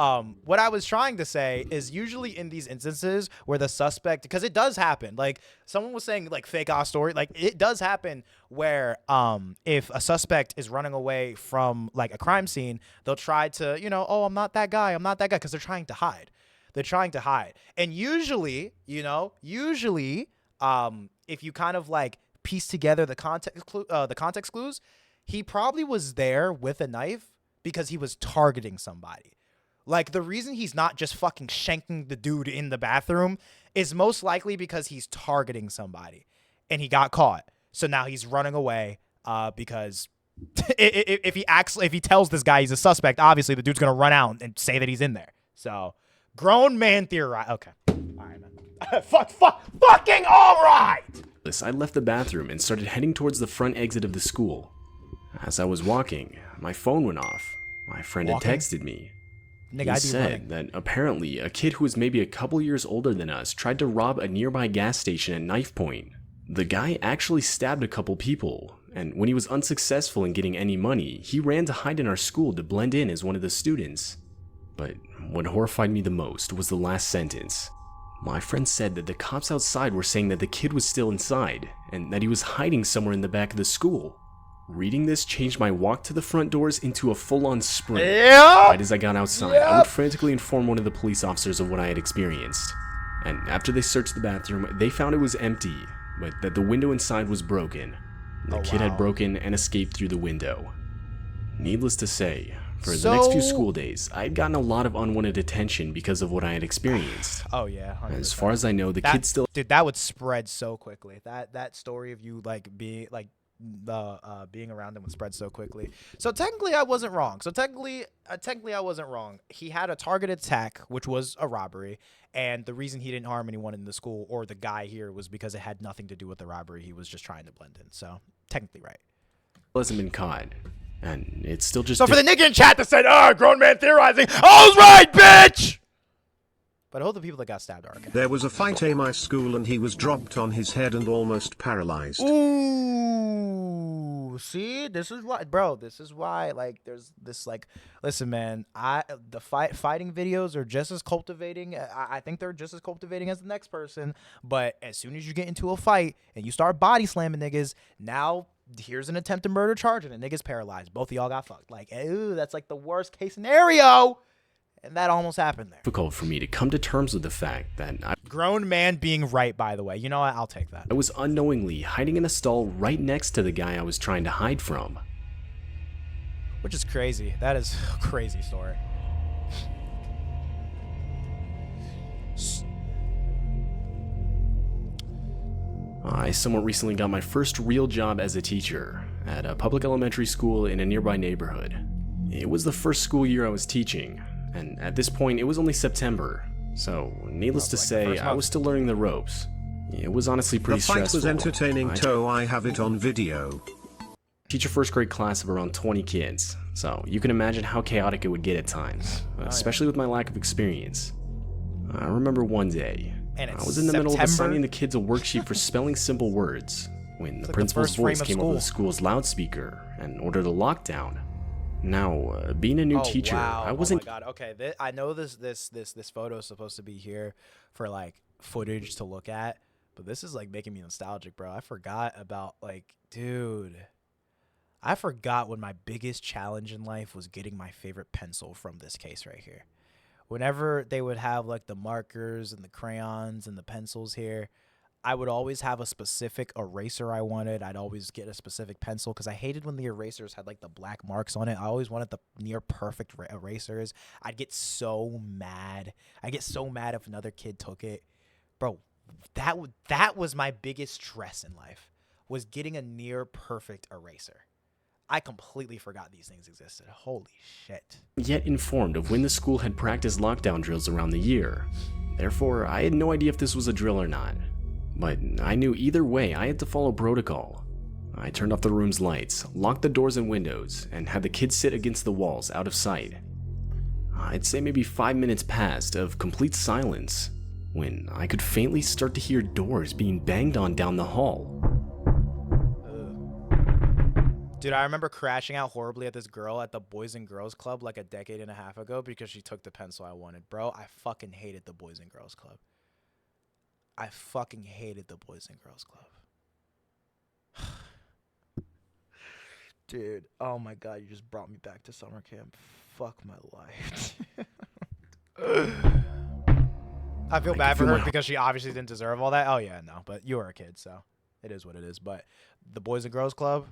what I was trying to say is usually in these instances where the suspect, because it does happen, like someone was saying like fake ass story, like it does happen where if a suspect is running away from like a crime scene, they'll try to, you know, oh, I'm not that guy, because they're trying to hide. And usually, you know, if you kind of like piece together the context clues, he probably was there with a knife because he was targeting somebody. Like the reason he's not just fucking shanking the dude in the bathroom is most likely because he's targeting somebody and he got caught. So now he's running away because if he tells this guy he's a suspect, obviously the dude's gonna run out and say that he's in there. So grown man theorize. Okay, all right, man. Fucking all right. I left the bathroom and started heading towards the front exit of the school. As I was walking, my phone went off. My friend had texted me. Nigga, He I'd be said running. that apparently a kid who was maybe a couple years older than us tried to rob a nearby gas station at knife point. The guy actually stabbed a couple people, and when he was unsuccessful in getting any money, he ran to hide in our school to blend in as one of the students. But what horrified me the most was the last sentence. My friend said that the cops outside were saying that the kid was still inside, and that he was hiding somewhere in the back of the school. Reading this changed my walk to the front doors into a full-on sprint. Right as I got outside, I would frantically inform one of the police officers of what I had experienced. And after they searched the bathroom, they found it was empty, but that the window inside was broken. The kid had broken and escaped through the window. Needless to say, for the next few school days, I had gotten a lot of unwanted attention because of what I had experienced. Oh yeah, 100%. As far as I know, the kid still... Dude, that would spread so quickly. That story of you like being like being around him would spread so quickly. So technically I wasn't wrong. I wasn't wrong. He had a targeted attack, which was a robbery, and the reason he didn't harm anyone in the school or the guy here was because it had nothing to do with the robbery. He was just trying to blend in. So technically right. Hasn't been caught, and it's still just... So for the nigga in chat that said, grown man theorizing, I was right, bitch! But all the people that got stabbed are okay. There was a fight at my school and he was dropped on his head and almost paralyzed. Ooh, see, this is why, bro. This is why, like, there's this, like, listen, man. The fighting videos are just as cultivating. I think they're just as cultivating as the next person. But as soon as you get into a fight and you start body slamming niggas, now here's an attempted murder charge and a nigga's paralyzed. Both of y'all got fucked. Like, ooh, that's like the worst case scenario. And that almost happened there. Difficult for me to come to terms with the fact that grown man being right, by the way. You know what? I'll take that. I was unknowingly hiding in a stall right next to the guy I was trying to hide from. Which is crazy. That is a crazy story. I somewhat recently got my first real job as a teacher at a public elementary school in a nearby neighborhood. It was the first school year I was teaching, and at this point it was only September, so needless to say, I was still learning the ropes. It was honestly pretty stressful. The fight was entertaining, I have it on video. Teach a first grade class of around 20 kids, so you can imagine how chaotic it would get at times, especially with my lack of experience. I remember one day, I was in the middle of assigning the kids a worksheet for spelling simple words, when the principal's voice came over the school's loudspeaker and ordered a lockdown. Now, being a new teacher, I wasn't... Oh my god, okay, I know this photo is supposed to be here for, like, footage to look at, but this is, like, making me nostalgic, bro. I forgot about, like, dude... I forgot when my biggest challenge in life was getting my favorite pencil from this case right here. Whenever they would have, like, the markers and the crayons and the pencils here, I would always have a specific eraser I wanted. I'd always get a specific pencil because I hated when the erasers had, like, the black marks on it. I always wanted the near perfect erasers. I'd get so mad. I'd get so mad if another kid took it. Bro, that was my biggest stress in life, was getting a near perfect eraser. I completely forgot these things existed. Holy shit. Yet informed of when the school had practiced lockdown drills around the year. Therefore, I had no idea if this was a drill or not. But I knew either way I had to follow protocol. I turned off the room's lights, locked the doors and windows, and had the kids sit against the walls out of sight. I'd say maybe 5 minutes passed of complete silence when I could faintly start to hear doors being banged on down the hall. Dude, I remember crashing out horribly at this girl at the Boys and Girls Club like a decade and a half ago because she took the pencil I wanted. Bro, I fucking hated the Boys and Girls Club. I fucking hated the Boys and Girls Club. Dude, oh my god, you just brought me back to summer camp. Fuck my life. I feel bad for her because she obviously didn't deserve all that. Oh yeah, no, but you were a kid, so it is what it is. But the Boys and Girls Club...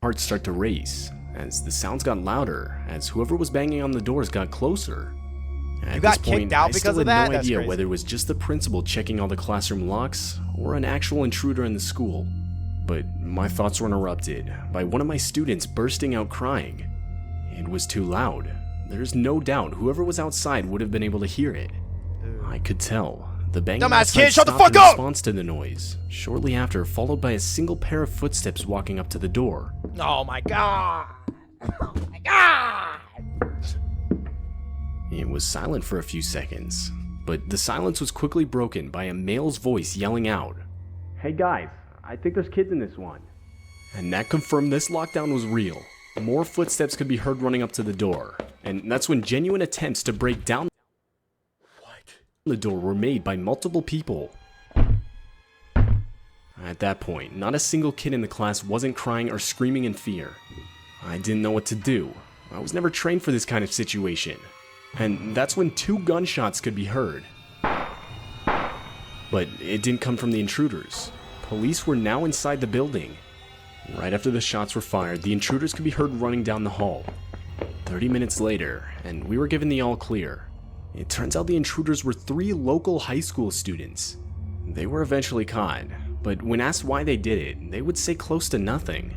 Hearts start to race as the sounds got louder as whoever was banging on the doors got closer. At this point, I still had no idea whether it was just the principal checking all the classroom locks or an actual intruder in the school. But my thoughts were interrupted by one of my students bursting out crying. It was too loud. There's no doubt whoever was outside would have been able to hear it. I could tell. The banging outside stopped in response to the noise, shortly after followed by a single pair of footsteps walking up to the door. Oh my god! Oh my god! It was silent for a few seconds, but the silence was quickly broken by a male's voice yelling out, "Hey guys, I think there's kids in this one." And that confirmed this lockdown was real. More footsteps could be heard running up to the door, and that's when genuine attempts to break down the door were made by multiple people. At that point, not a single kid in the class wasn't crying or screaming in fear. I didn't know what to do. I was never trained for this kind of situation. And that's when 2 gunshots could be heard. But it didn't come from the intruders. Police were now inside the building. Right after the shots were fired, the intruders could be heard running down the hall. 30 minutes later, and we were given the all clear. It turns out the intruders were 3 local high school students. They were eventually caught, but when asked why they did it, they would say close to nothing.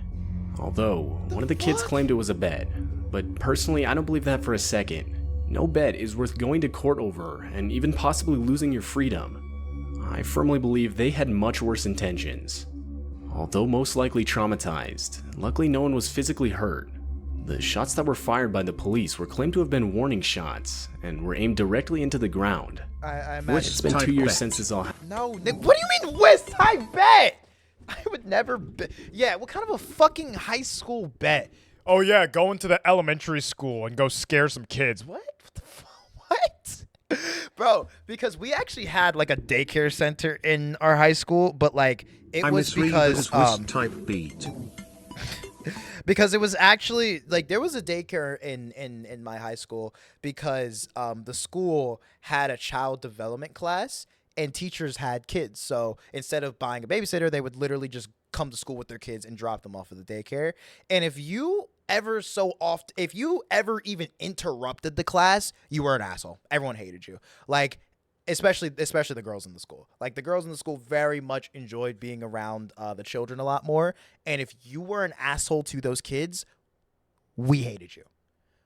Although, one of the kids claimed it was a bet, but personally I don't believe that for a second. No bet is worth going to court over, and even possibly losing your freedom. I firmly believe they had much worse intentions. Although most likely traumatized, luckily no one was physically hurt. The shots that were fired by the police were claimed to have been warning shots, and were aimed directly into the ground. I imagine. It's been 2 years since this all happened. No, Nick, what do you mean West? I bet. I would never bet. Yeah, what kind of a fucking high school bet? Oh yeah, go into the elementary school and go scare some kids. What? What the fuck? What? Bro, because we actually had like a daycare center in our high school, but like it was because type beat. because it was actually like there was a daycare in my high school because the school had a child development class and teachers had kids. So instead of buying a babysitter, they would literally just come to school with their kids and drop them off at the daycare. And if you ever even interrupted the class, you were an asshole. Everyone hated you. Like, especially the girls in the school. Like, the girls in the school very much enjoyed being around the children a lot more. And if you were an asshole to those kids, we hated you.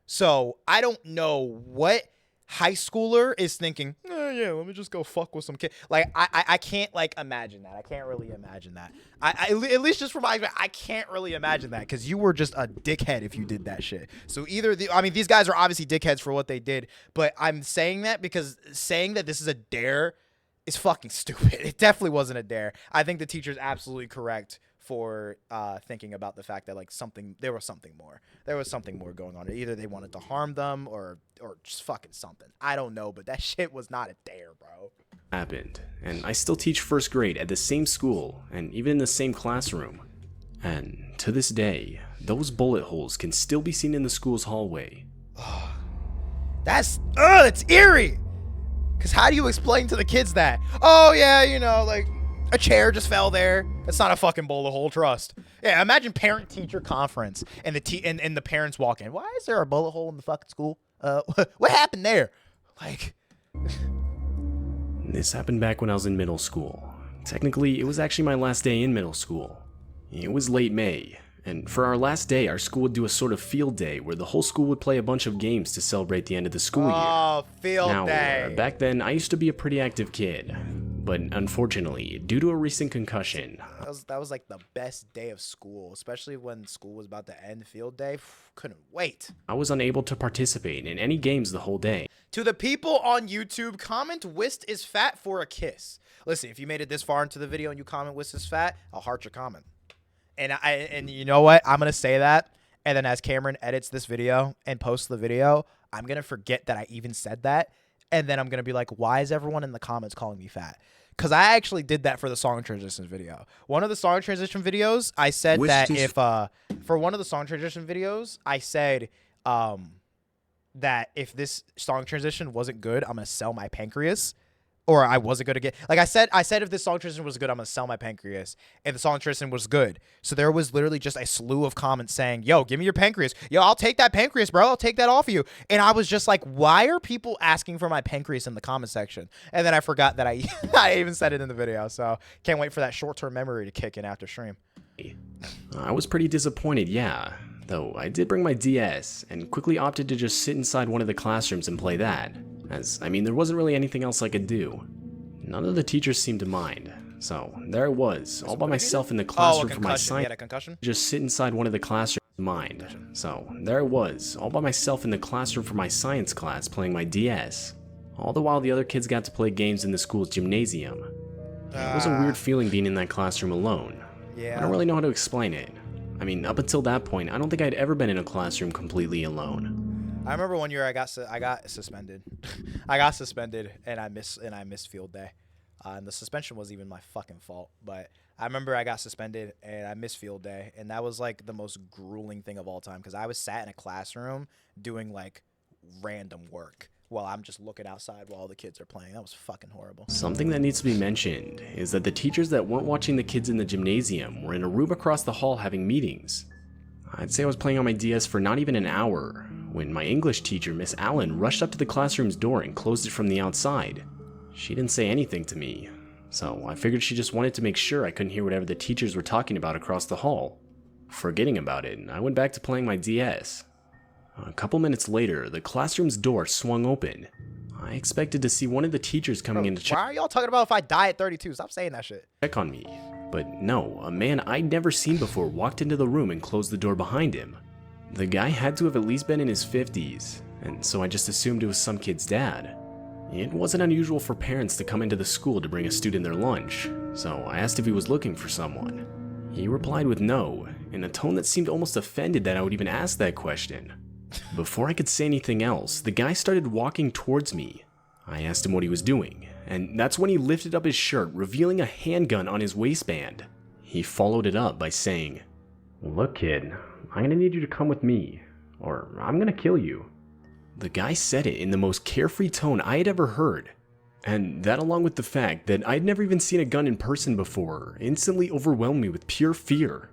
So I don't know what high schooler is thinking, yeah, let me just go fuck with some kid. Like, I can't, like, imagine that. I can't really imagine that. I at least just from my, I can't really imagine that because you were just a dickhead if you did that shit. So either, these guys are obviously dickheads for what they did, but I'm saying that because saying that this is a dare is fucking stupid. It definitely wasn't a dare. I think the teacher's absolutely correct for thinking about the fact that like there was something more going on. Either they wanted to harm them or just fucking something. I don't know, but that shit was not a dare, bro. Happened, and I still teach first grade at the same school and even in the same classroom. And to this day, those bullet holes can still be seen in the school's hallway. That's eerie. Cause how do you explain to the kids that? Oh yeah, you know, like a chair just fell there. That's not a fucking bullet hole, trust. Yeah, imagine parent-teacher conference and the parents walk in. Why is there a bullet hole in the fucking school? What happened there? Like, this happened back when I was in middle school. Technically, it was actually my last day in middle school. It was late May, and for our last day, our school would do a sort of field day where the whole school would play a bunch of games to celebrate the end of the school year. Oh, field day. Back then, I used to be a pretty active kid. But unfortunately, due to a recent concussion... That was like the best day of school, especially when school was about to end. Field day, couldn't wait. I was unable to participate in any games the whole day. To the people on YouTube, comment "Whist is fat" for a kiss. Listen, if you made it this far into the video and you comment "Whist is fat," I'll heart your comment. And you know what? I'm going to say that, and then as Cameron edits this video and posts the video, I'm going to forget that I even said that. And then I'm going to be like, why is everyone in the comments calling me fat? Because I actually did that for the song transition video. One of the song transition videos, I said that if, for one of the song transition videos, I said that if this song transition wasn't good, I'm going to sell my pancreas. Or I wasn't going to get, like I said if this song transition was good, I'm going to sell my pancreas. And the song transition was good. So there was literally just a slew of comments saying, yo, give me your pancreas. Yo, I'll take that pancreas, bro. I'll take that off of you. And I was just like, why are people asking for my pancreas in the comment section? And then I forgot that I even said it in the video. So can't wait for that short-term memory to kick in after stream. I was pretty disappointed, yeah. Though I did bring my DS and quickly opted to just sit inside one of the classrooms and play that. As, there wasn't really anything else I could do. None of the teachers seemed to mind. So, there I was, all by myself in the classroom for my science. You had a concussion? Just sit inside one of the classrooms. mind. So there I was, all by myself in the classroom for my science class playing my DS. All the while the other kids got to play games in the school's gymnasium. It was a weird feeling being in that classroom alone. Yeah. I don't really know how to explain it. I mean, up until that point, I don't think I'd ever been in a classroom completely alone. I remember one year I got suspended. I got suspended and I missed field day. And the suspension wasn't even my fucking fault, but I remember I got suspended and I missed field day, and that was like the most grueling thing of all time because I was sat in a classroom doing like random work while I'm just looking outside while all the kids are playing. That was fucking horrible. Something that needs to be mentioned is that the teachers that weren't watching the kids in the gymnasium were in a room across the hall having meetings. I'd say I was playing on my DS for not even an hour when my English teacher, Miss Allen, rushed up to the classroom's door and closed it from the outside. She didn't say anything to me, so I figured she just wanted to make sure I couldn't hear whatever the teachers were talking about across the hall. Forgetting about it, I went back to playing my DS. A couple minutes later, the classroom's door swung open. I expected to see one of the teachers coming in to check. Why are y'all talking about if I die at 32? Stop saying that shit. Check on me. But no, a man I'd never seen before walked into the room and closed the door behind him. The guy had to have at least been in his 50s, and so I just assumed it was some kid's dad. It wasn't unusual for parents to come into the school to bring a student their lunch, so I asked if he was looking for someone. He replied with no, in a tone that seemed almost offended that I would even ask that question. Before I could say anything else, the guy started walking towards me. I asked him what he was doing, and that's when he lifted up his shirt, revealing a handgun on his waistband. He followed it up by saying, "Look, kid, I'm gonna need you to come with me, or I'm gonna kill you." The guy said it in the most carefree tone I had ever heard, and that, along with the fact that I'd never even seen a gun in person before, instantly overwhelmed me with pure fear.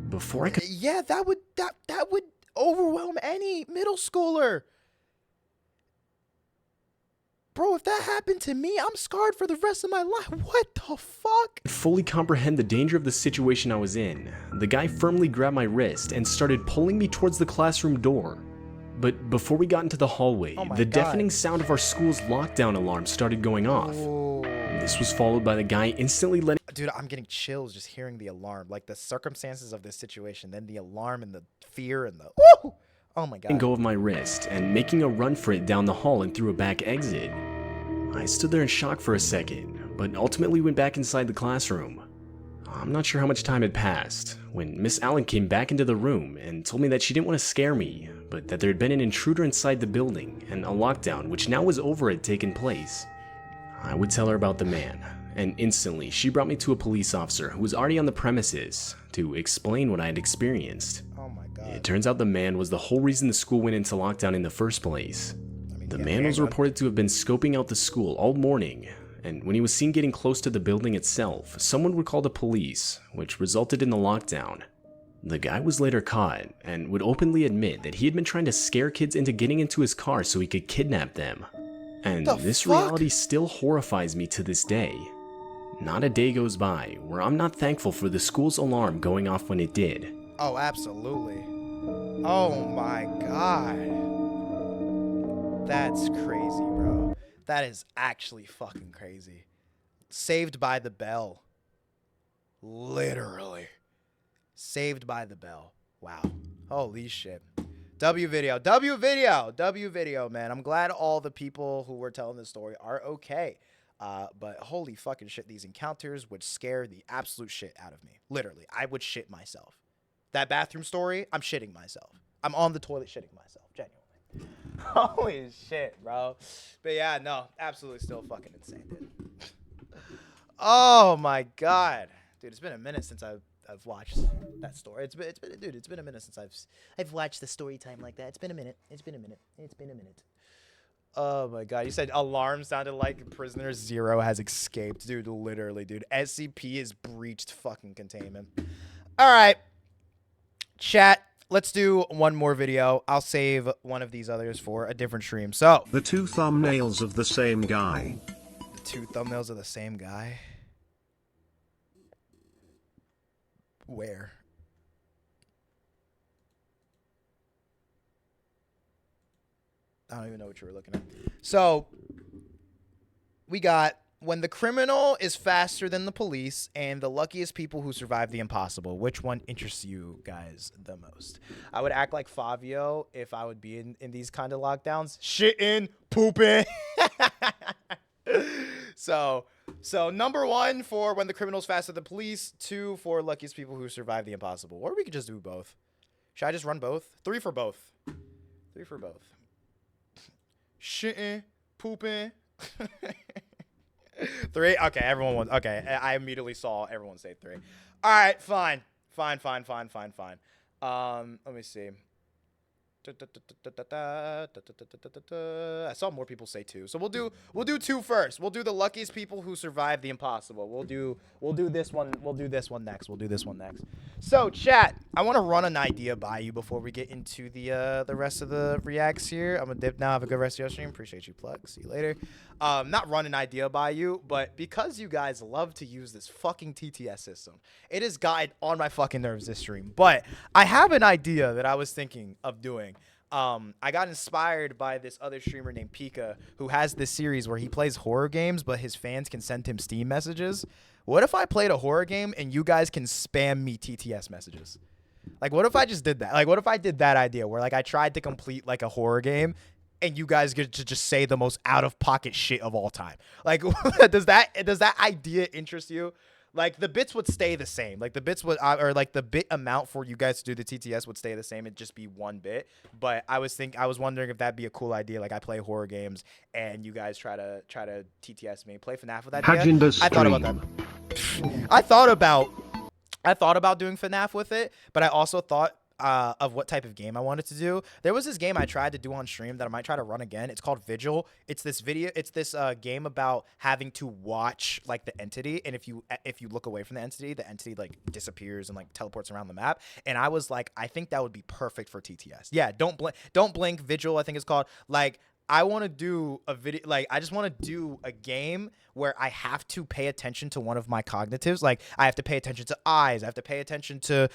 Before I could— Yeah, that would overwhelm any middle schooler. Bro, if that happened to me, I'm scarred for the rest of my life. What the fuck? fully comprehend the danger of the situation I was in, the guy firmly grabbed my wrist and started pulling me towards the classroom door. But before we got into the hallway, the deafening sound of our school's lockdown alarm started going off. This was followed by the guy instantly letting— Dude, I'm getting chills just hearing the alarm. Like, the circumstances of this situation, then the alarm and the fear and the— Woo! Oh my god. go of my wrist and making a run for it down the hall and through a back exit. I stood there in shock for a second, but ultimately went back inside the classroom. I'm not sure how much time had passed when Miss Allen came back into the room and told me that she didn't want to scare me, but that there had been an intruder inside the building and a lockdown, which now was over, had taken place. I would tell her about the man, and instantly she brought me to a police officer who was already on the premises to explain what I had experienced. Oh my god. It turns out the man was the whole reason the school went into lockdown in the first place. The man was reported to have been scoping out the school all morning, and when he was seen getting close to the building itself, someone would call the police, which resulted in the lockdown. The guy was later caught and would openly admit that he had been trying to scare kids into getting into his car so he could kidnap them. And this reality still horrifies me to this day. Not a day goes by where I'm not thankful for the school's alarm going off when it did. Oh, absolutely. Oh my god. That's crazy, bro. That is actually fucking crazy. Saved by the Bell. Literally. Saved by the Bell. Wow. Holy shit. W video, man. I'm glad all the people who were telling this story are okay. But holy fucking shit, these encounters would scare the absolute shit out of me. Literally, I would shit myself. That bathroom story, I'm shitting myself. I'm on the toilet shitting myself, genuinely. Holy shit, bro. But yeah, no, absolutely still fucking insane, dude. Oh my god. Dude, it's been a minute since I've watched that story. It's been a minute since I've watched the story time like that. It's been a minute. Oh my god. You said alarm sounded like prisoner 0 has escaped. Dude, literally, dude. SCP has breached fucking containment. Alright. Chat. Let's do one more video. I'll save one of these others for a different stream. So, the two thumbnails of the same guy. The two thumbnails of the same guy? Where? I don't even know what you were looking at. So, we got When the criminal is faster than the police and the luckiest people who survive the impossible, which one interests you guys the most? I would act like Fabio if I would be in these kind of lockdowns. Shitting, pooping. So number 1 for when the criminal's faster than the police. 2 for luckiest people who survive the impossible. Or we could just do both. Should I just run both? 3 for both. 3 for both. Shitting, pooping. 3. Okay, everyone wants. Okay, I immediately saw everyone say 3. All right, fine. Let me see. I saw more people say 2, so we'll do 2 first. We'll do the luckiest people who survive the impossible. We'll do this one. We'll do this one next. So chat, I want to run an idea by you before we get into the rest of the reacts here. I'm gonna dip now. Have a good rest of your stream. Appreciate you, Plug. See you later. Not run an idea by you, but because you guys love to use this fucking TTS system, it has gotten on my fucking nerves this stream. But I have an idea that I was thinking of doing. I got inspired by this other streamer named Pika who has this series where he plays horror games, but his fans can send him Steam messages. What if I played a horror game and you guys can spam me TTS messages? Like, what if I just did that? Like, what if I did that idea where, like, I tried to complete, like, a horror game and you guys get to just say the most out-of-pocket shit of all time? Like, does that idea interest you? Like, the bits would stay the same. Like, the bits would, or like the bit amount for you guys to do the TTS would stay the same. It'd just be 1 bit. But I was wondering if that'd be a cool idea. Like, I play horror games and you guys try to TTS me. Play FNAF with that idea. I thought about that. I thought about doing FNAF with it, but I also thought of what type of game I wanted to do. There was this game I tried to do on stream that I might try to run again. It's called Vigil. It's this game about having to watch like the entity, and if you look away from the entity like disappears and like teleports around the map. And I was like, I think that would be perfect for TTS. Yeah, don't blink. Vigil, I think it's called. Like, I want to do a video, like, I just want to do a game where I have to pay attention to one of my cognitives. Like, I have to pay attention to eyes. I have to pay attention to,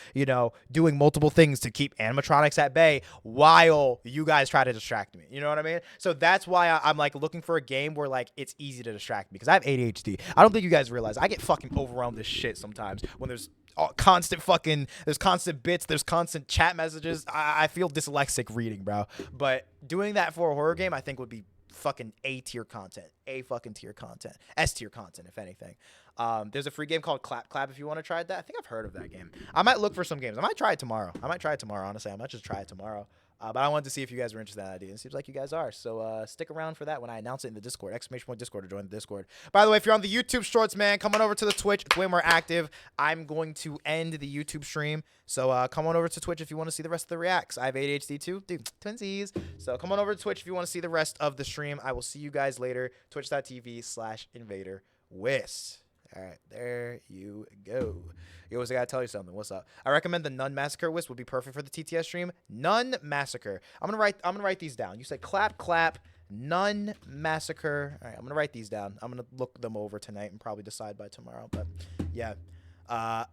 doing multiple things to keep animatronics at bay while you guys try to distract me. You know what I mean? So that's why I'm, like, looking for a game where, like, it's easy to distract me because I have ADHD. I don't think you guys realize I get fucking overwhelmed with shit sometimes when there's constant bits, there's constant chat messages. I feel dyslexic reading, bro. But doing that for a horror game, I think would be fucking S tier content, if anything. There's a free game called Clap Clap if you want to try that. I think I've heard of that game. I might look for some games. I might try it tomorrow. Honestly. I might just try it tomorrow. But I wanted to see if you guys were interested in that idea. It seems like you guys are. So stick around for that when I announce it in the Discord. !Discord to join the Discord. By the way, if you're on the YouTube shorts, man, come on over to the Twitch. It's way more active. I'm going to end the YouTube stream. So come on over to Twitch if you want to see the rest of the reacts. I have ADHD too. Dude, twinsies. So come on over to Twitch if you want to see the rest of the stream. I will see you guys later. Twitch.tv/InvaderWist. All right, there you go. Yo, I gotta tell you something. What's up? I recommend the Nun Massacre Wisp would be perfect for the TTS stream. Nun Massacre. I'm gonna write these down. You said Clap Clap, Nun Massacre. All right, I'm gonna write these down. I'm gonna look them over tonight and probably decide by tomorrow. But yeah, AUDHD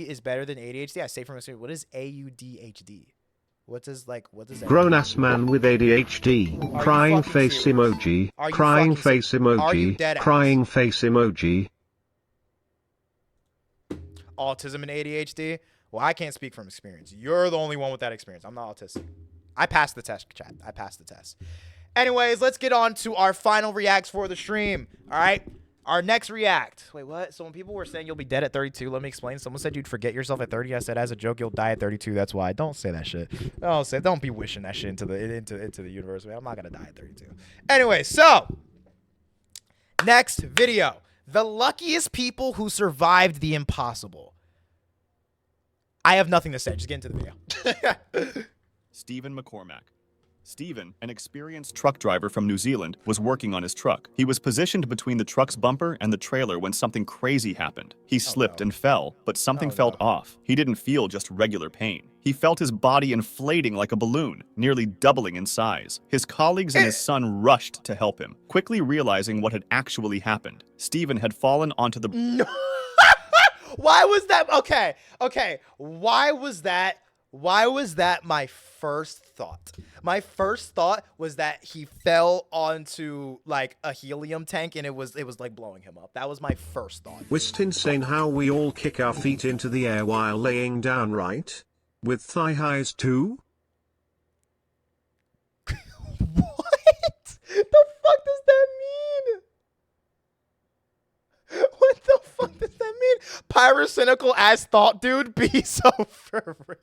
is better than ADHD. I say from experience. What is AUDHD? What does that Grown-ass man with ADHD. Crying face emoji. Crying face emoji. Crying face emoji. Autism and ADHD? Well, I can't speak from experience. You're the only one with that experience. I'm not autistic. I passed the test, chat. I passed the test. Anyways, let's get on to our final reacts for the stream. All right? Our next react. Wait, what? So when people were saying you'll be dead at 32, let me explain. Someone said you'd forget yourself at 30. I said as a joke you'll die at 32. That's why. Don't say that shit. Don't be wishing that shit into the universe. Man, I'm not gonna die at 32. Anyway, so next video. The luckiest people who survived the impossible. I have nothing to say. Just get into the video. Stephen McCormack. Stephen, an experienced truck driver from New Zealand, was working on his truck. He was positioned between the truck's bumper and the trailer when something crazy happened. He slipped and fell, but something felt off. He didn't feel just regular pain. He felt his body inflating like a balloon, nearly doubling in size. His colleagues and his son rushed to help him, quickly realizing what had actually happened. Stephen had fallen onto the... No. Why was that? Okay. Why was that my first thought? My first thought was that he fell onto like a helium tank and it was like blowing him up. That was my first thought. Wist insane how we all kick our feet into the air while laying down, right? With thigh highs too? What? The fuck does that mean? What the fuck does that mean? Pyrocynical ass thought, dude. Be so for real.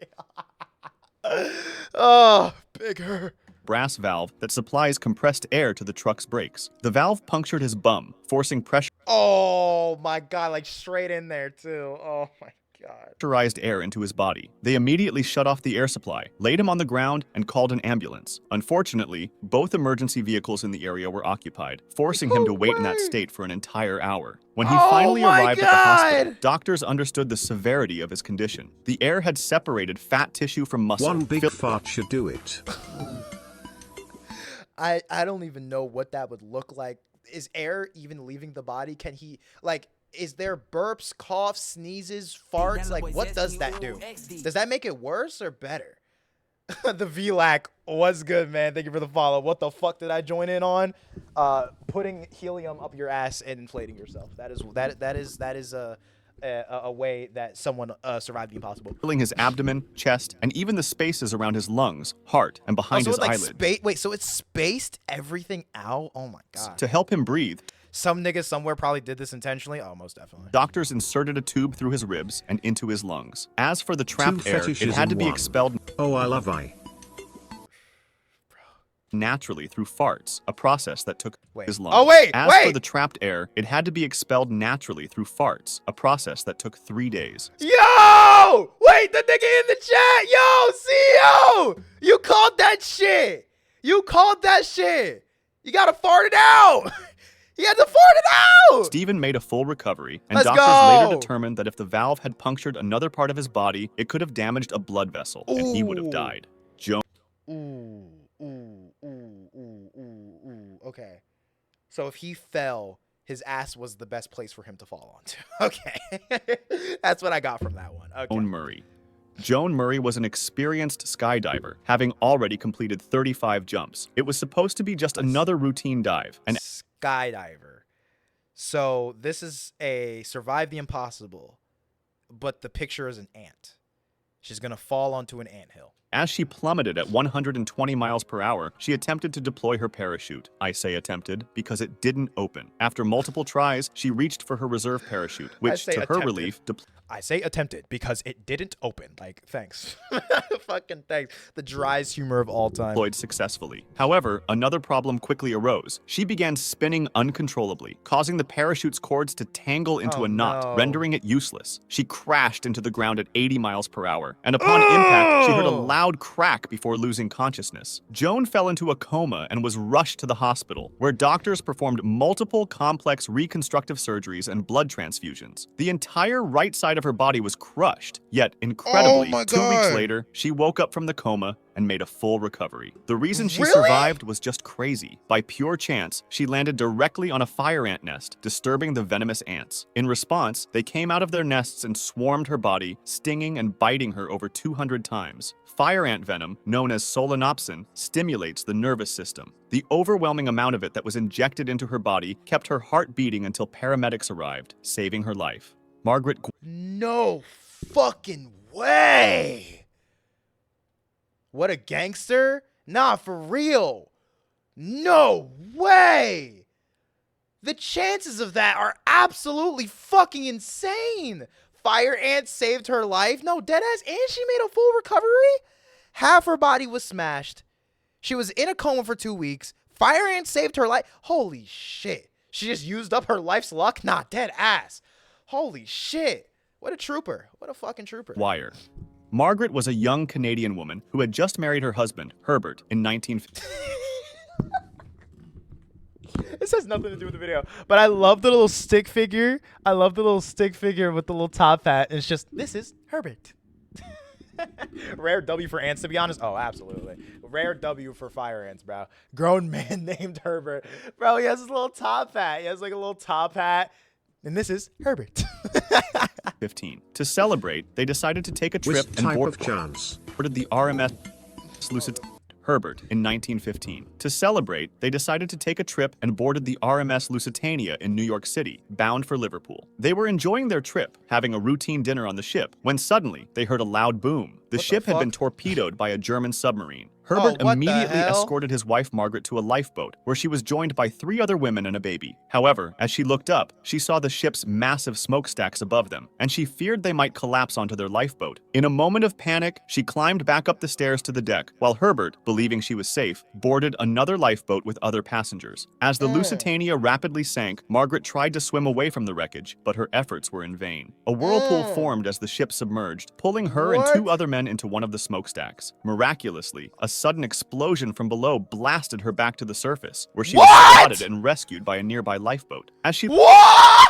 Oh, bigger. Brass valve that supplies compressed air to the truck's brakes. The valve punctured his bum, forcing Oh my god, like straight in there too. Oh my god. pressurized air into his body. They immediately shut off the air supply, laid him on the ground, and called an ambulance. Unfortunately, both emergency vehicles in the area were occupied, forcing him to wait in that state for an entire hour. When he finally arrived at the hospital, doctors understood the severity of his condition. The air had separated fat tissue from muscle. One big fart should do it. I don't even know what that would look like. Is air even leaving the body? Can he, like, is there burps, coughs, sneezes, farts? Like, what does that do? Does that make it worse or better? The VLAC was good, man. Thank you for the follow. What the fuck did I join in on? Putting helium up your ass and inflating yourself. That is a way that someone survived the impossible. Filling his abdomen, chest, and even the spaces around his lungs, heart, and behind his eyelids. Wait, so it spaced everything out? Oh my god. To help him breathe, some nigga somewhere probably did this intentionally. Oh, most definitely. doctors inserted a tube through his ribs and into his lungs. As for the trapped air, it had to be expelled naturally through farts, a process that took his lungs. Oh, wait, As for the trapped air, it had to be expelled naturally through farts, a process that took 3 days. Yo! Wait, the nigga in the chat! Yo, CEO! You called that shit! You called that shit! You gotta fart it out! You had to fart it out! Stephen made a full recovery, and Let's doctors go! later determined that if the valve had punctured another part of his body, it could have damaged a blood vessel, and he would have died. Joan. Okay. So if he fell, his ass was the best place for him to fall onto. Okay. That's what I got from that one. Okay. Joan Murray. Joan Murray was an experienced skydiver, having already completed 35 jumps. It was supposed to be just another routine dive. And Skydiver. So this is a survive the impossible, but the picture is an ant. She's gonna fall onto an anthill. as she plummeted at 120 miles per hour, she attempted to deploy her parachute. I say attempted because it didn't open. After multiple tries, she reached for her reserve parachute, which, to her relief, I say attempted because it didn't open. Like, thanks. Fucking thanks. The driest humor of all time. Deployed successfully. However, another problem quickly arose. She began spinning uncontrollably, causing the parachute's cords to tangle into a knot, rendering it useless. She crashed into the ground at 80 miles per hour, and upon impact, she heard a loud crack before losing consciousness. Joan fell into a coma and was rushed to the hospital, where doctors performed multiple complex reconstructive surgeries and blood transfusions. The entire right side of her body was crushed, yet incredibly, 2 weeks later, she woke up from the coma and made a full recovery. The reason she survived was just crazy. By pure chance, she landed directly on a fire ant nest, disturbing the venomous ants. In response, they came out of their nests and swarmed her body, stinging and biting her over 200 times. Fire ant venom, known as solanopsin, stimulates the nervous system. The overwhelming amount of it that was injected into her body kept her heart beating until paramedics arrived, saving her life. Margaret. No fucking way! What a gangster? Nah, for real. No way! The chances of that are absolutely fucking insane. Fire ant saved her life. No, deadass, and she made a full recovery. Half her body was smashed. She was in a coma for 2 weeks. Fire ant saved her life. Holy shit. She just used up her life's luck? Nah, dead ass. Holy shit. What a trooper. What a fucking trooper. Wire. Margaret was a young Canadian woman who had just married her husband, Herbert, in 1950. This has nothing to do with the video, but I love the little stick figure. I love the little stick figure with the little top hat. And it's just, this is Herbert. Rare W for ants, to be honest. Oh, absolutely. Rare W for fire ants, bro. Grown man named Herbert. Bro, he has his little top hat. He has like a little top hat. And this is Herbert. 15. To celebrate, they decided to take a trip and boarded the RMS Lusitania. Herbert, in 1915. To celebrate, they decided to take a trip and boarded the RMS Lusitania in New York City, bound for Liverpool. They were enjoying their trip, having a routine dinner on the ship, when suddenly they heard a loud boom. The ship had been torpedoed by a German submarine. Herbert immediately escorted his wife Margaret to a lifeboat, where she was joined by 3 other women and a baby. However, as she looked up, she saw the ship's massive smokestacks above them, and she feared they might collapse onto their lifeboat. In a moment of panic, she climbed back up the stairs to the deck, while Herbert, believing she was safe, boarded another lifeboat with other passengers. As the Lusitania rapidly sank, Margaret tried to swim away from the wreckage, but her efforts were in vain. A whirlpool formed as the ship submerged, pulling her and 2 other men into one of the smokestacks. Miraculously, a sudden explosion from below blasted her back to the surface, where she was spotted and rescued by a nearby lifeboat. As she What?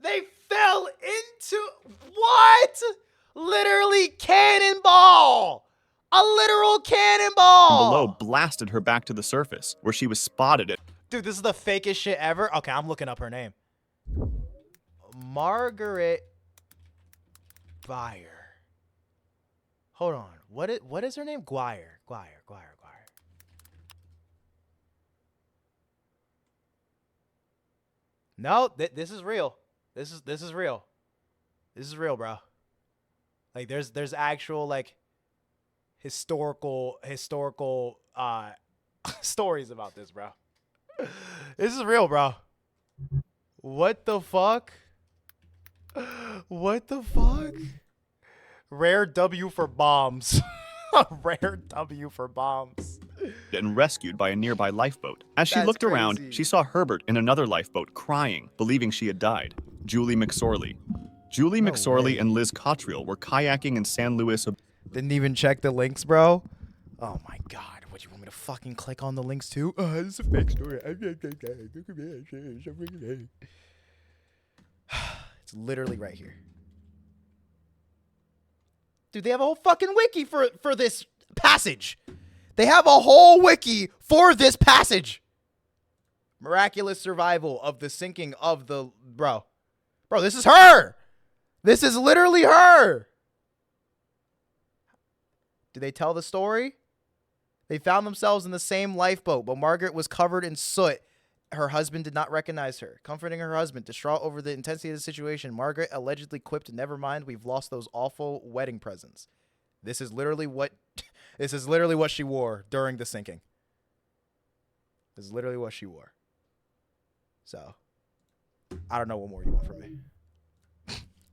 They fell into what? Literally cannonball. A literal cannonball. below blasted her back to the surface, where she was spotted. Dude, this is the fakest shit ever. Okay, I'm looking up her name. Margaret Guire. Hold on. What is her name? Guire. No, this is real. This is real. This is real, bro. Like there's actual like historical stories about this, bro. This is real, bro. What the fuck? What the fuck? Rare W for bombs. Rare W for bombs. And rescued by a nearby lifeboat. As she That's looked around, crazy. she saw Herbert in another lifeboat crying, believing she had died. Julie McSorley. Julie McSorley and Liz Cottrell were kayaking in San Luis. Didn't even check the links, bro. Oh my god. What, you want me to fucking click on the links too? This is a fake story. It's literally right here. Dude, they have a whole fucking wiki for this passage. They have a whole wiki for this passage. Miraculous survival of the sinking of the... Bro, this is her. This is literally her. Did they tell the story? They found themselves in the same lifeboat, but Margaret was covered in soot. Her husband did not recognize her. Comforting her husband, distraught over the intensity of the situation, Margaret allegedly quipped, "Never mind, we've lost those awful wedding presents." This is literally what she wore during the sinking. This is literally what she wore. So, I don't know what more you want from me.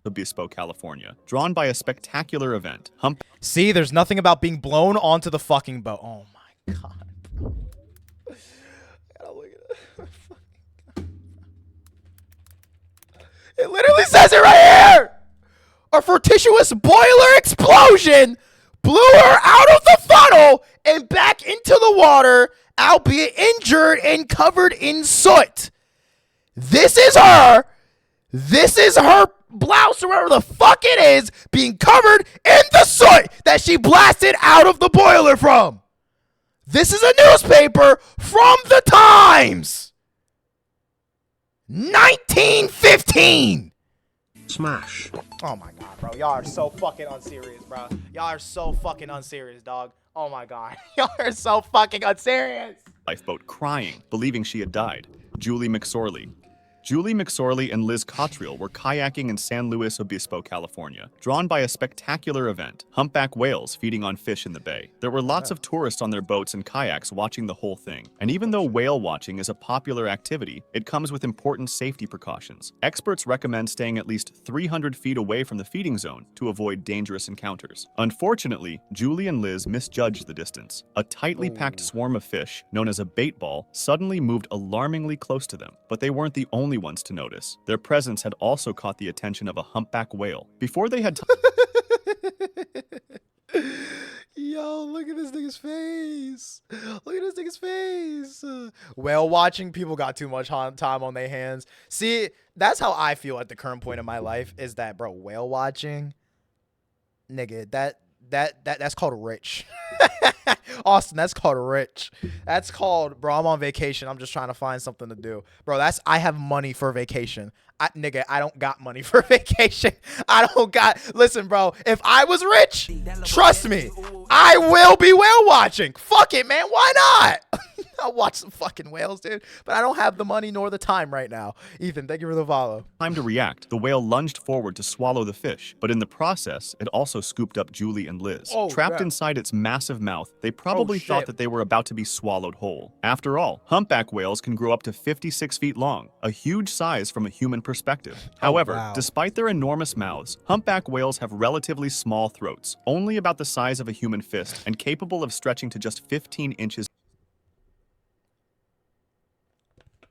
Obispo, California, drawn by a spectacular event. See, there's nothing about being blown onto the fucking boat. Oh my god. I gotta look at it. It literally says it right here. A fortuitous boiler explosion blew her out of the funnel and back into the water, albeit injured and covered in soot. This is her. This is her blouse or whatever the fuck it is being covered in the soot that she blasted out of the boiler from. This is a newspaper from the Times. 1915. Smash. Oh my god, bro. Y'all are so fucking unserious, bro. Y'all are so fucking unserious, dog. Oh my god. Y'all are so fucking unserious. Lifeboat crying, believing she had died. Julie McSorley. Julie McSorley and Liz Cottrell were kayaking in San Luis Obispo, California, drawn by a spectacular event, humpback whales feeding on fish in the bay. There were lots of tourists on their boats and kayaks watching the whole thing. And even though whale watching is a popular activity, it comes with important safety precautions. Experts recommend staying at least 300 feet away from the feeding zone to avoid dangerous encounters. Unfortunately, Julie and Liz misjudged the distance. A tightly packed swarm of fish, known as a bait ball, suddenly moved alarmingly close to them. But they weren't the only ones to notice. Their presence had also caught the attention of a humpback whale. Before they had Yo, look at this nigga's face. Look at this nigga's face. Whale watching, people got too much time on their hands. See, that's how I feel at the current point in my life, is that, bro, whale watching, nigga, that's called rich. Austin, that's called rich. That's called, bro, I'm on vacation. I'm just trying to find something to do. Bro, I have money for vacation. Nigga, I don't got money for vacation. Listen, bro, if I was rich, trust me, I will be whale watching. Fuck it, man. Why not? I'll watch some fucking whales, dude. But I don't have the money nor the time right now. Ethan, thank you for the follow. Time to react. The whale lunged forward to swallow the fish, but in the process, it also scooped up Julie and Liz. Trapped inside its massive mouth, they probably thought that they were about to be swallowed whole. After all, humpback whales can grow up to 56 feet long, a huge size from a human perspective. However, despite their enormous mouths, humpback whales have relatively small throats, only about the size of a human fist and capable of stretching to just 15 inches.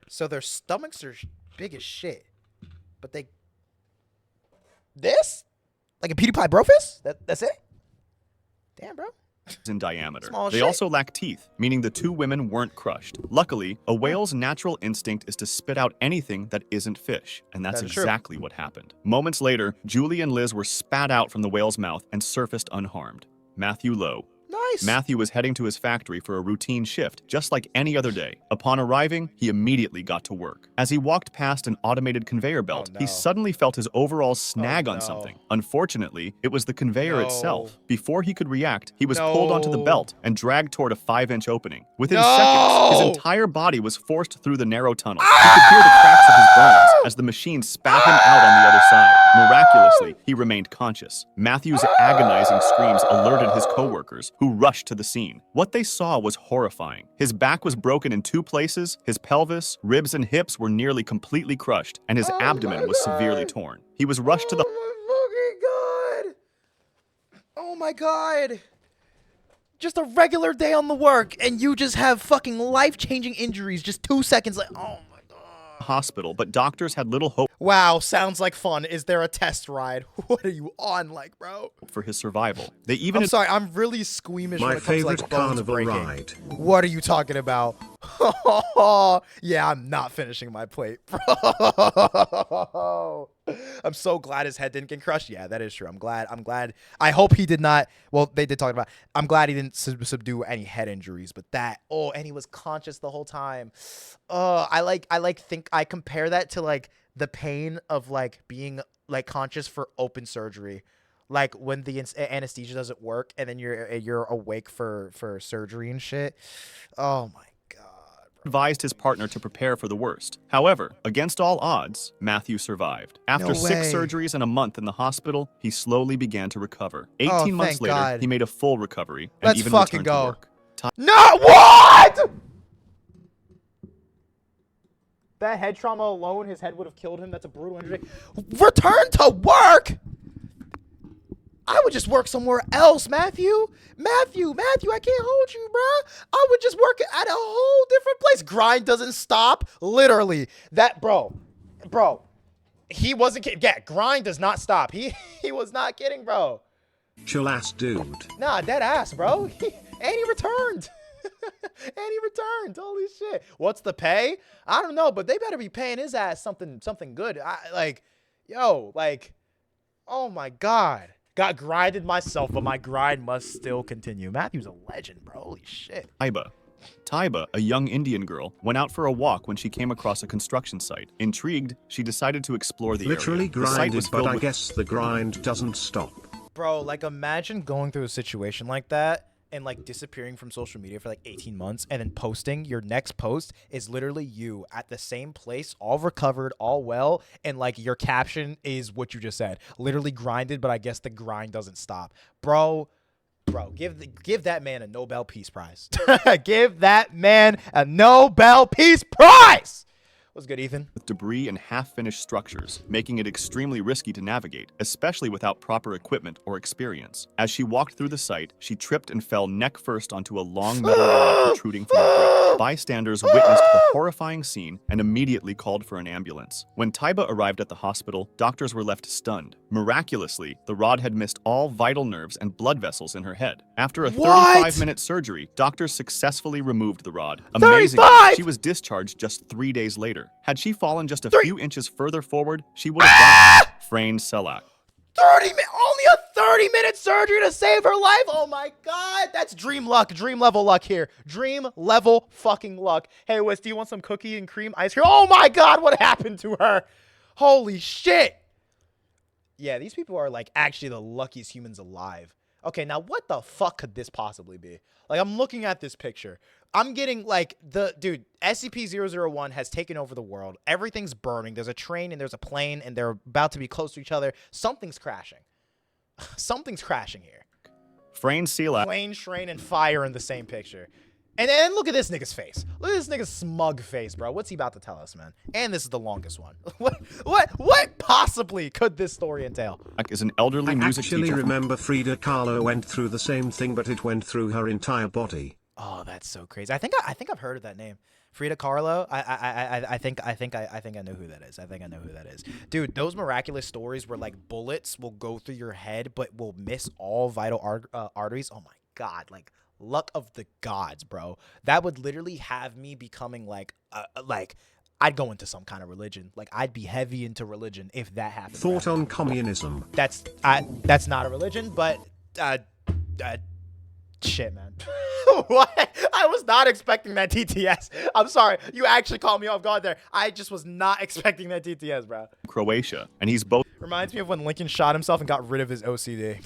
So their stomachs are big as shit, but this? Like a PewDiePie brofist? That's it? Damn, bro. In diameter. Small they shit. also lack teeth, meaning the two women weren't crushed. Luckily, a whale's natural instinct is to spit out anything that isn't fish, and that's exactly what happened. Moments later, Julie and Liz were spat out from the whale's mouth and surfaced unharmed. Matthew Lowe. Nice. Matthew was heading to his factory for a routine shift, just like any other day. Upon arriving, he immediately got to work. As he walked past an automated conveyor belt, he suddenly felt his overall snag on something. Unfortunately, it was the conveyor itself. Before he could react, he was pulled onto the belt and dragged toward a 5-inch opening. Within seconds, his entire body was forced through the narrow tunnel. He could hear the cracks of his bones as the machine spat him out on the other side. Miraculously, he remained conscious. Matthew's agonizing screams alerted his coworkers, who rushed to the scene. What they saw was horrifying. His back was broken in 2 places, his pelvis, ribs, and hips were nearly completely crushed, and his abdomen was severely torn. He was rushed to the— Oh my god. Just a regular day on the work, and you just have fucking life-changing injuries just 2 seconds like, oh my hospital, but doctors had little hope. Wow, sounds like fun. Is there a test ride? What are you on, like, bro? For his survival. They even— I'm sorry, I'm really squeamish when it comes to, like, bones carnival breaking. ride. What are you talking about? Yeah, I'm not finishing my plate, bro. I'm so glad his head didn't get crushed. Yeah, that is true. I'm glad. I hope he did not. Well, they did talk about. I'm glad he didn't subdue any head injuries, but that. Oh, and he was conscious the whole time. I compare that to like the pain of like being like conscious for open surgery, like when the anesthesia doesn't work and then you're awake for surgery and shit. Oh my. Advised his partner to prepare for the worst. However, against all odds, Matthew survived. After 6 surgeries and a month in the hospital, he slowly began to recover. 18 months later, he made a full recovery and even returned to work. No, what? That head trauma alone, his head would have killed him. That's a brutal injury. Return to work? I would just work somewhere else, Matthew, I can't hold you, bro. I would just work at a whole different place. Grind doesn't stop. Literally. That, bro. He wasn't kidding. Yeah, grind does not stop. He was not kidding, bro. Chill ass dude. Nah, dead ass, bro. And he returned. Holy shit. What's the pay? I don't know, but they better be paying his ass something good. Oh my God. Got grinded myself, but my grind must still continue. Matthew's a legend, bro. Holy shit. Taiba, a young Indian girl, went out for a walk when she came across a construction site. Intrigued, she decided to explore the area. Literally grinded, but I guess the grind doesn't stop. Bro, like imagine going through a situation like that and like disappearing from social media for like 18 months and then posting your next post is literally you at the same place, all recovered, all well, and like your caption is what you just said. Literally grinded, but I guess the grind doesn't stop. Bro, give that man a Nobel Peace Prize. Give that man a Nobel Peace Prize. What's good, Ethan? With debris and half-finished structures, making it extremely risky to navigate, especially without proper equipment or experience. As she walked through the site, she tripped and fell neck first onto a long metal rod protruding from a brick. Bystanders witnessed the horrifying scene and immediately called for an ambulance. When Taiba arrived at the hospital, doctors were left stunned. Miraculously, the rod had missed all vital nerves and blood vessels in her head. After a 35-minute surgery, doctors successfully removed the rod. Amazingly, she was discharged just 3 days later. Had she fallen just a few inches further forward, she would have died. Frayne Selak. Only a 30-minute surgery to save her life. Oh my God, that's dream luck, dream level luck here. Dream level fucking luck. Hey, Wes, do you want some cookie and cream ice cream? Oh my God, what happened to her? Holy shit. Yeah, these people are like actually the luckiest humans alive. Okay, now what the fuck could this possibly be? Like, I'm looking at this picture. I'm getting like dude, SCP-001 has taken over the world. Everything's burning. There's a train and there's a plane and they're about to be close to each other. Something's crashing. Something's crashing here. Frayne Selak. Plane, train, and fire in the same picture. And then look at this nigga's face. Look at this nigga's smug face, bro. What's he about to tell us, man? And this is the longest one. What possibly could this story entail? Is an elderly music teacher. I actually teacher. remember Frida Kahlo went through the same thing, but it went through her entire body. Oh, that's so crazy. I think I've heard of that name. Frida Kahlo. I think I know who that is. I think I know who that is. Dude, those miraculous stories where like bullets will go through your head but will miss all vital arteries. Oh my God, like luck of the gods, bro. That would literally have me becoming like I'd go into some kind of religion. Like I'd be heavy into religion if that happened. Thought on communism. That's not a religion, but shit, man. What? I was not expecting that TTS. I'm sorry. You actually caught me off guard there. I just was not expecting that TTS, bro. Croatia, and he's both. Reminds me of when Lincoln shot himself and got rid of his OCD.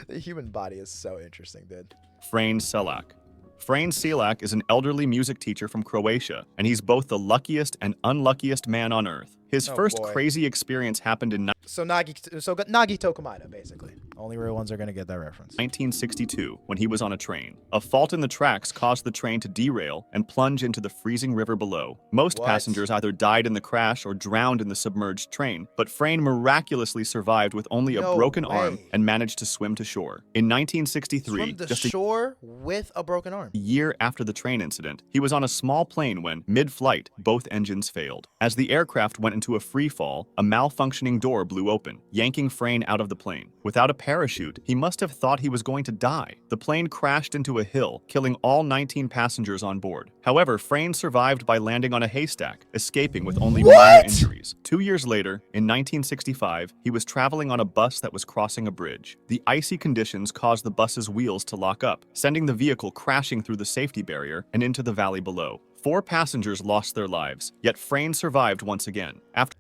The human body is so interesting, dude. Frayne Selak. Frayne Selak is an elderly music teacher from Croatia, and he's both the luckiest and unluckiest man on Earth. His first crazy experience happened in Nagito Komaeda, basically. Only real ones are going to get that reference. 1962, when he was on a train. A fault in the tracks caused the train to derail and plunge into the freezing river below. Most passengers either died in the crash or drowned in the submerged train, but Frayne miraculously survived with only a broken arm and managed to swim to shore. In 1963, just shore with a broken arm. A year after the train incident, he was on a small plane when, mid-flight, both engines failed. As the aircraft went into a free fall, a malfunctioning door blew open, yanking Frayne out of the plane. Without a parachute, he must have thought he was going to die. The plane crashed into a hill, killing all 19 passengers on board. However, Frayne survived by landing on a haystack, escaping with only minor injuries. 2 years later, in 1965, he was traveling on a bus that was crossing a bridge. The icy conditions caused the bus's wheels to lock up, sending the vehicle crashing through the safety barrier and into the valley below. 4 passengers lost their lives, yet Frayne survived once again. What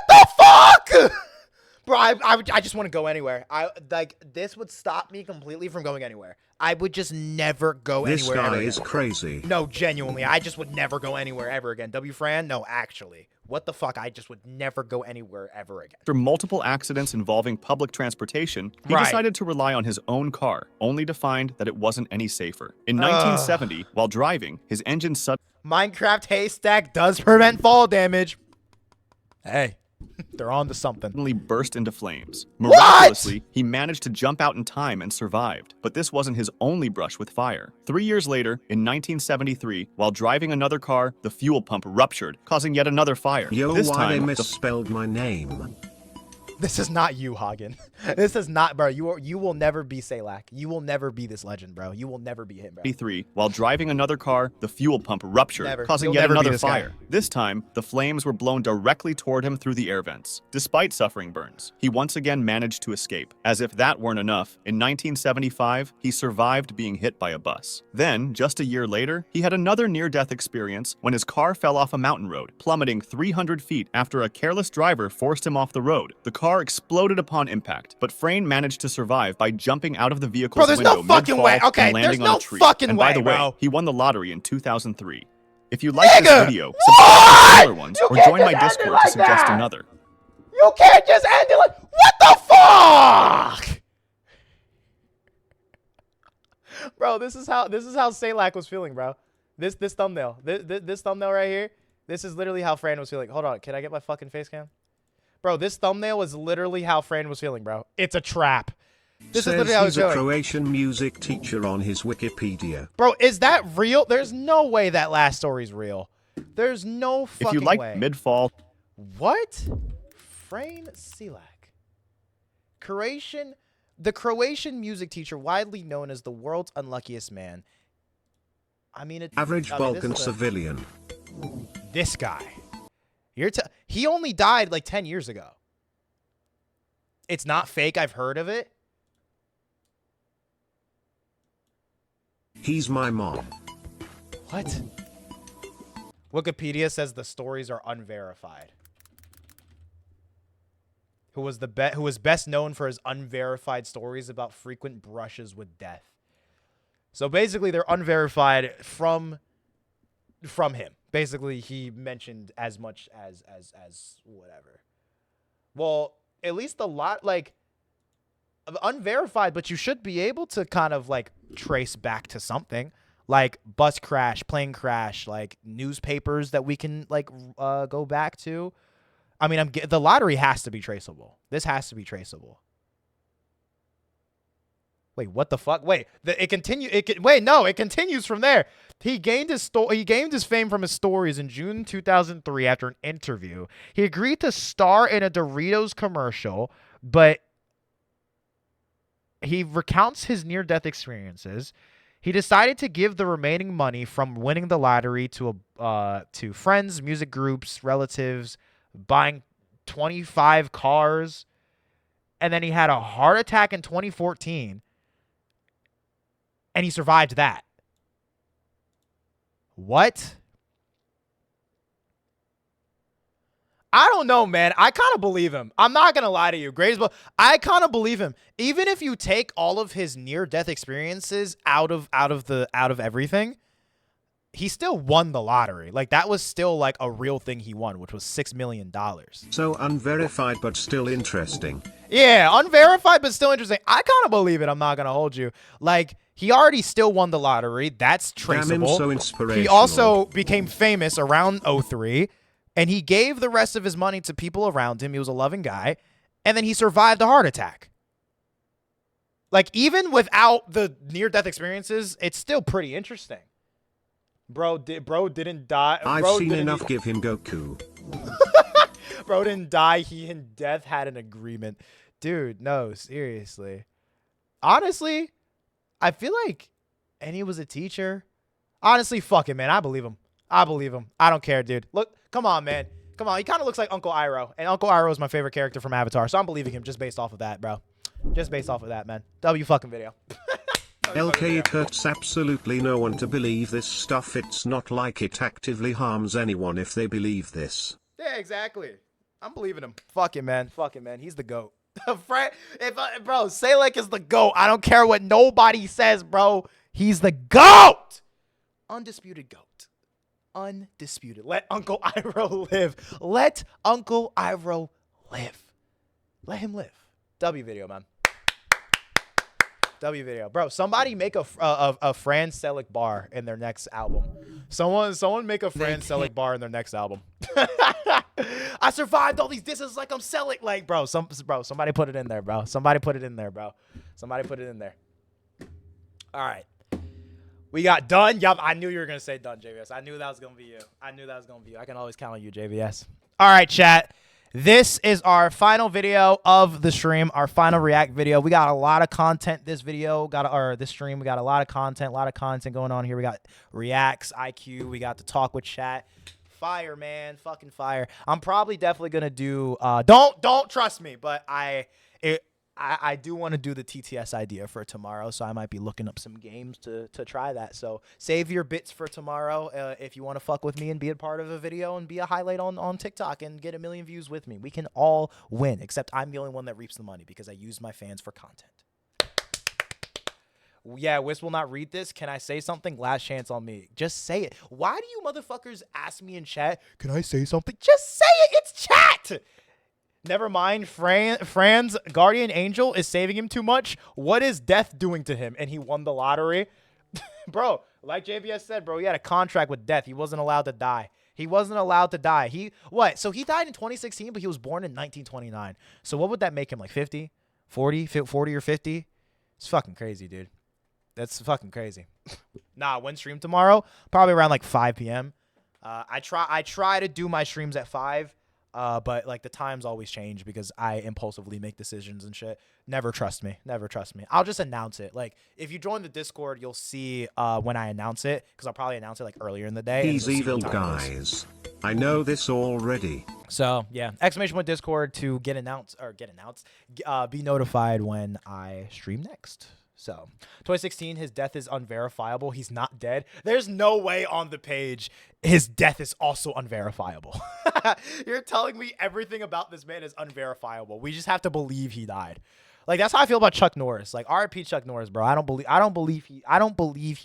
the fuck? Bro, I just want to go anywhere. This would stop me completely from going anywhere. I would just never go anywhere. This guy is crazy. No, genuinely, I just would never go anywhere ever again. W. Fran? No, actually. What the fuck? I just would never go anywhere ever again. After multiple accidents involving public transportation, he decided to rely on his own car, only to find that it wasn't any safer. In 1970, while driving, his engine Minecraft haystack does prevent fall damage. Hey. They're on to something. Suddenly burst into flames. Miraculously, he managed to jump out in time and survived. But this wasn't his only brush with fire. 3 years later, in 1973, while driving another car, the fuel pump ruptured, causing yet another fire. This time, they misspelled my name. This is not you, Hagen. This is not, bro. You will never be Selak. You will never be this legend, bro. You will never be him, bro. While driving another car, the fuel pump ruptured, causing yet another fire. This time, the flames were blown directly toward him through the air vents. Despite suffering burns, he once again managed to escape. As if that weren't enough, in 1975, he survived being hit by a bus. Then, just a year later, he had another near-death experience when his car fell off a mountain road, plummeting 300 feet after a careless driver forced him off the road. The car exploded upon impact, but Frayne managed to survive by jumping out of the vehicle's window mid-fall and landing on a tree. And by the way, he won the lottery in 2003. If you like this video, subscribe to similar ones or join my Discord to suggest another. You can't just end it like, what the fuck? Bro, this is how Selak was feeling, bro. This thumbnail. This thumbnail right here. This is literally how Frayne was feeling. Hold on, can I get my fucking face cam? Bro, this thumbnail was literally how Frayne was feeling, bro. It's a trap. This is literally how he's a Croatian music teacher on his Wikipedia. Bro, is that real? There's no way that last story's real. There's no fucking way. If you like mid-fall. What? Frayne Selak. The Croatian music teacher widely known as the world's unluckiest man. I mean, average Balkan civilian. This guy. He only died like 10 years ago. It's not fake. I've heard of it. He's my mom. What? Wikipedia says the stories are unverified. Who was best known for his unverified stories about frequent brushes with death. So basically, they're unverified from him. Basically, he mentioned as much as whatever. Well, at least a lot, like, unverified, but you should be able to kind of, like, trace back to something. Like, bus crash, plane crash, like, newspapers that we can, like, go back to. I mean, the lottery has to be traceable. This has to be traceable. Wait, what the fuck? Wait, it continues from there. He gained his fame from his stories in June 2003 after an interview. He agreed to star in a Doritos commercial, but he recounts his near-death experiences. He decided to give the remaining money from winning the lottery to friends, music groups, relatives, buying 25 cars, and then he had a heart attack in 2014, and he survived that. What? I don't know, man. I kind of believe him. I'm not going to lie to you, Graves, but I kind of believe him. Even if you take all of his near-death experiences out of everything, he still won the lottery. Like, that was still, like, a real thing he won, which was $6 million. So unverified but still interesting. Yeah, unverified but still interesting. I kind of believe it. I'm not going to hold you. Like, he already still won the lottery. That's traceable. Damn, so inspirational. He also became famous around 03, and he gave the rest of his money to people around him. He was a loving guy, and then he survived a heart attack. Like, even without the near-death experiences, it's still pretty interesting. Bro didn't die. I've seen enough. Give him Goku. Bro didn't die. He and death had an agreement. Dude, no, seriously. Honestly, I feel like, and he was a teacher. Honestly, fuck it, man. I believe him. I don't care, dude. Look, come on, man. Come on. He kind of looks like Uncle Iroh. And Uncle Iroh is my favorite character from Avatar. So I'm believing him just based off of that, bro. Just based off of that, man. W fucking video. LK, it hurts absolutely no one to believe this stuff. It's not like it actively harms anyone if they believe this. Yeah, exactly. I'm believing him. Fuck it, man. He's the GOAT. Bro, Salek is the GOAT. I don't care what nobody says, bro. He's the GOAT. Undisputed GOAT. Undisputed. Let Uncle Iroh live. Let Uncle Iroh live. Let him live. W video, man. W video, bro. Somebody make a Fran Selleck bar in their next album. Someone make a Fran Selleck bar in their next album. I survived all these disses like I'm Selleck. Like, bro, somebody put it in there, bro. Somebody put it in there. All right. We got done. Yup, I knew you were gonna say done, JVS. I knew that was gonna be you. I can always count on you, JVS. All right, chat. This is our final video of the stream, our final react video. We got a lot of content this stream. We got a lot of content going on here. We got reacts, IQ, we got the talk with chat. Fire, man, fucking fire. I'm probably definitely gonna do don't trust me, but I do want to do the TTS idea for tomorrow, so I might be looking up some games to try that. So save your bits for tomorrow if you want to fuck with me and be a part of a video and be a highlight on TikTok and get 1 million views with me. We can all win, except I'm the only one that reaps the money because I use my fans for content. Yeah, Wiz will not read this. Can I say something? Last chance on me. Just say it. Why do you motherfuckers ask me in chat, can I say something? Just say it. It's chat. Never mind, Fran's guardian angel is saving him too much. What is death doing to him? And he won the lottery. Bro, like JBS said, bro, he had a contract with death. He wasn't allowed to die. So he died in 2016, but he was born in 1929. So what would that make him, like 50? 40 or 50? It's fucking crazy, dude. That's fucking crazy. Nah, when stream tomorrow? Probably around like 5 p.m. I try to do my streams at 5. But like the times always change because I impulsively make decisions and shit. Never trust me. Never trust me. I'll just announce it. Like if you join the Discord, you'll see when I announce it because I'll probably announce it like earlier in the day. He's evil, guys. I know this already. So yeah, exclamation point Discord to be notified when I stream next. So 2016, his death is unverifiable. He's not dead. There's no way on the page his death is also unverifiable. You're telling me everything about this man is unverifiable. We just have to believe he died. Like that's how I feel about Chuck Norris. Like RIP Chuck Norris, bro. I don't believe he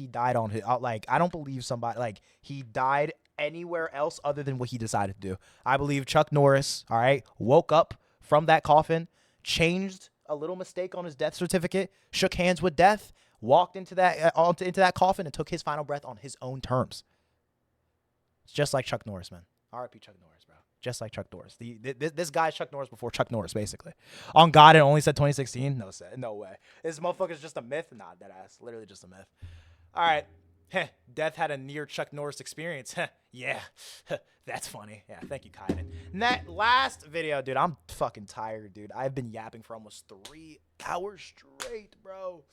died on his I don't believe somebody like he died anywhere else other than what he decided to do. I believe Chuck Norris, all right, woke up from that coffin, changed a little mistake on his death certificate, shook hands with death, walked into that coffin and took his final breath on his own terms. It's just like Chuck Norris, man. RIP Chuck Norris, bro. Just like Chuck Norris. This guy's Chuck Norris before Chuck Norris, basically. On God, it only said 2016. No way. This motherfucker's just a myth. Nah, dead ass. Literally just a myth. All right. Death had a near Chuck Norris experience. Yeah. That's funny. Yeah, thank you, Kaiden. And that last video, dude, I'm fucking tired, dude. I've been yapping for almost 3 hours straight, bro.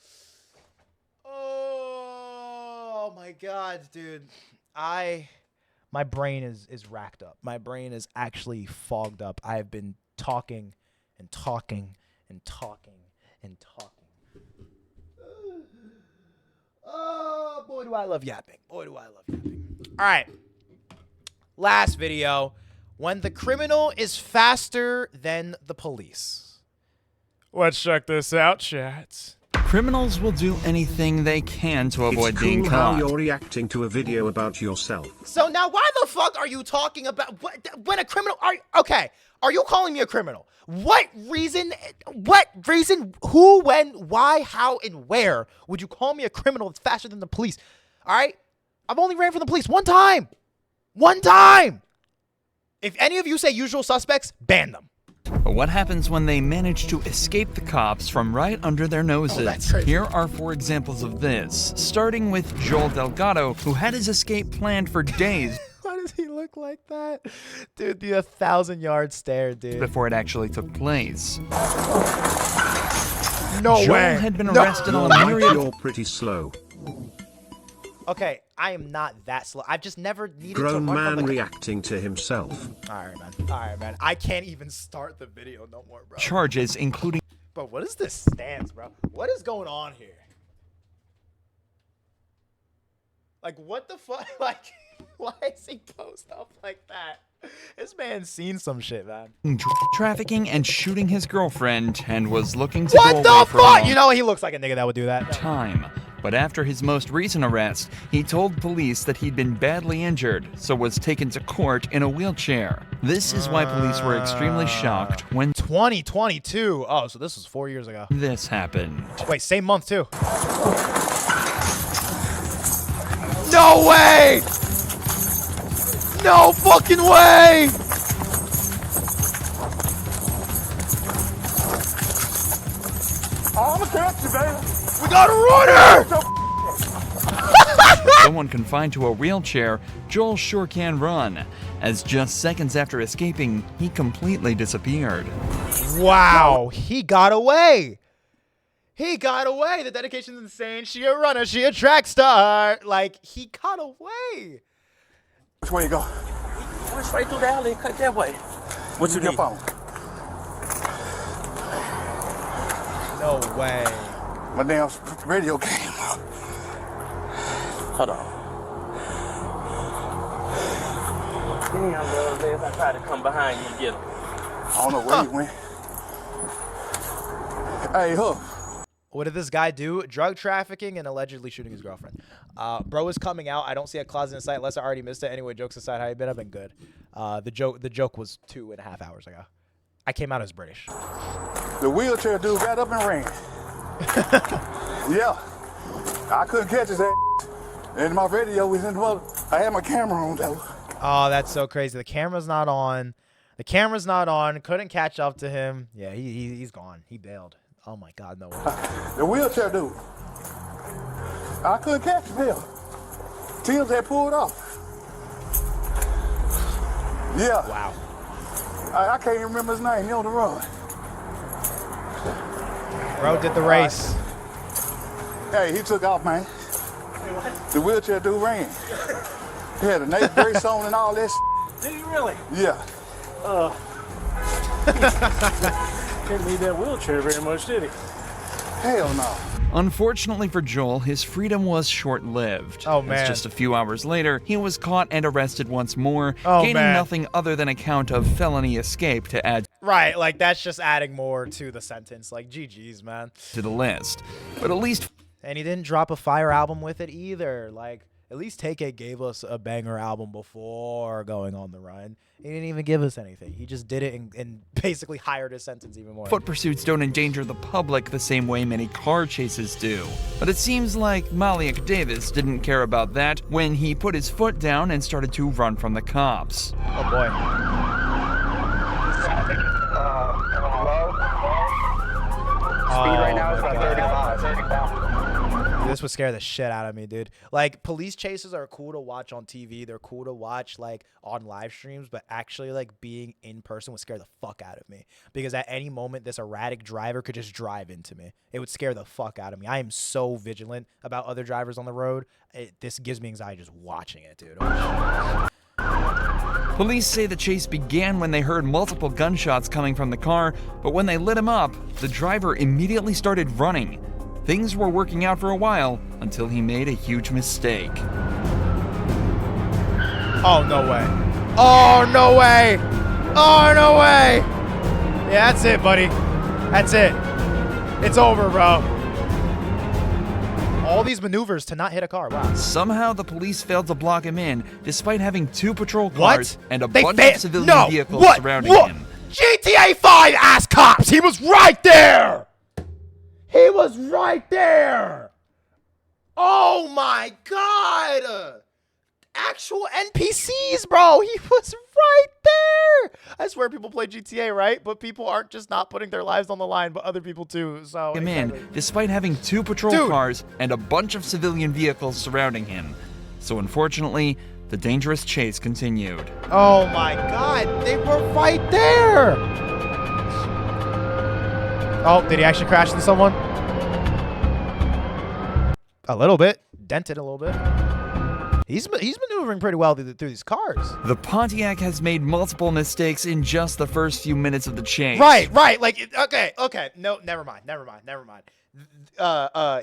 Oh, my God, dude. My brain is racked up. My brain is actually fogged up. I've been talking and talking and talking and talking. Oh, boy, do I love yapping. Boy, do I love yapping. All right. Last video. When the criminal is faster than the police. Let's check this out, chat. Criminals will do anything they can to avoid being It's cool caught. how you're reacting to a video about yourself. So now why the fuck are you talking about when a criminal are you calling me a criminal? What reason, who, when, why, how, and where would you call me a criminal that's faster than the police? All right? I've only ran from the police one time. One time. If any of you say usual suspects, ban them. But what happens when they manage to escape the cops from right under their noses? Here are 4 examples of this, starting with Joel Delgado, who had his escape planned for days. Why does he look like that? Dude, the 1,000-yard stare, dude. Before it actually took place. No Joel way. had been arrested on a myriad. You're pretty slow. Okay, I am not that slow. I've just never needed Grown to run man from the... reacting to himself. All right, man. I can't even start the video no more, bro. Charges, including... Bro, what is this stance, bro? What is going on here? Like, what the fuck? Like, why is he post up like that? This man's seen some shit, man. Trafficking and shooting his girlfriend and was looking to What go the away for a fuck? long You know, he looks like a nigga that would do that. time. But after his most recent arrest, he told police that he'd been badly injured, so was taken to court in a wheelchair. This is why police were extremely shocked when 2022. Oh, so this was 4 years ago. This happened. Wait, same month too. No way! No fucking way! I'm gonna catch you, baby. We got a runner! Someone confined to a wheelchair, Joel sure can run, as just seconds after escaping, he completely disappeared. Wow, he got away. He got away. The dedication's insane. She a runner. She a track star. Like, he got away. Which way you go? Went straight through the alley and cut that way. What you need? Phone. No way. My damn radio came up. Hold on. Damn, bro, I tried to come behind you and get him. I don't know where he went. Hey, Hook. What did this guy do? Drug trafficking and allegedly shooting his girlfriend. Bro is coming out. I don't see a closet in sight unless I already missed it. Anyway, jokes aside, how you been? I've been good. The joke was 2.5 hours ago. I came out as British. The wheelchair dude got up and ran. Yeah. I couldn't catch his ass. And my radio was in the mother. I had my camera on though. Oh, that's so crazy. The camera's not on. The camera's not on. Couldn't catch up to him. Yeah, he's gone. He bailed. Oh my God, no way. The wheelchair dude. I couldn't catch him. Hell. Tim's had pulled off. Yeah. Wow. I can't even remember his name. He on the run. Bro did the race. Hey, he took off, man. The wheelchair dude ran. He had a Nate brace on and all that shit. Did he really? Yeah. Didn't need that wheelchair very much, did he? Hell no. Unfortunately for Joel, his freedom was short-lived. Oh, As man. just a few hours later, he was caught and arrested once more, Oh, gaining man. nothing other than a count of felony escape to add Right, like that's just adding more to the sentence. Like, GG's, man. to the list. But at least And he didn't drop a fire album with it either. Like, at least Take-It gave us a banger album before going on the run. He didn't even give us anything. He just did it and basically hired his sentence even more. foot pursuits don't endanger the public the same way many car chases do. But it seems like Maliak Davis didn't care about that when he put his foot down and started to run from the cops. Oh boy. Speed right now is about 35. This would scare the shit out of me, dude. Like, police chases are cool to watch on TV. They're cool to watch, like, on live streams. But actually, like, being in person would scare the fuck out of me. Because at any moment, this erratic driver could just drive into me. It would scare the fuck out of me. I am so vigilant about other drivers on the road. This gives me anxiety just watching it, dude. Police say the chase began when they heard multiple gunshots coming from the car, but when they lit him up, the driver immediately started running. Things were working out for a while until he made a huge mistake. Oh, no way. Oh, no way. Oh, no way. Yeah, that's it, buddy. That's it. It's over, bro. All these maneuvers to not hit a car. Wow. Somehow the police failed to block him in, despite having 2 patrol cars and a They bunch fa- of civilian No. vehicles What? surrounding What? him. GTA 5 ass cops. He was right there. He was right there. Oh my God. Actual NPCs, bro. He was right there. I swear people play GTA, right? But people aren't just not putting their lives on the line, but other people too. So Him in, despite having 2 patrol cars and a bunch of civilian vehicles surrounding him. So unfortunately, the dangerous chase continued. Oh my God, they were right there. Oh, did he actually crash into someone? A little bit. Dented a little bit. He's maneuvering pretty well through these cars. The Pontiac has made multiple mistakes in just the first few minutes of the chase. Right. Like, okay. No, never mind.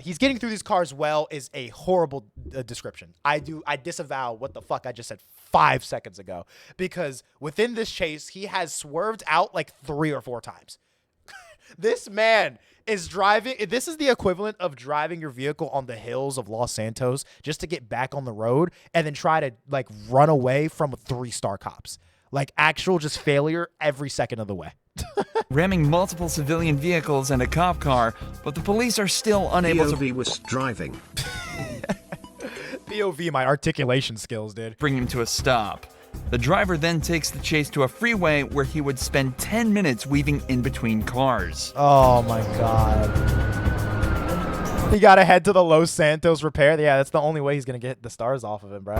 He's getting through these cars well is a horrible description. I disavow what the fuck I just said 5 seconds ago, because within this chase, he has swerved out like 3 or 4 times. This man is driving. This is the equivalent of driving your vehicle on the hills of Los Santos just to get back on the road and then try to like run away from 3-star cops. Like actual just failure every second of the way. Ramming multiple civilian vehicles and a cop car, but the police are still unable to POV was driving. POV, my articulation skills, dude. Bring him to a stop. The driver then takes the chase to a freeway where he would spend 10 minutes weaving in between cars. Oh my God. He got to head to the Los Santos repair. Yeah, that's the only way he's going to get the stars off of him, bro.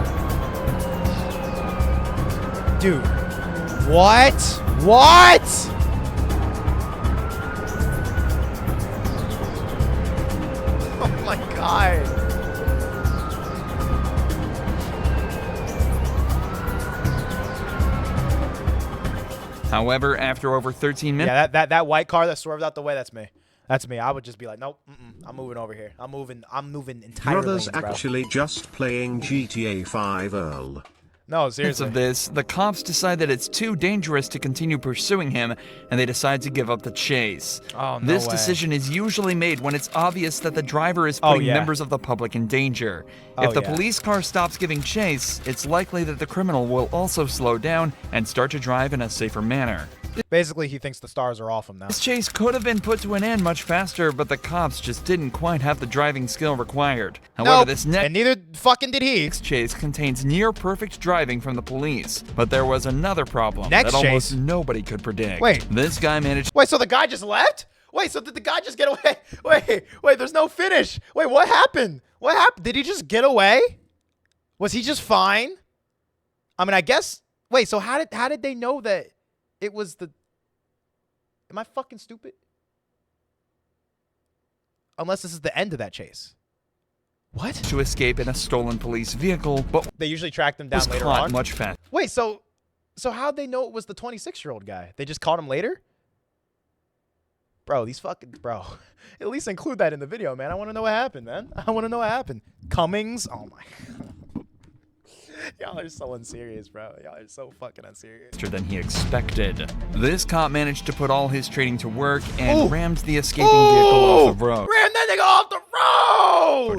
Dude. What? Oh my God. However, after over 13 minutes... Yeah, that white car that swerved out the way, that's me. That's me. I would just be like, nope, I'm moving over here. I'm moving entire Brothers lanes, bro. actually just playing GTA 5 Earl. No, seriously. Of this, the cops decide that it's too dangerous to continue pursuing him, and they decide to give up the chase. Oh, no This way. decision is usually made when it's obvious that the driver is Oh, putting yeah. members of the public in danger. Oh, If the yeah. police car stops giving chase, it's likely that the criminal will also slow down and start to drive in a safer manner. Basically, he thinks the stars are off him now. This chase could have been put to an end much faster, but the cops just didn't quite have the driving skill required. However, Nope, this next and neither fucking did he. chase contains near-perfect driving from the police. But there was another problem Next that almost chase? nobody could predict. Wait. This guy managed... Wait, so the guy just left? Wait, so did the guy just get away? Wait, there's no finish. Wait, what happened? What happened? Did he just get away? Was he just fine? I mean, I guess... Wait, so how did they know that It was the... Am I fucking stupid? Unless this is the end of that chase. What? To escape in a stolen police vehicle, but they usually track them down was later caught on. much faster. Wait, so how'd they know it was the 26-year-old guy? They just caught him later? Bro, bro. At least include that in the video, man. I want to know what happened, man. I want to know what happened. Cummings? Oh my God. Y'all are so unserious, bro. Y'all are so fucking unserious. Than he expected. This cop managed to put all his training to work and rammed the escaping vehicle off the road. Ram that nigga off the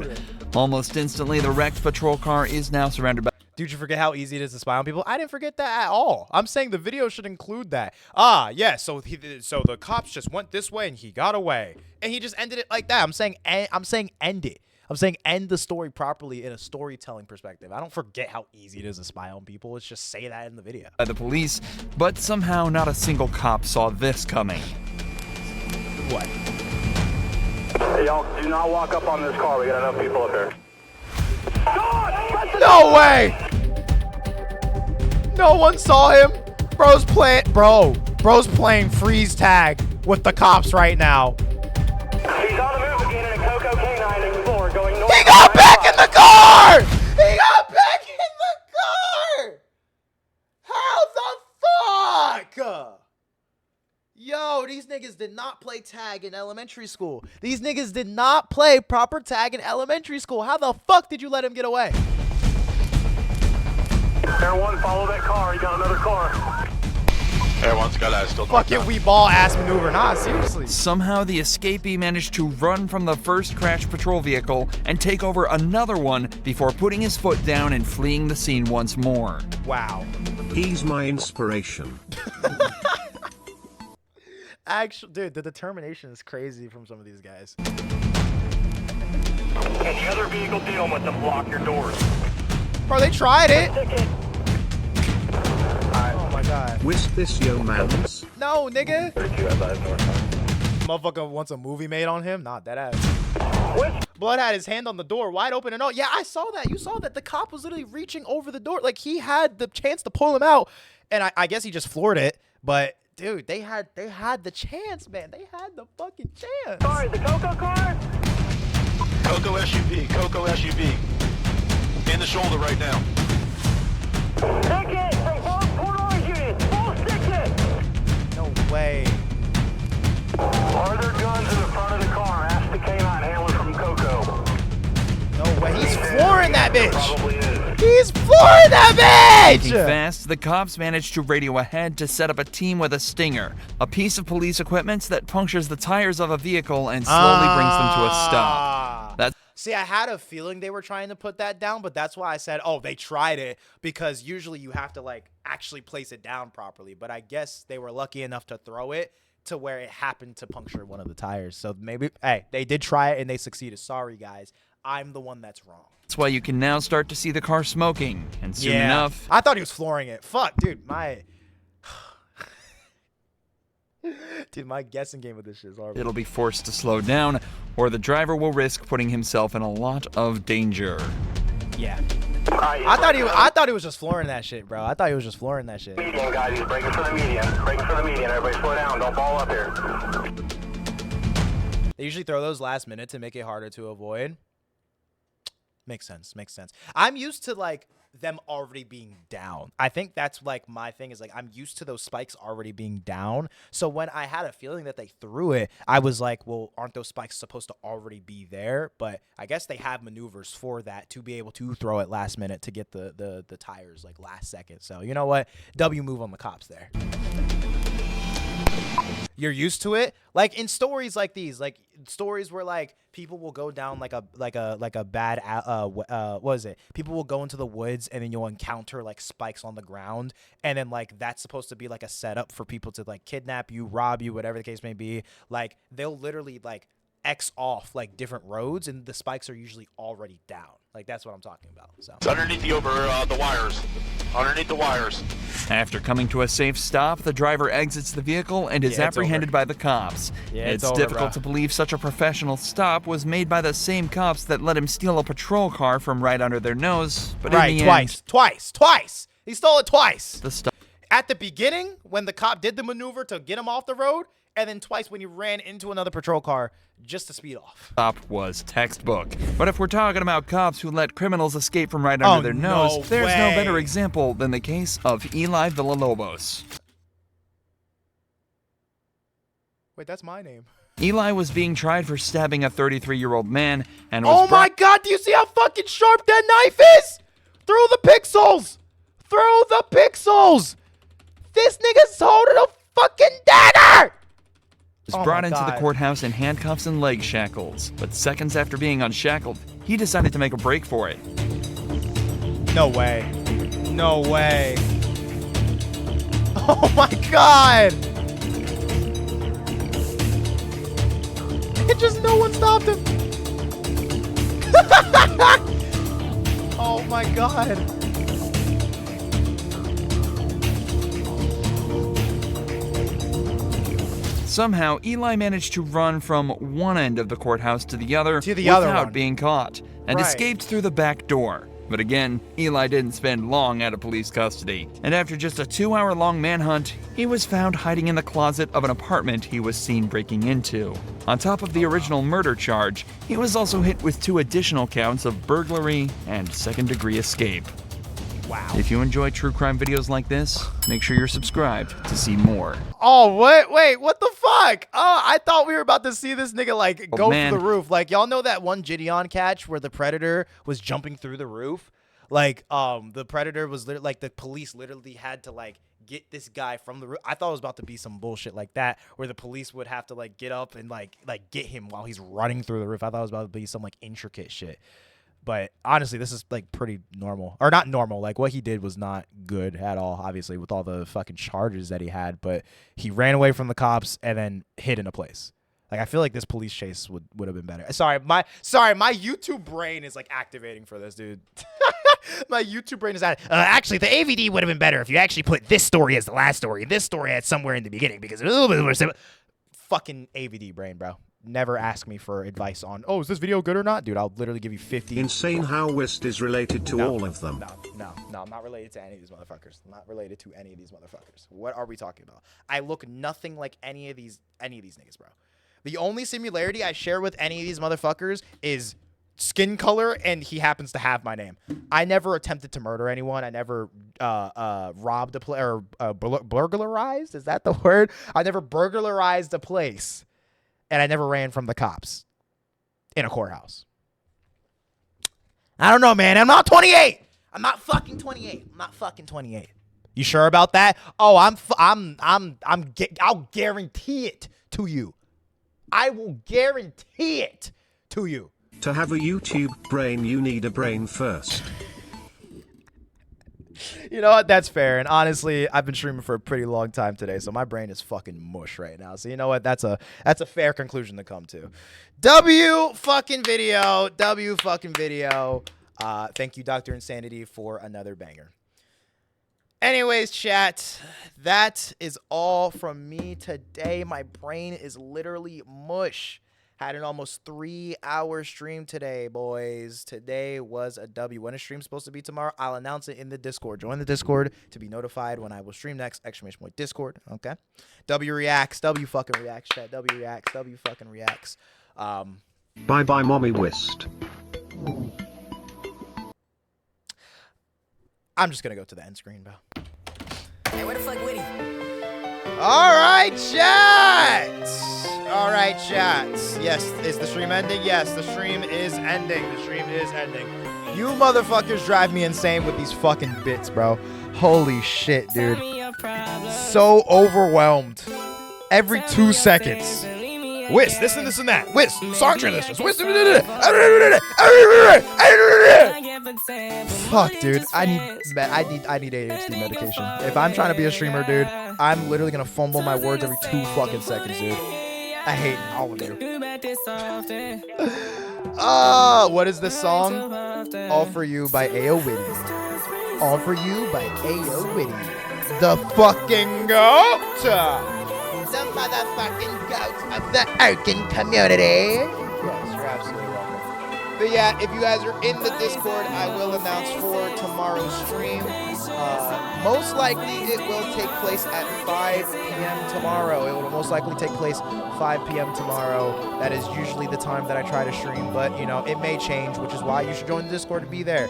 road! Almost instantly, the wrecked patrol car is now surrounded by... Dude, you forget how easy it is to spy on people? I didn't forget that at all. I'm saying the video should include that. Ah, yeah, so the cops just went this way and he got away. And he just ended it like that. I'm saying end it. I'm saying end the story properly in a storytelling perspective. I don't forget how easy it is to spy on people. Let's just say that in the video. By the police, but somehow not a single cop saw this coming. What? Hey, y'all, do not walk up on this car. We got enough people up here. No way! No one saw him. Bro's playing freeze tag with the cops right now. He's on the move again in a Coco K9 Explorer going north. He got back in the car! He got back in the car! How the fuck? Yo, these niggas did not play tag in elementary school. These niggas did not play proper tag in elementary school. How the fuck did you let him get away? Air 1, follow that car. You got another car. Air 1's got that still. Fuck it, we ball ass maneuver. Nah, seriously. Somehow the escapee managed to run from the first crashed patrol vehicle and take over another one before putting his foot down and fleeing the scene once more. Wow. He's my inspiration. Actually, dude, the determination is crazy from some of these guys. Any other vehicle dealing with them, block your doors. Bro, they tried it. Oh my God. Whisk this, yo mans. No, nigga. Motherfucker wants a movie made on him? Nah, that ass. Blood had his hand on the door, wide open and all. Yeah, I saw that. You saw that. The cop was literally reaching over the door. Like, he had the chance to pull him out. And I guess he just floored it. But, dude, they had the chance, man. They had the fucking chance. Sorry, the Coco car? Coco SUV. In the shoulder right now. Stick it! From both Port Orange units! Full stick it! No way. Are there guns in the front of the car? Ask the K9 handler from Coco. No way. He's flooring that bitch. Probably is. He's flooring that bitch! Making fast, the cops managed to radio ahead to set up a team with a Stinger, a piece of police equipment that punctures the tires of a vehicle and slowly brings them to a stop. See, I had a feeling they were trying to put that down, but that's why I said, oh, they tried it, because usually you have to, like, actually place it down properly. But I guess they were lucky enough to throw it to where it happened to puncture one of the tires. So maybe, hey, they did try it and they succeeded. Sorry, guys. I'm the one that's wrong. That's why you can now start to see the car smoking, and soon enough... I thought he was flooring it. Fuck, dude, my... Dude, my guessing game with this shit is horrible. It'll be forced to slow down, or the driver will risk putting himself in a lot of danger. Yeah. I thought he was just flooring that shit, bro. I thought he was just flooring that shit. Median, guys. He's breaking for the median. Breaking for the median. Everybody slow down. Don't ball up here. They usually throw those last minute to make it harder to avoid. Makes sense. Makes sense. I'm used to, like, them already being down. I think that's, like, my thing is, like, I'm used to those spikes already being down. So when I had a feeling that they threw it, I was like, well, aren't those spikes supposed to already be there? But I guess they have maneuvers for that to be able to throw it last minute to get the tires, like, last second. So, you know what? W move on the cops there. You're used to it, like in stories like these, like stories where like people will go down like a bad what is it? People will go into the woods and then you'll encounter like spikes on the ground, and then like that's supposed to be like a setup for people to like kidnap you, rob you, whatever the case may be. Like they'll literally like X off like different roads, and the spikes are usually already down. Like that's what I'm talking about. So it's underneath the wires. Underneath the wires. After coming to a safe stop, the driver exits the vehicle and is apprehended by the cops. It's difficult to believe such a professional stop was made by the same cops that let him steal a patrol car from right under their nose. But in the end, twice. He stole it twice. At the beginning, when the cop did the maneuver to get him off the road, and then twice when he ran into another patrol car just to speed off. Cop was textbook. But if we're talking about cops who let criminals escape from right under their nose, there's no better example than the case of Eli Villalobos. Wait, that's my name. Eli was being tried for stabbing a 33-year-old man and was my God, do you see how fucking sharp that knife is? Through the pixels! Through the pixels! This nigga's holding a fucking dagger! Was brought into the courthouse in handcuffs and leg shackles, but seconds after being unshackled, he decided to make a break for it. No way. No way. Oh my God! It just no one stopped him. Oh my God. Somehow, Eli managed to run from one end of the courthouse to the other without being caught, and escaped through the back door. But again, Eli didn't spend long out of police custody, and after just a 2-hour-long manhunt, he was found hiding in the closet of an apartment he was seen breaking into. On top of the original murder charge, he was also hit with 2 additional counts of burglary and second-degree escape. Wow. If you enjoy true crime videos like this, make sure you're subscribed to see more. Oh, wait, what the fuck? Oh, I thought we were about to see this nigga, like, go through the roof. Like, y'all know that one Gideon catch where the Predator was jumping through the roof? Like, the Predator was, like, the police literally had to, like, get this guy from the roof. I thought it was about to be some bullshit like that, where the police would have to, like, get up and, like get him while he's running through the roof. I thought it was about to be some, like, intricate shit. But honestly, this is like pretty normal. Or not normal. Like what he did was not good at all, obviously, with all the fucking charges that he had. But he ran away from the cops and then hid in a place. Like I feel like this police chase would have been better. Sorry, my YouTube brain is like activating for this, dude. My YouTube brain is actually the AVD would have been better if you actually put this story as the last story, this story at somewhere in the beginning, because it was a little bit more simple. Fucking AVD brain, bro. Never ask me for advice on, oh, is this video good or not? Dude, I'll literally give you 50. Insane how Wist is related to all of them. No, I'm not related to any of these motherfuckers. I'm not related to any of these motherfuckers. What are we talking about? I look nothing like any of these niggas, bro. The only similarity I share with any of these motherfuckers is skin color, and he happens to have my name. I never attempted to murder anyone. I never robbed a place, or burglarized? Is that the word? I never burglarized a place. And I never ran from the cops in a courthouse. I don't know, man. I'm not 28. I'm not fucking 28. I'm not fucking 28. You sure about that? Oh, I'll guarantee it to you. I will guarantee it to you. To have a YouTube brain, you need a brain first. You know what? That's fair. And honestly, I've been streaming for a pretty long time today, so my brain is fucking mush right now. So you know what? That's a fair conclusion to come to. W fucking video. Thank you, Dr. Insanity, for another banger. Anyways, chat, that is all from me today. My brain is literally mush. Had an almost 3-hour stream today, boys. Today was a W. When is stream supposed to be tomorrow? I'll announce it in the Discord. Join the Discord to be notified when I will stream next. Exclamation point Discord. Okay. W reacts. W fucking reacts, chat. W reacts. W fucking reacts. Bye bye, mommy Wist. I'm just gonna go to the end screen, bro. Hey, where the fuck Woody? All right, chat. All right, chat. Yes, is the stream ending? Yes, the stream is ending. The stream is ending. You motherfuckers drive me insane with these fucking bits, bro. Holy shit, dude. So overwhelmed. Every 2 seconds. Whist, this and this and that. Whist, song transitions. Whist. Fuck, dude. I need ADHD medication. If I'm trying to be a streamer, dude, I'm literally gonna fumble my words every 2 fucking seconds, dude. I hate all of you. What is this song? All For You by A.O. Witty. All For You by A.O. Witty. The fucking goat. The motherfucking goat of the Arkin community. Yes, you're absolutely welcome. But yeah, if you guys are in the Discord, I will announce for tomorrow's stream. Most likely it will take place at 5 p.m. tomorrow. It will most likely take place 5 p.m. tomorrow. That is usually the time that I try to stream, but you know, it may change, which is why you should join the Discord to be there.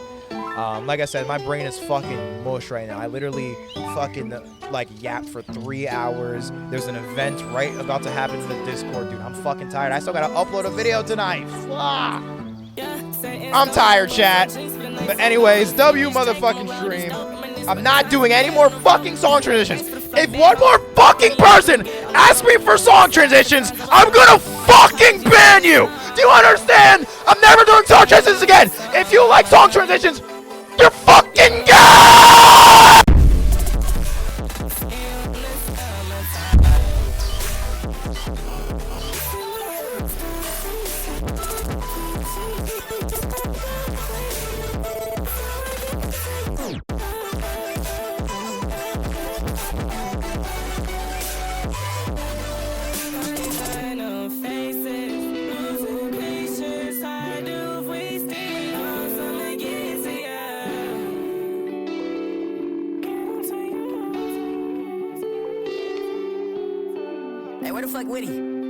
Like I said, my brain is fucking mush right now. I literally fucking like yapped for 3 hours. There's an event right about to happen in the Discord, dude. I'm fucking tired. I still gotta upload a video tonight. Fuck. I'm tired, chat. But anyways, W motherfucking stream. I'm not doing any more fucking song transitions. If one more fucking person asks me for song transitions, I'm gonna fucking ban you. Do you understand? I'm never doing song transitions again. If you like song transitions, you're fucking gay! Hey, where the fuck Whitty?